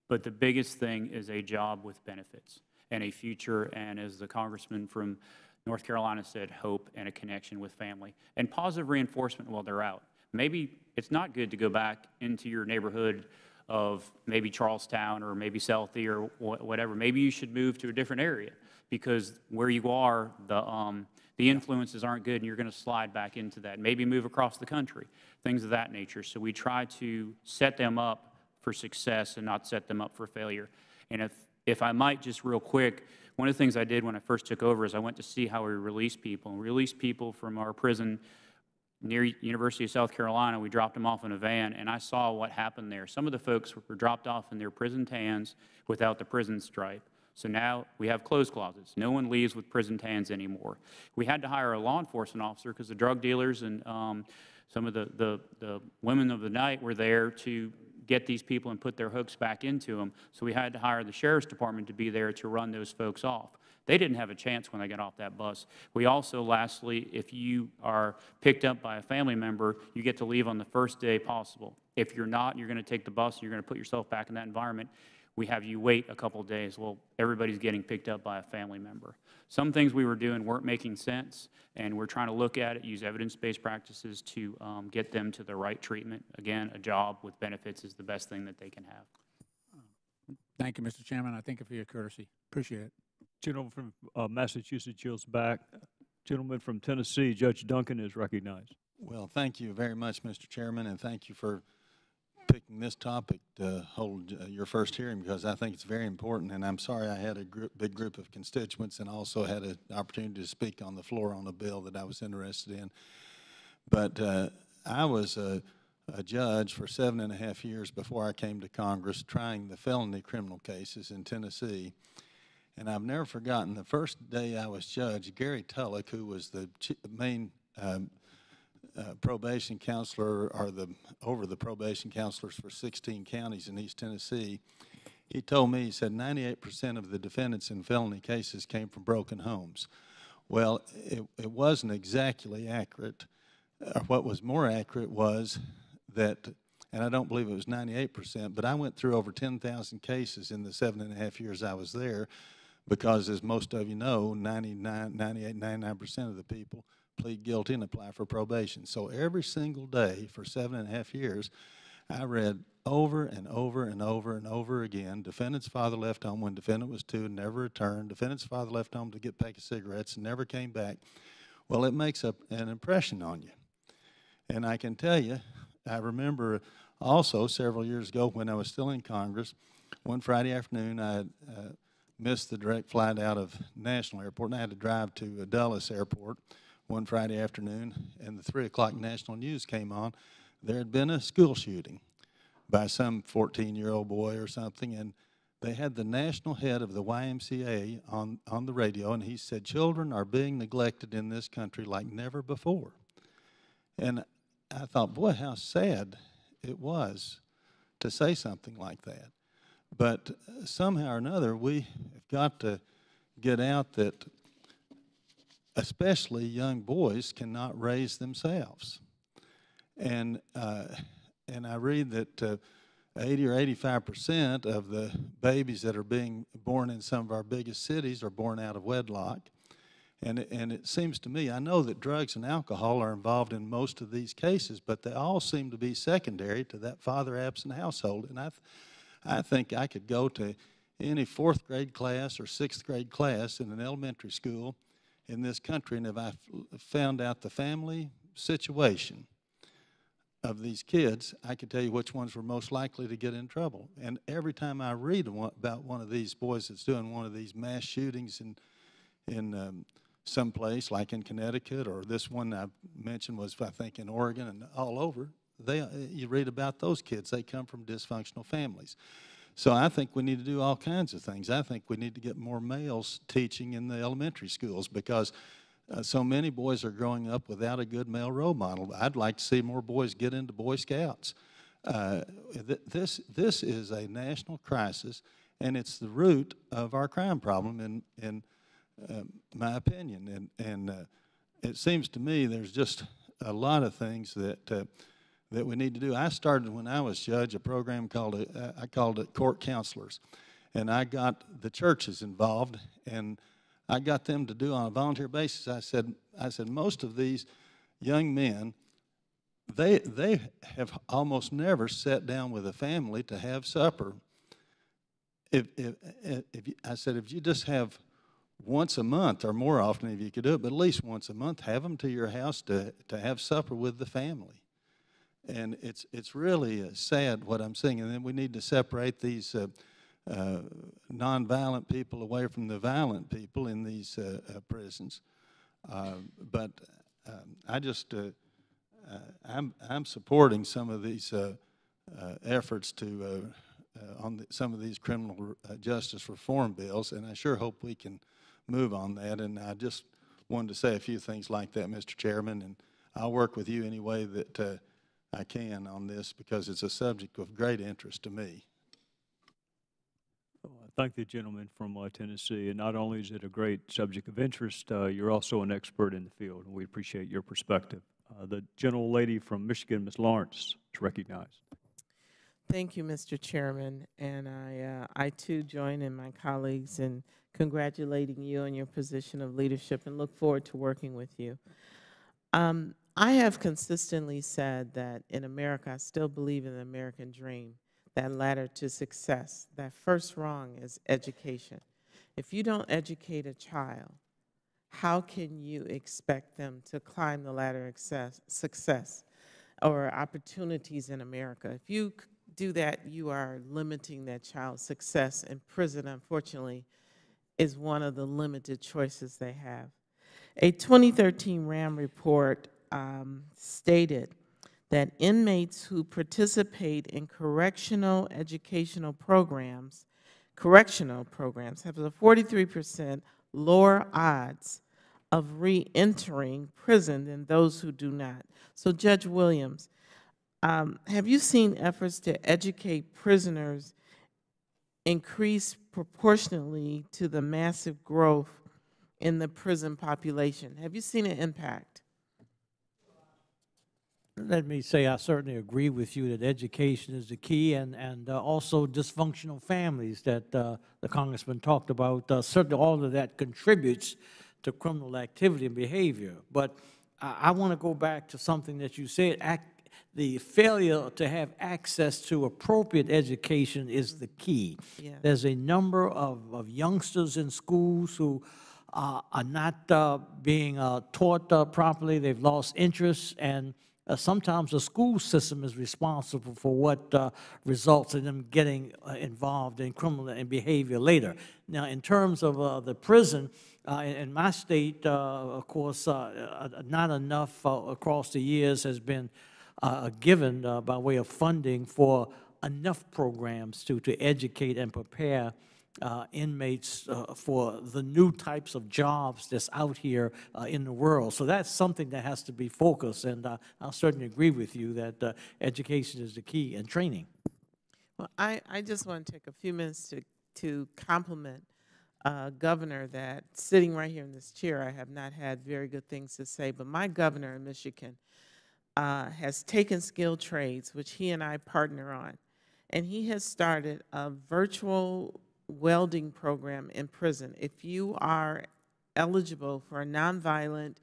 But the biggest thing is a job with benefits and a future, and as the congressman from North Carolina said, hope and a connection with family, and positive reinforcement while they're out. Maybe it's not good to go back into your neighborhood of maybe Charlestown or maybe Southie or whatever. Maybe you should move to a different area because where you are, the influences aren't good and you're going to slide back into that. Maybe move across the country, things of that nature. So we try to set them up for success and not set them up for failure. And if I might just real quick, one of the things I did when I first took over is I went to see how we release people. And we released people from our prison near University of South Carolina. We dropped them off in a van, and I saw what happened there. Some of the folks were dropped off in their prison tans without the prison stripe. So now we have clothes closets. No one leaves with prison tans anymore. We had to hire a law enforcement officer because the drug dealers and some of the women of the night were there to get these people and put their hooks back into them. So we had to hire the sheriff's department to be there to run those folks off. They didn't have a chance when they got off that bus. We also, lastly, if you are picked up by a family member, you get to leave on the first day possible. If you're not, you're going to take the bus and you're going to put yourself back in that environment. We have you wait a couple of days. Well, everybody's getting picked up by a family member. Some things we were doing weren't making sense, and we're trying to look at it, use evidence-based practices to get them to the right treatment. Again, a job with benefits is the best thing that they can have. Thank you, Mr. Chairman. I thank you for your courtesy. Appreciate it. Gentleman from Massachusetts yields back. Gentleman from Tennessee, Judge Duncan, is recognized. Well, thank you very much, Mr. Chairman, and thank you for picking this topic to hold your first hearing, because I think it's very important. And I'm sorry I had a big group of constituents and also had an opportunity to speak on the floor on a bill that I was interested in. But I was a judge for 7.5 years before I came to Congress, trying the felony criminal cases in Tennessee. And I've never forgotten the first day I was judge, Gary Tullock, who was the main probation counselor, or over the probation counselors for 16 counties in East Tennessee, he told me, he said 98% of the defendants in felony cases came from broken homes. Well, it wasn't exactly accurate. What was more accurate was that, and I don't believe it was 98%, but I went through over 10,000 cases in the 7.5 years I was there, because as most of you know, 98, 99% of the people plead guilty and apply for probation. So every single day for 7.5 years, I read over and over and over and over again, defendant's father left home when defendant was 2 and never returned. Defendant's father left home to get a pack of cigarettes and never came back. Well, it makes an impression on you. And I can tell you, I remember also several years ago when I was still in Congress, one Friday afternoon I missed the direct flight out of National Airport, and I had to drive to Dulles Airport one Friday afternoon, and the 3 o'clock national news came on. There had been a school shooting by some 14-year-old boy or something, and they had the national head of the YMCA on the radio, and he said, children are being neglected in this country like never before. And I thought, boy, how sad it was to say something like that. But somehow or another, we have got to get out that especially young boys cannot raise themselves. And I read that 80 or 85% of the babies that are being born in some of our biggest cities are born out of wedlock. And it seems to me, I know that drugs and alcohol are involved in most of these cases, but they all seem to be secondary to that father-absent household. And I think I could go to any 4th grade class or 6th grade class in an elementary school in this country, and if I found out the family situation of these kids, I could tell you which ones were most likely to get in trouble. And every time I read about one of these boys that's doing one of these mass shootings in some place, like in Connecticut, or this one I mentioned was, I think, in Oregon and all over, you read about those kids. They come from dysfunctional families. So I think we need to do all kinds of things. I think we need to get more males teaching in the elementary schools, because so many boys are growing up without a good male role model. I'd like to see more boys get into Boy Scouts. This is a national crisis, and it's the root of our crime problem, in my opinion. And it seems to me there's just a lot of things that we need to do. I started when I was judge a program called I called it Court Counselors, and I got the churches involved, and I got them to do on a volunteer basis. I said most of these young men, they have almost never sat down with a family to have supper. I said if you just have once a month, or more often if you could do it, but at least once a month, have them to your house to have supper with the family. And it's really sad what I'm seeing. And then we need to separate these nonviolent people away from the violent people in these prisons. But I'm supporting some of these efforts to on some of these criminal justice reform bills, and I sure hope we can move on that. And I just wanted to say a few things like that, Mr. Chairman, and I'll work with you any way that I can on this, because it's a subject of great interest to me. I thank the gentleman from Tennessee, and not only is it a great subject of interest, you're also an expert in the field, and we appreciate your perspective. The gentlelady from Michigan, Ms. Lawrence, is recognized. Thank you, Mr. Chairman, and I too join in my colleagues in congratulating you on your position of leadership and look forward to working with you. I have consistently said that in America, I still believe in the American dream, that ladder to success. That first rung is education. If you don't educate a child, how can you expect them to climb the ladder of success or opportunities in America? If you do that, you are limiting that child's success, and prison, unfortunately, is one of the limited choices they have. A 2013 RAM report stated that inmates who participate in correctional programs have a 43% lower odds of re-entering prison than those who do not. So Judge Williams, have you seen efforts to educate prisoners increase proportionally to the massive growth in the prison population? Have you seen an impact? Let me say I certainly agree with you that education is the key, and also dysfunctional families that the Congressman talked about. Certainly all of that contributes to criminal activity and behavior. But I want to go back to something that you said. The failure to have access to appropriate education is the key. Yeah. There's a number of youngsters in schools who are not being taught properly. They've lost interest, and sometimes the school system is responsible for what results in them getting involved in criminal behavior later. Now, in terms of the prison, in my state, of course, not enough across the years has been given by way of funding for enough programs to educate and prepare inmates for the new types of jobs that's out here in the world. So that's something that has to be focused, and I'll certainly agree with you that education is the key, and training. Well, I just want to take a few minutes to compliment governor that sitting right here in this chair, I have not had very good things to say, but my governor in Michigan has taken skilled trades, which he and I partner on, and he has started a virtual welding program in prison. If you are eligible for a nonviolent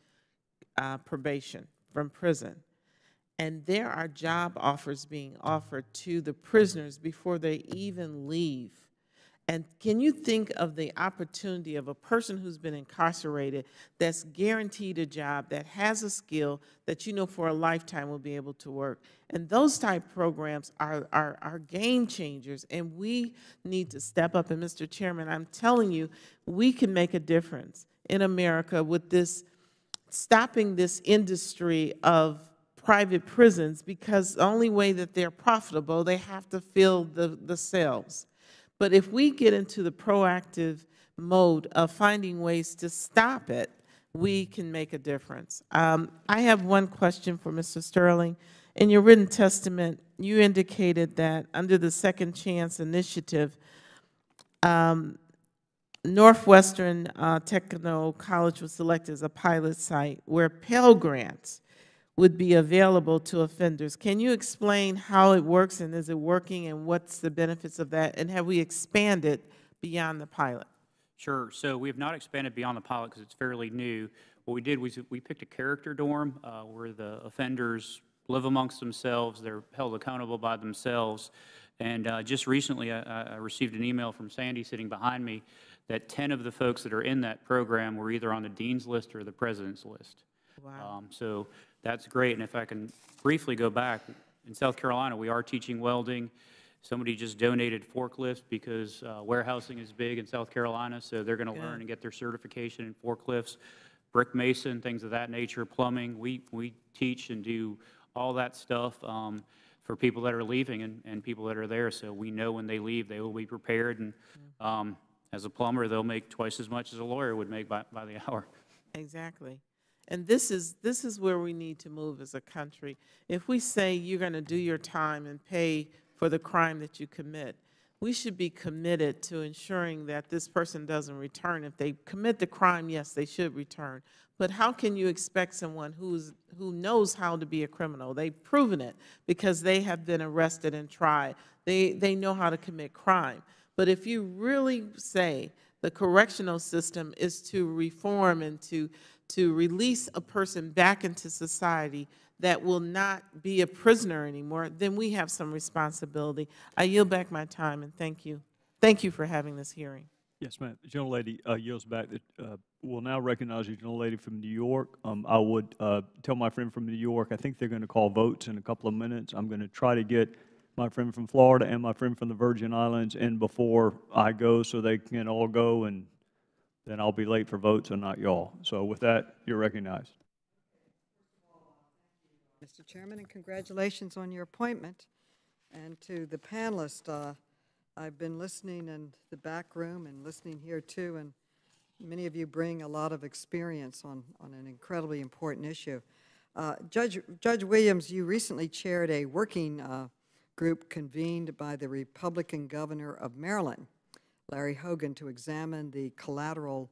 probation from prison, and there are job offers being offered to the prisoners before they even leave. And can you think of the opportunity of a person who's been incarcerated that's guaranteed a job, that has a skill that you know for a lifetime will be able to work? And those type programs are game changers, and we need to step up. And Mr. Chairman, I'm telling you, we can make a difference in America with this, stopping this industry of private prisons, because the only way that they're profitable, they have to fill the cells. But if we get into the proactive mode of finding ways to stop it, we can make a difference. I have one question for Mr. Sterling. In your written testament, you indicated that under the Second Chance Initiative, Northwestern Technical College was selected as a pilot site where Pell Grants would be available to offenders. Can you explain how it works, and is it working, and what's the benefits of that, and have we expanded beyond the pilot? Sure. So we have not expanded beyond the pilot because it's fairly new. What we did was we picked a character dorm where the offenders live amongst themselves. They're held accountable by themselves. And just recently, I received an email from Sandy sitting behind me that 10 of the folks that are in that program were either on the dean's list or the president's list. Wow. So that's great. And if I can briefly go back, in South Carolina, we are teaching welding. Somebody just donated forklifts because warehousing is big in South Carolina, so they're going to learn and get their certification in forklifts, brick mason, things of that nature, plumbing. We teach and do all that stuff for people that are leaving and people that are there, so we know when they leave they will be prepared. And as a plumber, they'll make twice as much as a lawyer would make by the hour. Exactly. And this is where we need to move as a country. If we say you're going to do your time and pay for the crime that you commit, we should be committed to ensuring that this person doesn't return. If they commit the crime, yes, they should return. But how can you expect someone who knows how to be a criminal? They've proven it because they have been arrested and tried. They know how to commit crime. But if you really say the correctional system is to reform and to release a person back into society, that will not be a prisoner anymore, then we have some responsibility. I yield back my time, and thank you. Thank you for having this hearing. Yes, ma'am. The gentlelady yields back. We'll now recognize the gentlelady from New York. I would tell my friend from New York, I think they're going to call votes in a couple of minutes. I'm going to try to get my friend from Florida and my friend from the Virgin Islands in before I go so they can all go, and then I'll be late for votes and not y'all. So with that, you're recognized. Mr. Chairman, and congratulations on your appointment. And to the panelists, I've been listening in the back room and listening here too, and many of you bring a lot of experience on an incredibly important issue. Judge Williams, you recently chaired a working group convened by the Republican governor of Maryland, Larry Hogan, to examine the collateral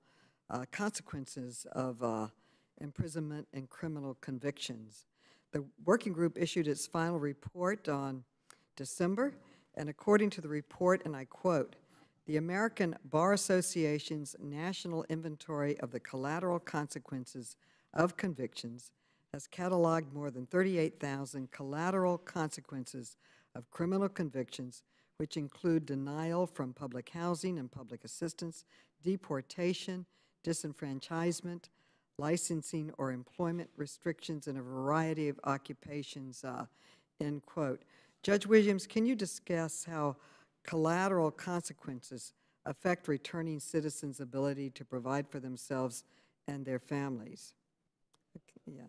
consequences of imprisonment and criminal convictions. The working group issued its final report on December, and according to the report, and I quote, "The American Bar Association's National Inventory of the Collateral Consequences of Convictions has cataloged more than 38,000 collateral consequences of criminal convictions, which include denial from public housing and public assistance, deportation, disenfranchisement, licensing or employment restrictions in a variety of occupations," end quote. Judge Williams, can you discuss how collateral consequences affect returning citizens' ability to provide for themselves and their families? Yeah.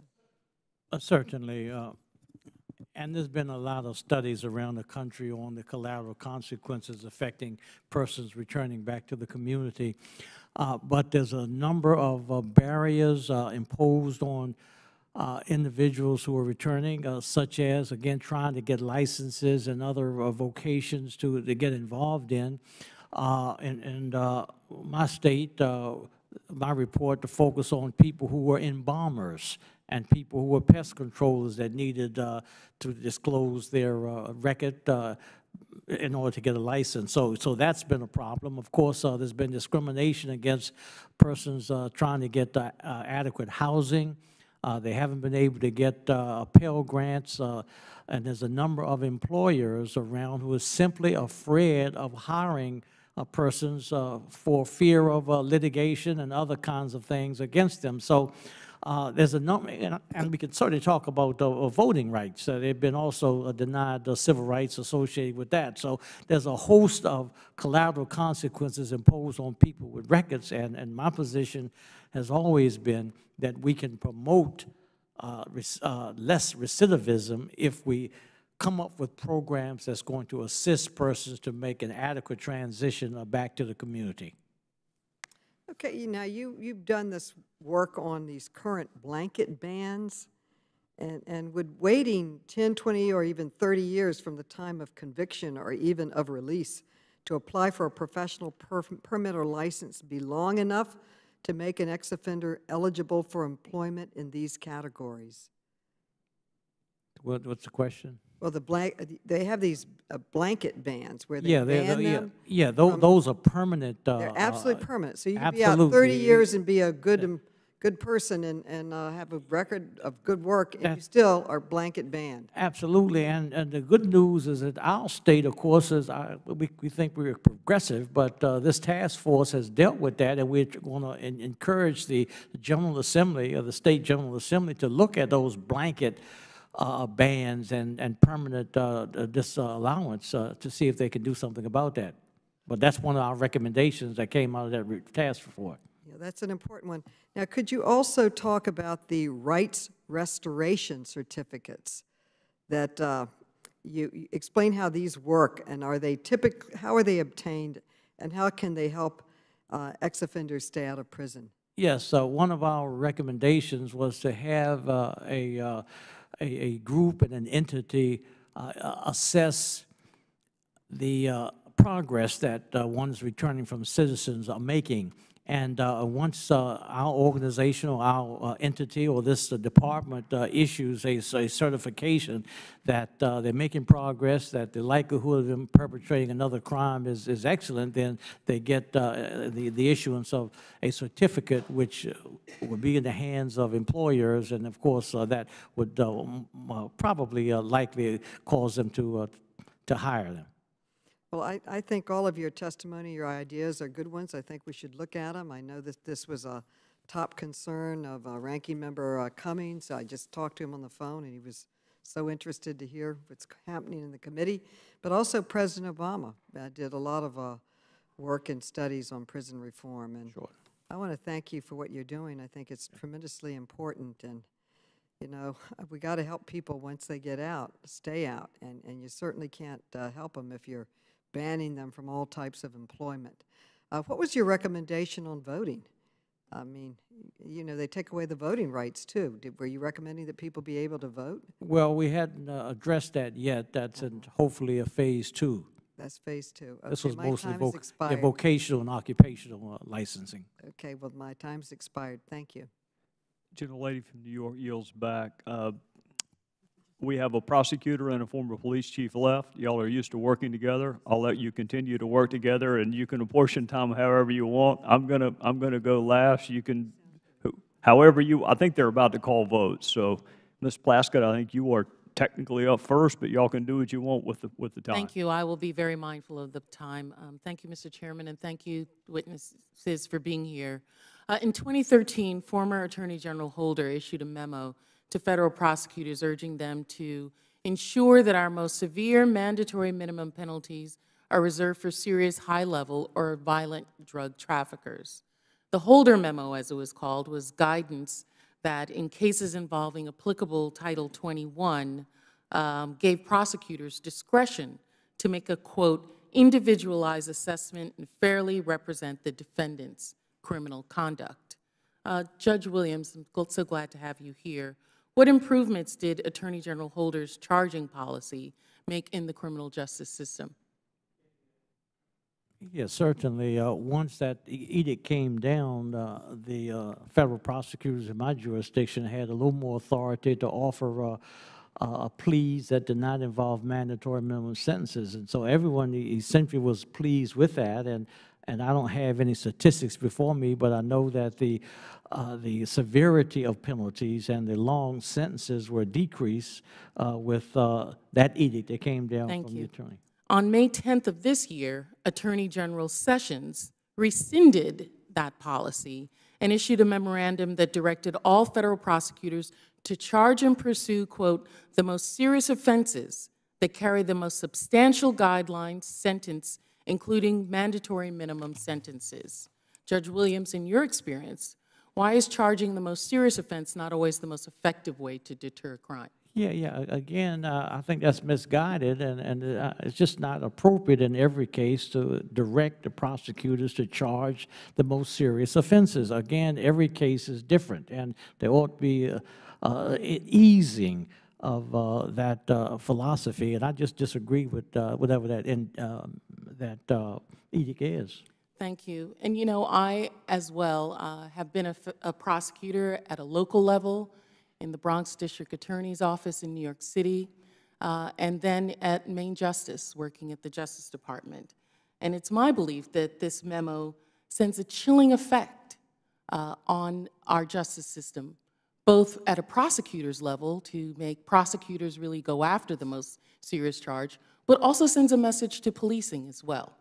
Certainly. And there's been a lot of studies around the country on the collateral consequences affecting persons returning back to the community. But there's a number of barriers imposed on individuals who are returning, such as, again, trying to get licenses and other vocations to get involved in. My state, my report to focus on people who were embalmers and people who were pest controllers that needed to disclose their record in order to get a license. So that's been a problem. Of course, there's been discrimination against persons trying to get adequate housing. They haven't been able to get Pell Grants, and there's a number of employers around who are simply afraid of hiring persons for fear of litigation and other kinds of things against them. So there's a number, and we can certainly talk about voting rights. They've been also denied civil rights associated with that. So there's a host of collateral consequences imposed on people with records, and my position has always been that we can promote less recidivism if we come up with programs that's going to assist persons to make an adequate transition back to the community. Okay, now you've done this work on these current blanket bans, and would waiting 10, 20, or even 30 years from the time of conviction or even of release to apply for a professional permit or license be long enough to make an ex-offender eligible for employment in these categories? What's the question? Well, they have these blanket bans where they ban them. Yeah, those are permanent. They're absolutely permanent. So you can absolutely. be out 30 years and be a good person and have a record of good work, and you still are blanket banned. Absolutely, and the good news is that our state, of course, is we think we're progressive, but this task force has dealt with that, and we're going to encourage the General Assembly, or the State General Assembly, to look at those blanket bans and permanent disallowance to see if they can do something about that. But that's one of our recommendations that came out of that task force. Yeah, that's an important one. Now, could you also talk about the rights restoration certificates that you explain how these work, and are they how are they obtained, and how can they help ex-offenders stay out of prison? Yes, one of our recommendations was to have a group and an entity assess the progress that ones returning from citizens are making. And once our organization or our entity or this department issues a certification that they're making progress, that the likelihood of them perpetrating another crime is excellent, then they get the issuance of a certificate, which would be in the hands of employers, and of course that would probably likely cause them to hire them. Well, I think all of your testimony, your ideas are good ones. I think we should look at them. I know that this was a top concern of Ranking Member Cummings. I just talked to him on the phone, and he was so interested to hear what's happening in the committee. But also President Obama did a lot of work and studies on prison reform. And sure. I want to thank you for what you're doing. I think it's tremendously important. And, you know, we got to help people once they get out, stay out. And you certainly can't help them if you're banning them from all types of employment. What was your recommendation on voting? I mean, you know, they take away the voting rights, too. Were you recommending that people be able to vote? Well, we hadn't addressed that yet. That's hopefully a phase 2. That's phase 2. Okay, this was mostly vocational and occupational licensing. Okay, well, my time's expired. Thank you. Gentlelady from New York yields back. We have a prosecutor and a former police chief left. Y'all are used to working together. I'll let you continue to work together, and you can apportion time however you want. I'm gonna go last. You can, however you. I think they're about to call votes. So, Ms. Plaskett, I think you are technically up first, but y'all can do what you want with the time. Thank you. I will be very mindful of the time. Thank you, Mr. Chairman, and thank you, witnesses, for being here. In 2013, former Attorney General Holder issued a memo to federal prosecutors urging them to ensure that our most severe mandatory minimum penalties are reserved for serious high-level or violent drug traffickers. The Holder memo, as it was called, was guidance that in cases involving applicable Title 21 gave prosecutors discretion to make a, quote, individualized assessment and fairly represent the defendant's criminal conduct. Judge Williams, I'm so glad to have you here. What improvements did Attorney General Holder's charging policy make in the criminal justice system? Yes, certainly. Once that edict came down, the federal prosecutors in my jurisdiction had a little more authority to offer pleas that did not involve mandatory minimum sentences. And so everyone essentially was pleased with that. And I don't have any statistics before me, but I know that the severity of penalties and the long sentences were decreased with that edict that came down from the attorney. On May 10th of this year, Attorney General Sessions rescinded that policy and issued a memorandum that directed all federal prosecutors to charge and pursue, quote, the most serious offenses that carry the most substantial guidelines, sentence, including mandatory minimum sentences. Judge Williams, in your experience, why is charging the most serious offense not always the most effective way to deter crime? Yeah. Again, I think that's misguided, and it's just not appropriate in every case to direct the prosecutors to charge the most serious offenses. Again, every case is different, and there ought to be an easing of that philosophy, and I just disagree with whatever that edict is. Thank you. And you know, I as well have been a prosecutor at a local level in the Bronx District Attorney's Office in New York City, and then at Main Justice, working at the Justice Department. And it's my belief that this memo sends a chilling effect on our justice system, both at a prosecutor's level to make prosecutors really go after the most serious charge, but also sends a message to policing as well,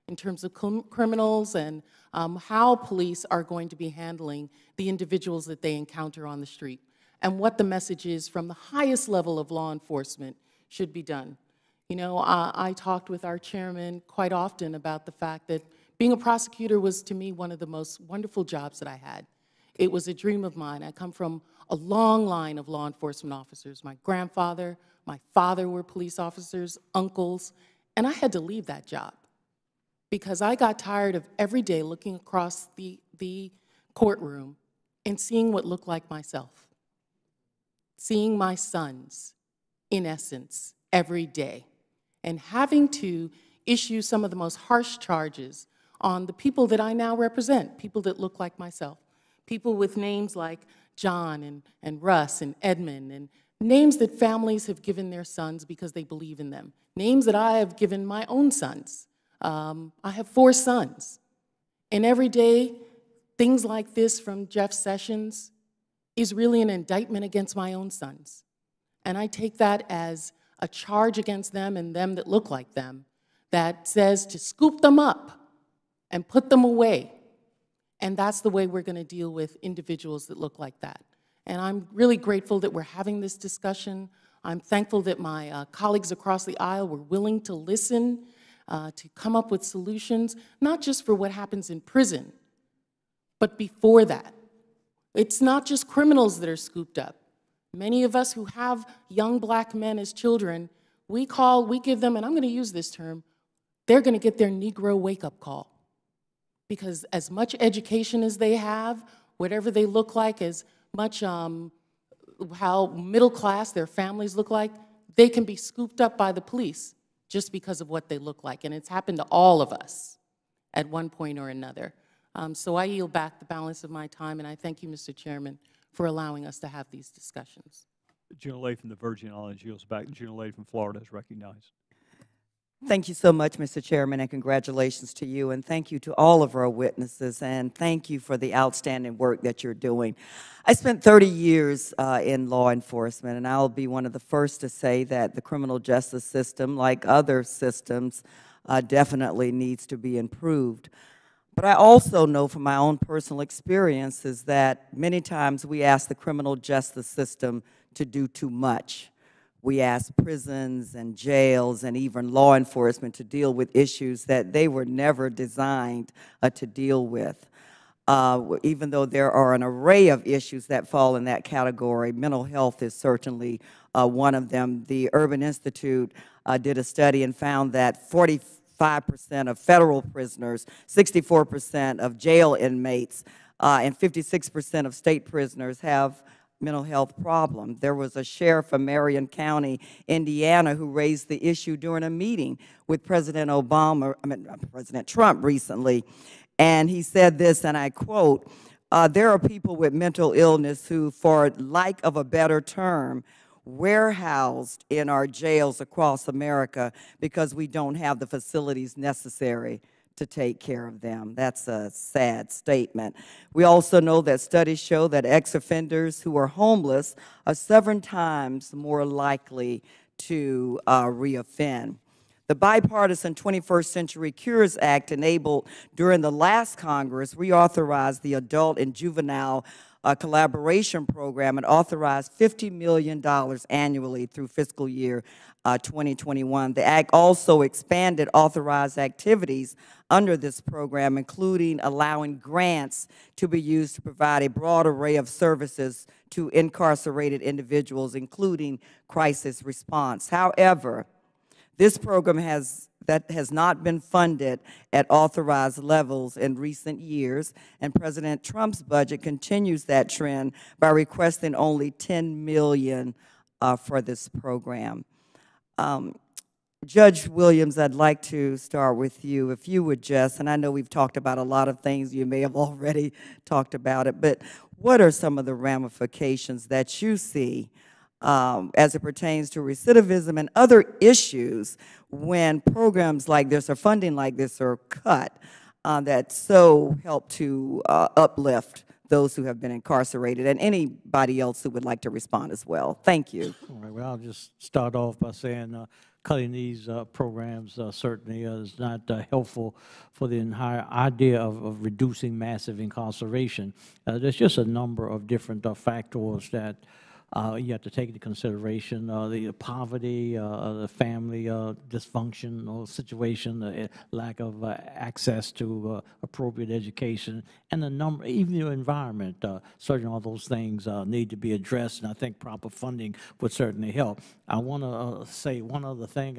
in terms of criminals and how police are going to be handling the individuals that they encounter on the street, and what the message is from the highest level of law enforcement should be done. You know, I talked with our chairman quite often about the fact that being a prosecutor was, to me, one of the most wonderful jobs that I had. It was a dream of mine. I come from a long line of law enforcement officers. My grandfather, my father were police officers, uncles, and I had to leave that job because I got tired of every day looking across the courtroom and seeing what looked like myself. Seeing my sons, in essence, every day, and having to issue some of the most harsh charges on the people that I now represent, people that look like myself, people with names like John and Russ and Edmund, and names that families have given their sons because they believe in them, names that I have given my own sons. I have 4 sons. And every day, things like this from Jeff Sessions is really an indictment against my own sons. And I take that as a charge against them and them that look like them that says to scoop them up and put them away. And that's the way we're going to deal with individuals that look like that. And I'm really grateful that we're having this discussion. I'm thankful that my colleagues across the aisle were willing to listen, to come up with solutions, not just for what happens in prison, but before that. It's not just criminals that are scooped up. Many of us who have young black men as children, we give them, and I'm going to use this term, they're going to get their Negro wake-up call. Because as much education as they have, whatever they look like, as much how middle class their families look like, they can be scooped up by the police just because of what they look like. And it's happened to all of us at one point or another. So I yield back the balance of my time, and I thank you, Mr. Chairman, for allowing us to have these discussions. The gentlelady from the Virgin Islands yields back. The gentlelady from Florida is recognized. Thank you so much, Mr. Chairman, and congratulations to you, and thank you to all of our witnesses, and thank you for the outstanding work that you're doing. I spent 30 years in law enforcement, and I'll be one of the first to say that the criminal justice system, like other systems, definitely needs to be improved. But I also know from my own personal experiences that many times we ask the criminal justice system to do too much. We ask prisons and jails and even law enforcement to deal with issues that they were never designed to deal with. Even though there are an array of issues that fall in that category, mental health is certainly one of them. The Urban Institute did a study and found that 45% of federal prisoners, 64% of jail inmates, and 56% of state prisoners have mental health problem. There was a sheriff from Marion County, Indiana, who raised the issue during a meeting with President Trump recently. And he said this, and I quote, there are people with mental illness who, for lack of a better term, warehoused in our jails across America because we don't have the facilities necessary to take care of them. That's a sad statement. We also know that studies show that ex-offenders who are homeless are 7 times more likely to reoffend. The bipartisan 21st Century Cures Act, enabled during the last Congress, reauthorized the Adult and Juvenile Collaboration Program and authorized $50 million annually through fiscal year 2021. The Act also expanded authorized activities under this program, including allowing grants to be used to provide a broad array of services to incarcerated individuals, including crisis response. However, this program has not been funded at authorized levels in recent years, and President Trump's budget continues that trend by requesting only $10 million for this program. Judge Williams, I'd like to start with you. If you would just, and I know we've talked about a lot of things, you may have already talked about it, but what are some of the ramifications that you see as it pertains to recidivism and other issues when programs like this or funding like this are cut that so help to uplift those who have been incarcerated, and anybody else who would like to respond as well? Thank you. All right, well, I'll just start off by saying cutting these programs certainly is not helpful for the entire idea of reducing massive incarceration. There's just a number of different factors that you have to take into consideration, the poverty, the family dysfunction or situation, the lack of access to appropriate education, and the number, even the environment. Certainly all those things need to be addressed, and I think proper funding would certainly help. I want to say one other thing.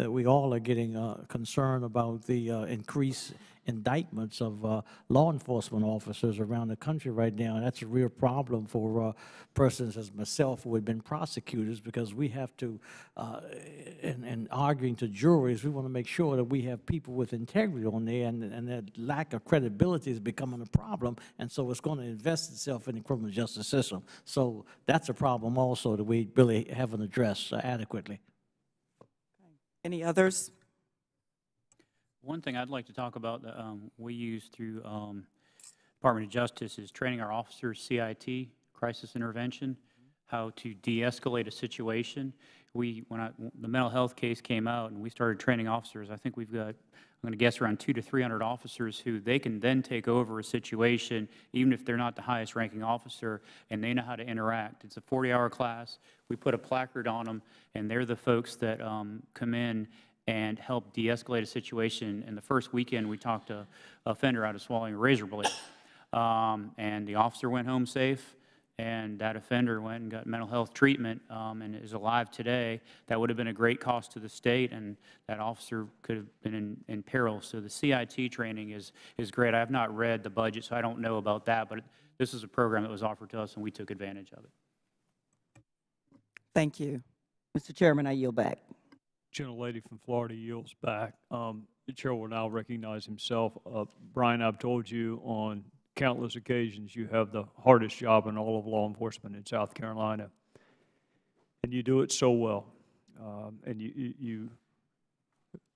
We all are getting concerned about the increase indictments of law enforcement officers around the country right now, and that's a real problem for persons as myself who have been prosecutors, because we have to, in arguing to juries, we want to make sure that we have people with integrity on there, and that lack of credibility is becoming a problem, and so it's going to invest itself in the criminal justice system. So that's a problem also that we really haven't addressed adequately. Any others? One thing I'd like to talk about that we use through Department of Justice is training our officers CIT, crisis intervention, how to de-escalate a situation. When the mental health case came out and we started training officers, I think we've got, I'm going to guess, around 200 to 300 officers who they can then take over a situation, even if they're not the highest ranking officer, and they know how to interact. It's a 40-hour class. We put a placard on them, and they're the folks that come in and help de-escalate a situation. And the first weekend, we talked a offender out of swallowing a razor blade. And the officer went home safe, and that offender went and got mental health treatment and is alive today. That would have been a great cost to the state, and that officer could have been in peril. So the CIT training is great. I have not read the budget, so I don't know about that, but this is a program that was offered to us, and we took advantage of it. Thank you. Mr. Chairman, I yield back. Gentlelady from Florida yields back. The chair will now recognize himself. Brian, I've told you on countless occasions you have the hardest job in all of law enforcement in South Carolina, and you do it so well. And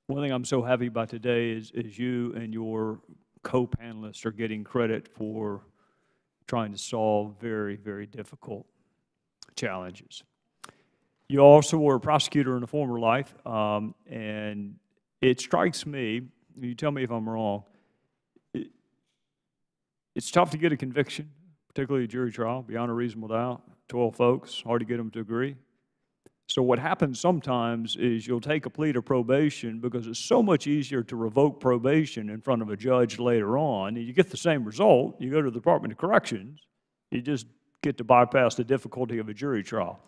one thing I'm so happy about today is you and your co-panelists are getting credit for trying to solve very, very difficult challenges. You also were a prosecutor in a former life, and it strikes me, you tell me if I'm wrong, it's tough to get a conviction, particularly a jury trial, beyond a reasonable doubt. 12 folks, hard to get them to agree. So what happens sometimes is you'll take a plea to probation because it's so much easier to revoke probation in front of a judge later on, and you get the same result. You go to the Department of Corrections, you just get to bypass the difficulty of a jury trial.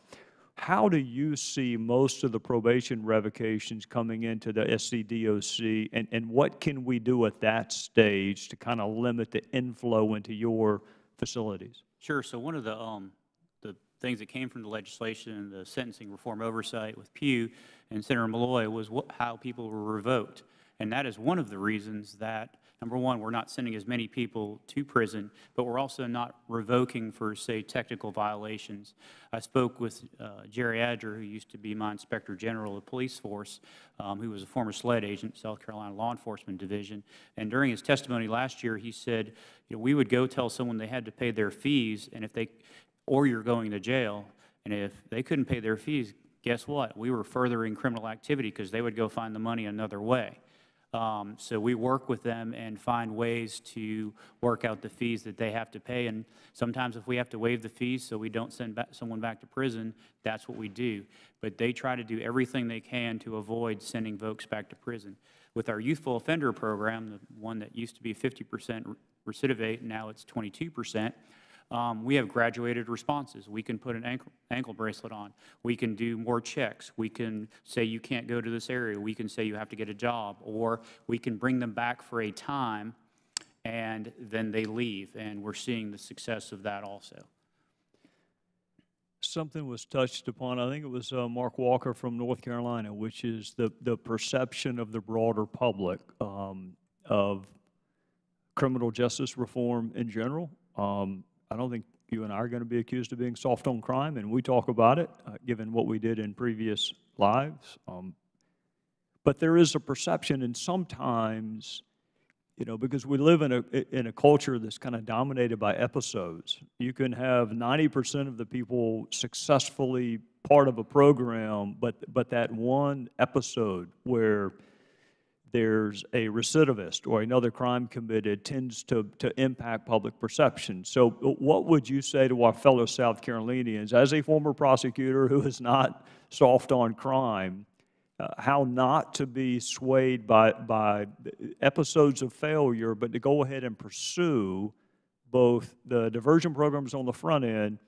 How do you see most of the probation revocations coming into the SCDOC, and what can we do at that stage to kind of limit the inflow into your facilities? Sure. So one of the things that came from the legislation and the sentencing reform oversight with Pugh and Senator Malloy was how people were revoked. And that is one of the reasons that, number one, we're not sending as many people to prison, but we're also not revoking for, say, technical violations. I spoke with Jerry Adger, who used to be my Inspector General of the Police Force, who was a former SLED agent, South Carolina Law Enforcement Division. And during his testimony last year, he said, we would go tell someone they had to pay their fees, and or you're going to jail, and if they couldn't pay their fees, guess what? We were furthering criminal activity because they would go find the money another way. So we work with them and find ways to work out the fees that they have to pay. And sometimes if we have to waive the fees so we don't send someone back to prison, that's what we do. But they try to do everything they can to avoid sending folks back to prison. With our youthful offender program, the one that used to be 50% recidivate, now it's 22%, we have graduated responses. We can put an ankle bracelet on. We can do more checks. We can say you can't go to this area. We can say you have to get a job. Or we can bring them back for a time, and then they leave. And we're seeing the success of that also. Something was touched upon, I think it was Mark Walker from North Carolina, which is the perception of the broader public of criminal justice reform in general. I don't think you and I are going to be accused of being soft on crime, and we talk about it, given what we did in previous lives. But there is a perception, and sometimes, because we live in a culture that's kind of dominated by episodes. You can have 90% of the people successfully part of a program, but that one episode where there's a recidivist or another crime committed tends to impact public perception. So what would you say to our fellow South Carolinians, as a former prosecutor who is not soft on crime, how not to be swayed by episodes of failure, but to go ahead and pursue both the diversion programs on the front end?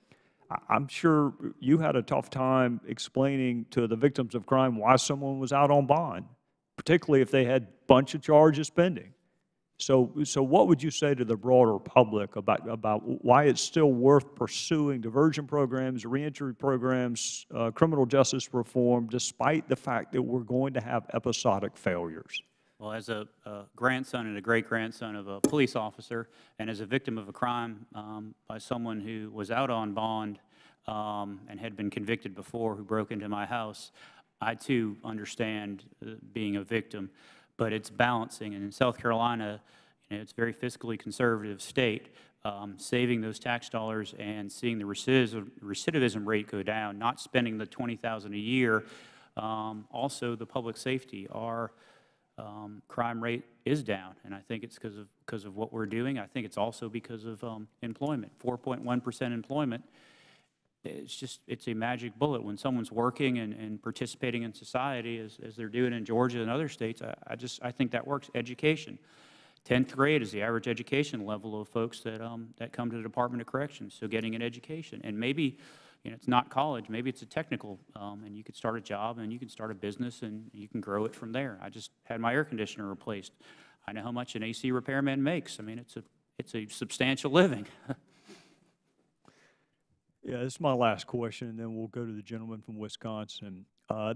I'm sure you had a tough time explaining to the victims of crime why someone was out on bond, particularly if they had a bunch of charges pending. So what would you say to the broader public about why it's still worth pursuing diversion programs, reentry programs, criminal justice reform, despite the fact that we're going to have episodic failures? Well, as a grandson and a great-grandson of a police officer, and as a victim of a crime by someone who was out on bond and had been convicted before, who broke into my house, I too understand being a victim. But it's balancing, and in South Carolina, it's a very fiscally conservative state. Saving those tax dollars and seeing the recidivism rate go down, not spending the $20,000 a year. Also, the public safety, our crime rate is down, and I think it's because of what we're doing. I think it's also because of employment. 4.1% employment. It's a magic bullet when someone's working and participating in society as they're doing in Georgia and other states. I think that works. Education. 10th grade is the average education level of folks that come to the Department of Corrections. So getting an education, and maybe it's not college, maybe it's a technical, and you could start a job and you can start a business and you can grow it from there. I just had my air conditioner replaced. I know how much an AC repairman makes. I mean, it's a substantial living. Yeah, this is my last question, and then we'll go to the gentleman from Wisconsin.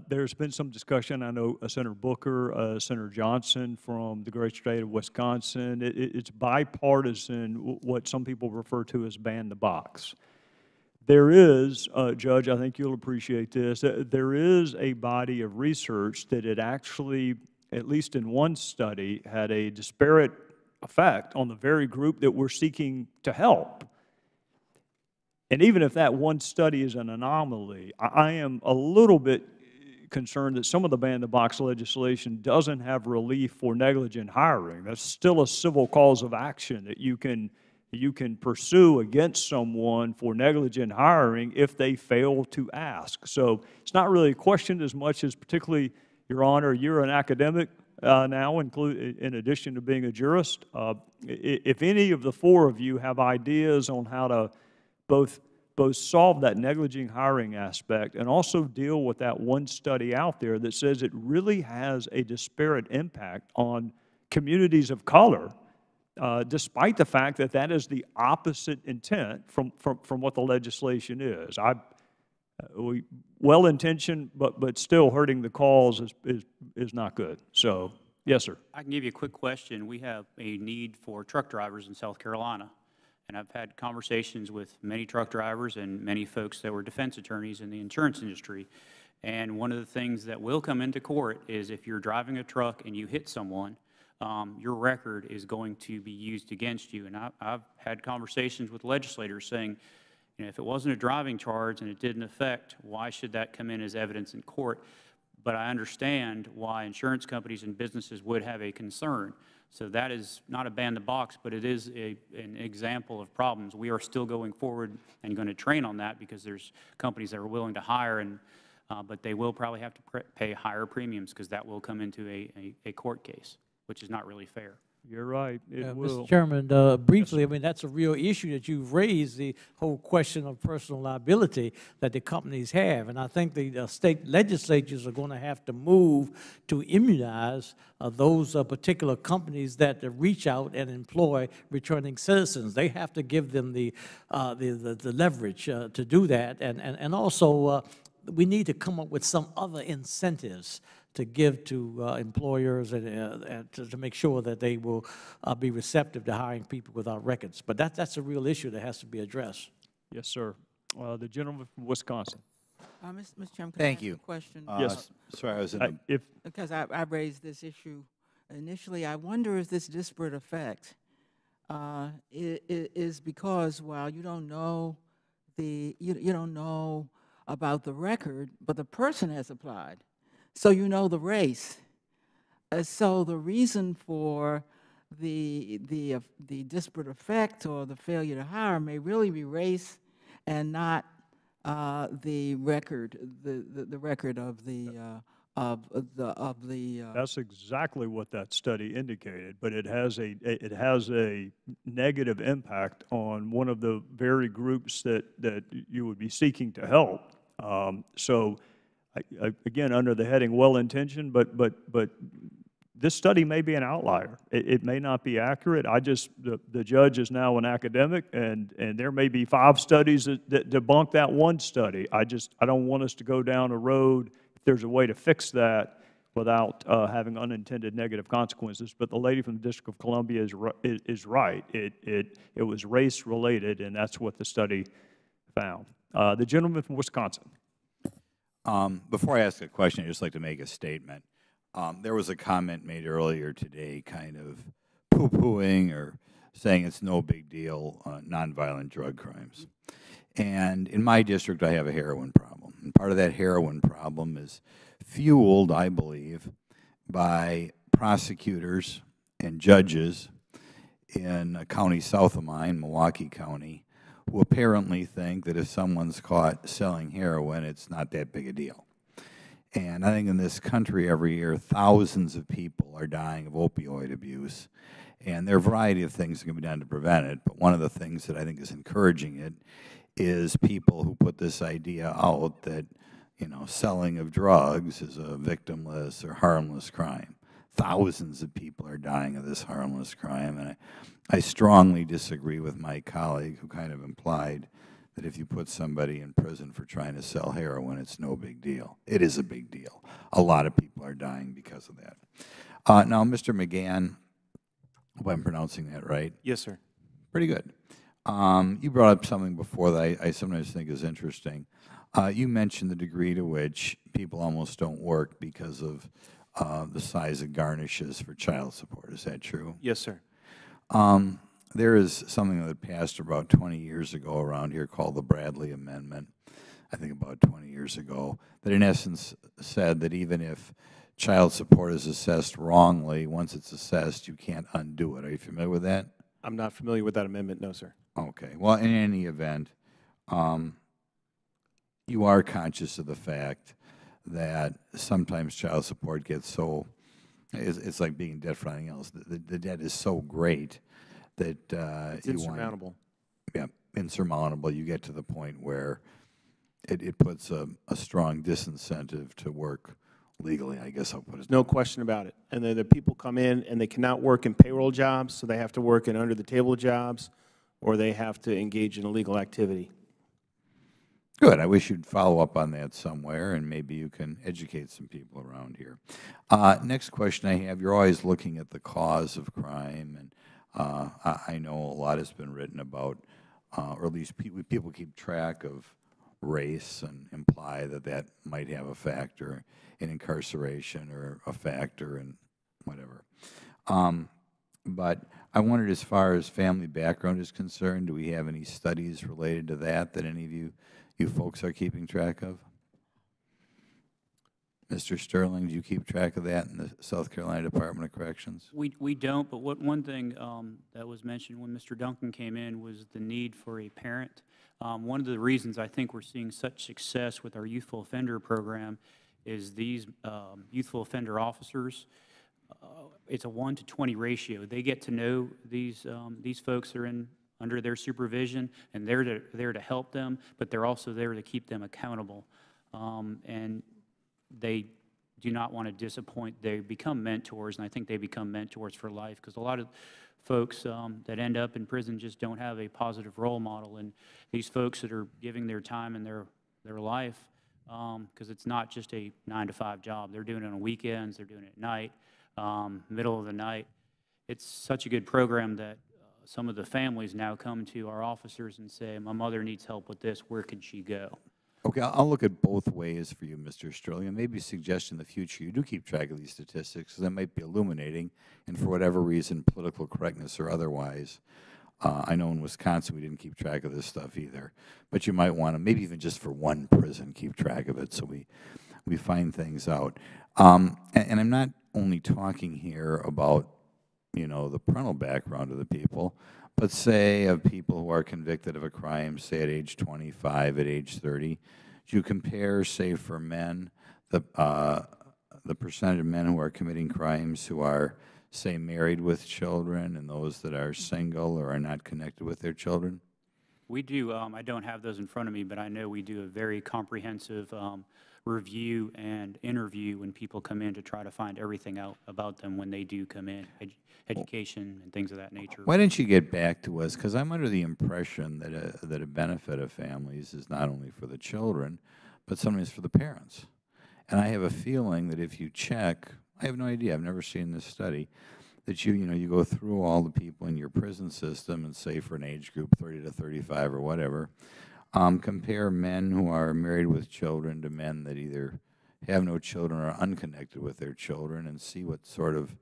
There's been some discussion, I know Senator Booker, Senator Johnson from the great state of Wisconsin. It's bipartisan, what some people refer to as ban the box. There is, Judge, I think you'll appreciate this, there is a body of research that it actually, at least in one study, had a disparate effect on the very group that we're seeking to help. And even if that one study is an anomaly, I am a little bit concerned that some of the ban-the-box legislation doesn't have relief for negligent hiring. That's still a civil cause of action that you can pursue against someone for negligent hiring if they fail to ask. So it's not really a question as much as, particularly, Your Honor, you're an academic now, in addition to being a jurist. If any of the four of you have ideas on how to both solve that negligent hiring aspect and also deal with that one study out there that says it really has a disparate impact on communities of color, despite the fact that that is the opposite intent from what the legislation is. Well-intentioned, but still hurting the cause is not good. So, yes, sir. I can give you a quick question. We have a need for truck drivers in South Carolina. And I've had conversations with many truck drivers and many folks that were defense attorneys in the insurance industry. And one of the things that will come into court is if you're driving a truck and you hit someone, your record is going to be used against you. And I've had conversations with legislators saying, if it wasn't a driving charge and it didn't affect, why should that come in as evidence in court? But I understand why insurance companies and businesses would have a concern. So that is not a ban the box, but it is an example of problems. We are still going forward and going to train on that because there's companies that are willing to hire, but they will probably have to pay higher premiums because that will come into a court case, which is not really fair. You're right. It will. Mr. Chairman, briefly, I mean, that's a real issue that you've raised, the whole question of personal liability that the companies have. And I think the state legislatures are going to have to move to immunize those particular companies that reach out and employ returning citizens. They have to give them the leverage to do that. And also, we need to come up with some other incentives to give to employers and to make sure that they will be receptive to hiring people without records. But that's a real issue that has to be addressed. Yes, sir. The gentleman from Wisconsin. Mr. Chairman, can Thank I ask you. a question? Yes. Sorry, I was in the... Because I raised this issue initially, I wonder if this disparate effect is because while you don't know you don't know about the record, but the person has applied. So you know the race. So the reason for the disparate effect or the failure to hire may really be race and not the record, the record of the That's exactly what that study indicated, but it has a negative impact on one of the very groups that you would be seeking to help. So again, under the heading well-intentioned, but this study may be an outlier. It may not be accurate. The judge is now an academic, and there may be 5 studies that debunk that one study. I don't want us to go down a road, if there's a way to fix that, without having unintended negative consequences. But the lady from the District of Columbia is right. It was race-related, and that's what the study found. The gentleman from Wisconsin. Before I ask a question, I'd just like to make a statement. There was a comment made earlier today kind of poo-pooing or saying it's no big deal, nonviolent drug crimes. And in my district, I have a heroin problem. And part of that heroin problem is fueled, I believe, by prosecutors and judges in a county south of mine, Milwaukee County, who apparently think that if someone's caught selling heroin, it's not that big a deal. And I think in this country every year, thousands of people are dying of opioid abuse. And there are a variety of things that can be done to prevent it. But one of the things that I think is encouraging it is people who put this idea out that, you know, selling of drugs is a victimless or harmless crime. Thousands of people are dying of this harmless crime. And I strongly disagree with my colleague who kind of implied that if you put somebody in prison for trying to sell heroin, it's no big deal. It is a big deal. A lot of people are dying because of that. Now, Mr. McGann, hope I'm pronouncing that right. Yes, sir. Pretty good. You brought up something before that I sometimes think is interesting. You mentioned the degree to which people almost don't work because of the size of garnishes for child support. Is that true? Yes, sir. There is something that passed about 20 years ago around here called the Bradley Amendment, I think about 20 years ago, that in essence said that even if child support is assessed wrongly, once it's assessed, you can't undo it. Are you familiar with that? I'm not familiar with that amendment, no, sir. Okay. Well, in any event, you are conscious of the fact that sometimes child support gets so, it's like being in debt for anything else. The debt is so great that it's insurmountable. Yeah, insurmountable. You get to the point where it puts a strong disincentive to work legally, I guess I'll put it. No question about it. And then the people come in and they cannot work in payroll jobs, so they have to work in under-the-table jobs, or they have to engage in illegal activity. Good. I wish you'd follow up on that somewhere, and maybe you can educate some people around here. Next question I have, you're always looking at the cause of crime, and I know a lot has been written about, or at least people keep track of race and imply that that might have a factor in incarceration or a factor in whatever. But I wondered, as far as family background is concerned, do we have any studies related to that any of you folks are keeping track of? Mr. Sterling, do you keep track of that in the South Carolina Department of Corrections? We don't, but one thing that was mentioned when Mr. Duncan came in was the need for a parent. One of the reasons I think we're seeing such success with our youthful offender program is these youthful offender officers. It's a 1-to-20 ratio. They get to know these folks that are under their supervision, and they're there to help them, but they're also there to keep them accountable. And they do not want to disappoint. They become mentors, and I think they become mentors for life, because a lot of folks that end up in prison just don't have a positive role model. And these folks that are giving their time and their life, because it's not just a 9-to-5 job. They're doing it on weekends. They're doing it at night, middle of the night. It's such a good program that some of the families now come to our officers and say, my mother needs help with this. Where can she go? Okay, I'll look at both ways for you, Mr. Sterling, and maybe suggest in the future you do keep track of these statistics, because that might be illuminating, and for whatever reason, political correctness or otherwise. I know in Wisconsin we didn't keep track of this stuff either, but you might want to, maybe even just for one prison, keep track of it so we find things out. And I'm not only talking here about, you know, the parental background of the people, but say of people who are convicted of a crime, say at age 25, at age 30, do you compare, say, for men, the percentage of men who are committing crimes who are, say, married with children and those that are single or are not connected with their children? We do. I don't have those in front of me, but I know we do a very comprehensive review and interview when people come in to try to find everything out about them when they do come in, education and things of that nature. Why didn't you get back to us? Because I'm under the impression that a benefit of families is not only for the children, but sometimes for the parents. And I have a feeling that if you check, I have no idea, I've never seen this study, that you go through all the people in your prison system and say for an age group 30 to 35 or whatever, compare men who are married with children to men that either have no children or are unconnected with their children, and see what sort of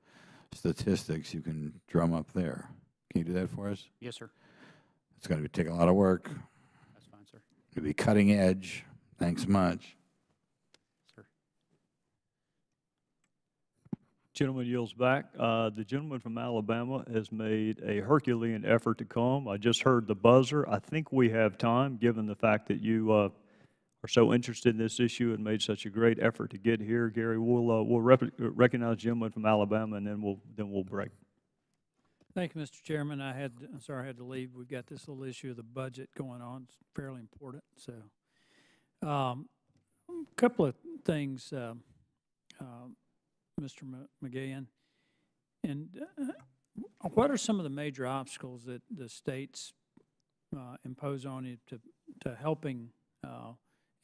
statistics you can drum up there. Can you do that for us? Yes, sir. It's going to take a lot of work. That's fine, sir. It'll be cutting edge. Thanks much. Gentleman yields back. The gentleman from Alabama has made a Herculean effort to come. I just heard the buzzer. I think we have time, given the fact that you are so interested in this issue and made such a great effort to get here. Gary, we'll recognize the gentleman from Alabama, and then we'll break. Thank you, Mr. Chairman. I'm sorry I had to leave. We've got this little issue of the budget going on. It's fairly important. So, a couple of things. Mr. McGahan, and what are some of the major obstacles that the states impose on you to helping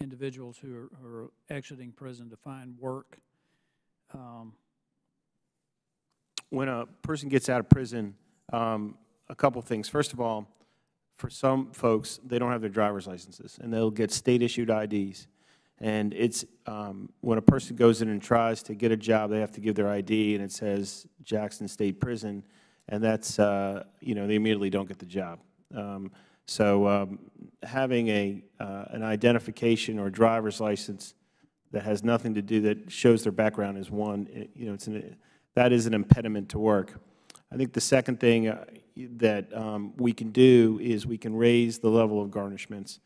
individuals who are exiting prison to find work? When a person gets out of prison, a couple things. First of all, for some folks, they don't have their driver's licenses, and they'll get state-issued IDs. And it's when a person goes in and tries to get a job, they have to give their ID, and it says Jackson State Prison, and that's they immediately don't get the job. Having an identification or driver's license that has nothing to do, that shows their background, is one. That is an impediment to work. I think the second thing that we can do is we can raise the level of garnishments.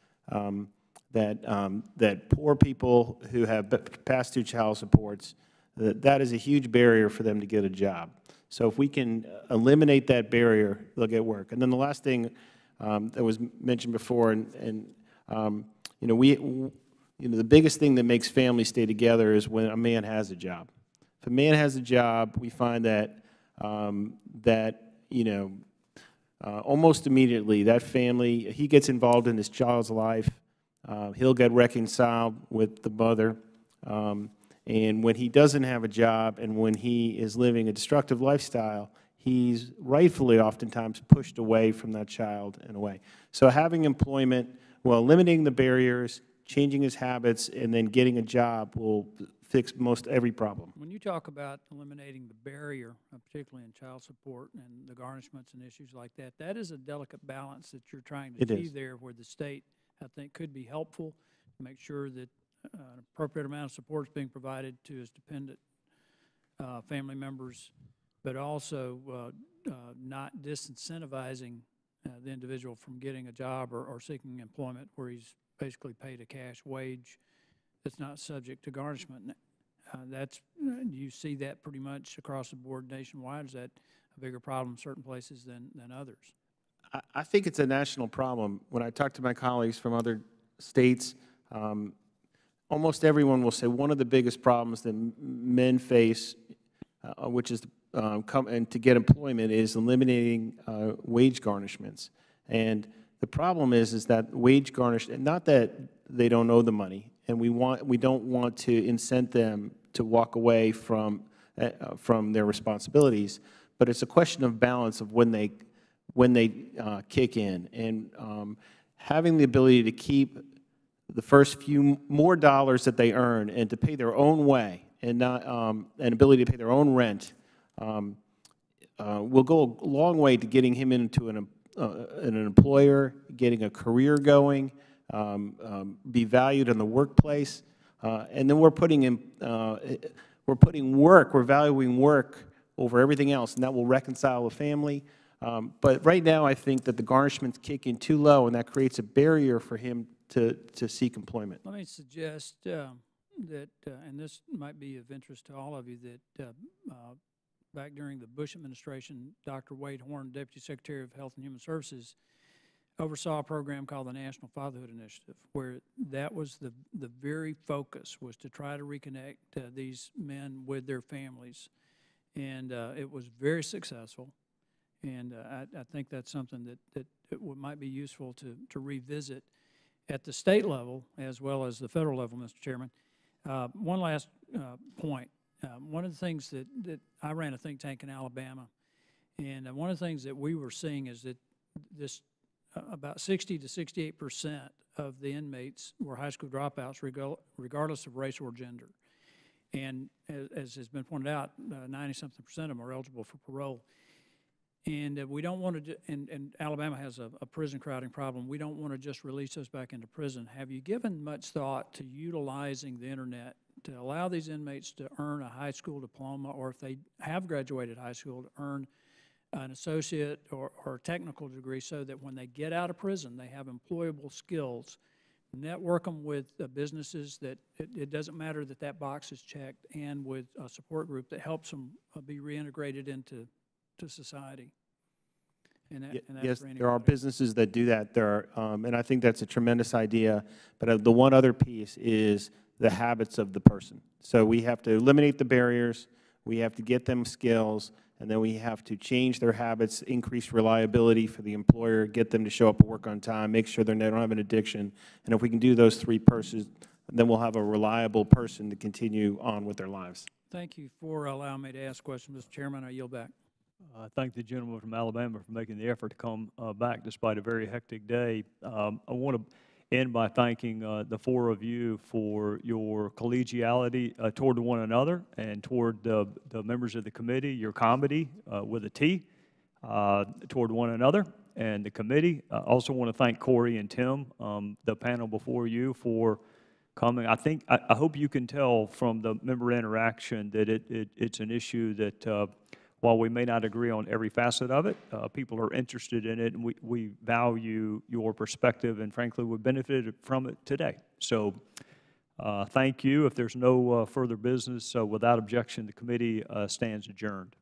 That poor people who have passed due child supports, that is a huge barrier for them to get a job. So if we can eliminate that barrier, they'll get work. And then the last thing that was mentioned before, the biggest thing that makes families stay together is when a man has a job. If a man has a job, we find that almost immediately that family, he gets involved in his child's life. He'll get reconciled with the mother, and when he doesn't have a job and when he is living a destructive lifestyle, he's rightfully oftentimes pushed away from that child in a way. So having employment, eliminating the barriers, changing his habits, and then getting a job will fix most every problem. When you talk about eliminating the barrier, particularly in child support and the garnishments and issues like that, that is a delicate balance that you're trying to achieve there, where the state, I think, could be helpful to make sure that an appropriate amount of support is being provided to his dependent family members, but also not disincentivizing the individual from getting a job or seeking employment where he's basically paid a cash wage that's not subject to garnishment. Do you see that pretty much across the board nationwide? Is that a bigger problem in certain places than others? I think it's a national problem. When I talk to my colleagues from other states, almost everyone will say one of the biggest problems that men face, which is to get employment, is eliminating wage garnishments. And the problem is that wage garnish, not that they don't owe the money, and we don't want to incent them to walk away from their responsibilities, but it's a question of balance of when they kick in, and having the ability to keep the first few more dollars that they earn and to pay their own way, and not an ability to pay their own rent, will go a long way to getting him into an employer, getting a career going, be valued in the workplace, and then we're valuing work over everything else, and that will reconcile a family. But right now, I think that the garnishments kick in too low, and that creates a barrier for him to seek employment. Let me suggest that, and this might be of interest to all of you, that back during the Bush administration, Dr. Wade Horn, Deputy Secretary of Health and Human Services, oversaw a program called the National Fatherhood Initiative, where that was the very focus, was to try to reconnect these men with their families. And it was very successful. And I think that's something that might be useful to revisit at the state level as well as the federal level, Mr. Chairman. One last point. One of the things that I ran a think tank in Alabama, and one of the things that we were seeing is that this about 60 to 68% of the inmates were high school dropouts, regardless of race or gender. And as has been pointed out, 90-something% of them are eligible for parole. And we don't want to, and Alabama has a prison crowding problem. We don't want to just release those back into prison. Have you given much thought to utilizing the internet to allow these inmates to earn a high school diploma, or if they have graduated high school, to earn an associate or technical degree, so that when they get out of prison, they have employable skills? Network them with businesses that it doesn't matter that box is checked, and with a support group that helps them be reintegrated into society. Yes, there are businesses that do that. There are, and I think that's a tremendous idea. But the one other piece is the habits of the person. So we have to eliminate the barriers. We have to get them skills, and then we have to change their habits, increase reliability for the employer, get them to show up and work on time, make sure they don't have an addiction. And if we can do those three pieces, then we'll have a reliable person to continue on with their lives. Thank you for allowing me to ask questions, Mr. Chairman. I yield back. I thank the gentleman from Alabama for making the effort to come back despite a very hectic day. I want to end by thanking the four of you for your collegiality toward one another and toward the members of the committee, your comedy with a T toward one another and the committee. I also want to thank Cory and Tim, the panel before you, for coming. I hope you can tell from the member interaction that it's an issue that while we may not agree on every facet of it, people are interested in it, and we value your perspective, and frankly, we benefited from it today. So thank you. If there's no further business, without objection, the committee stands adjourned.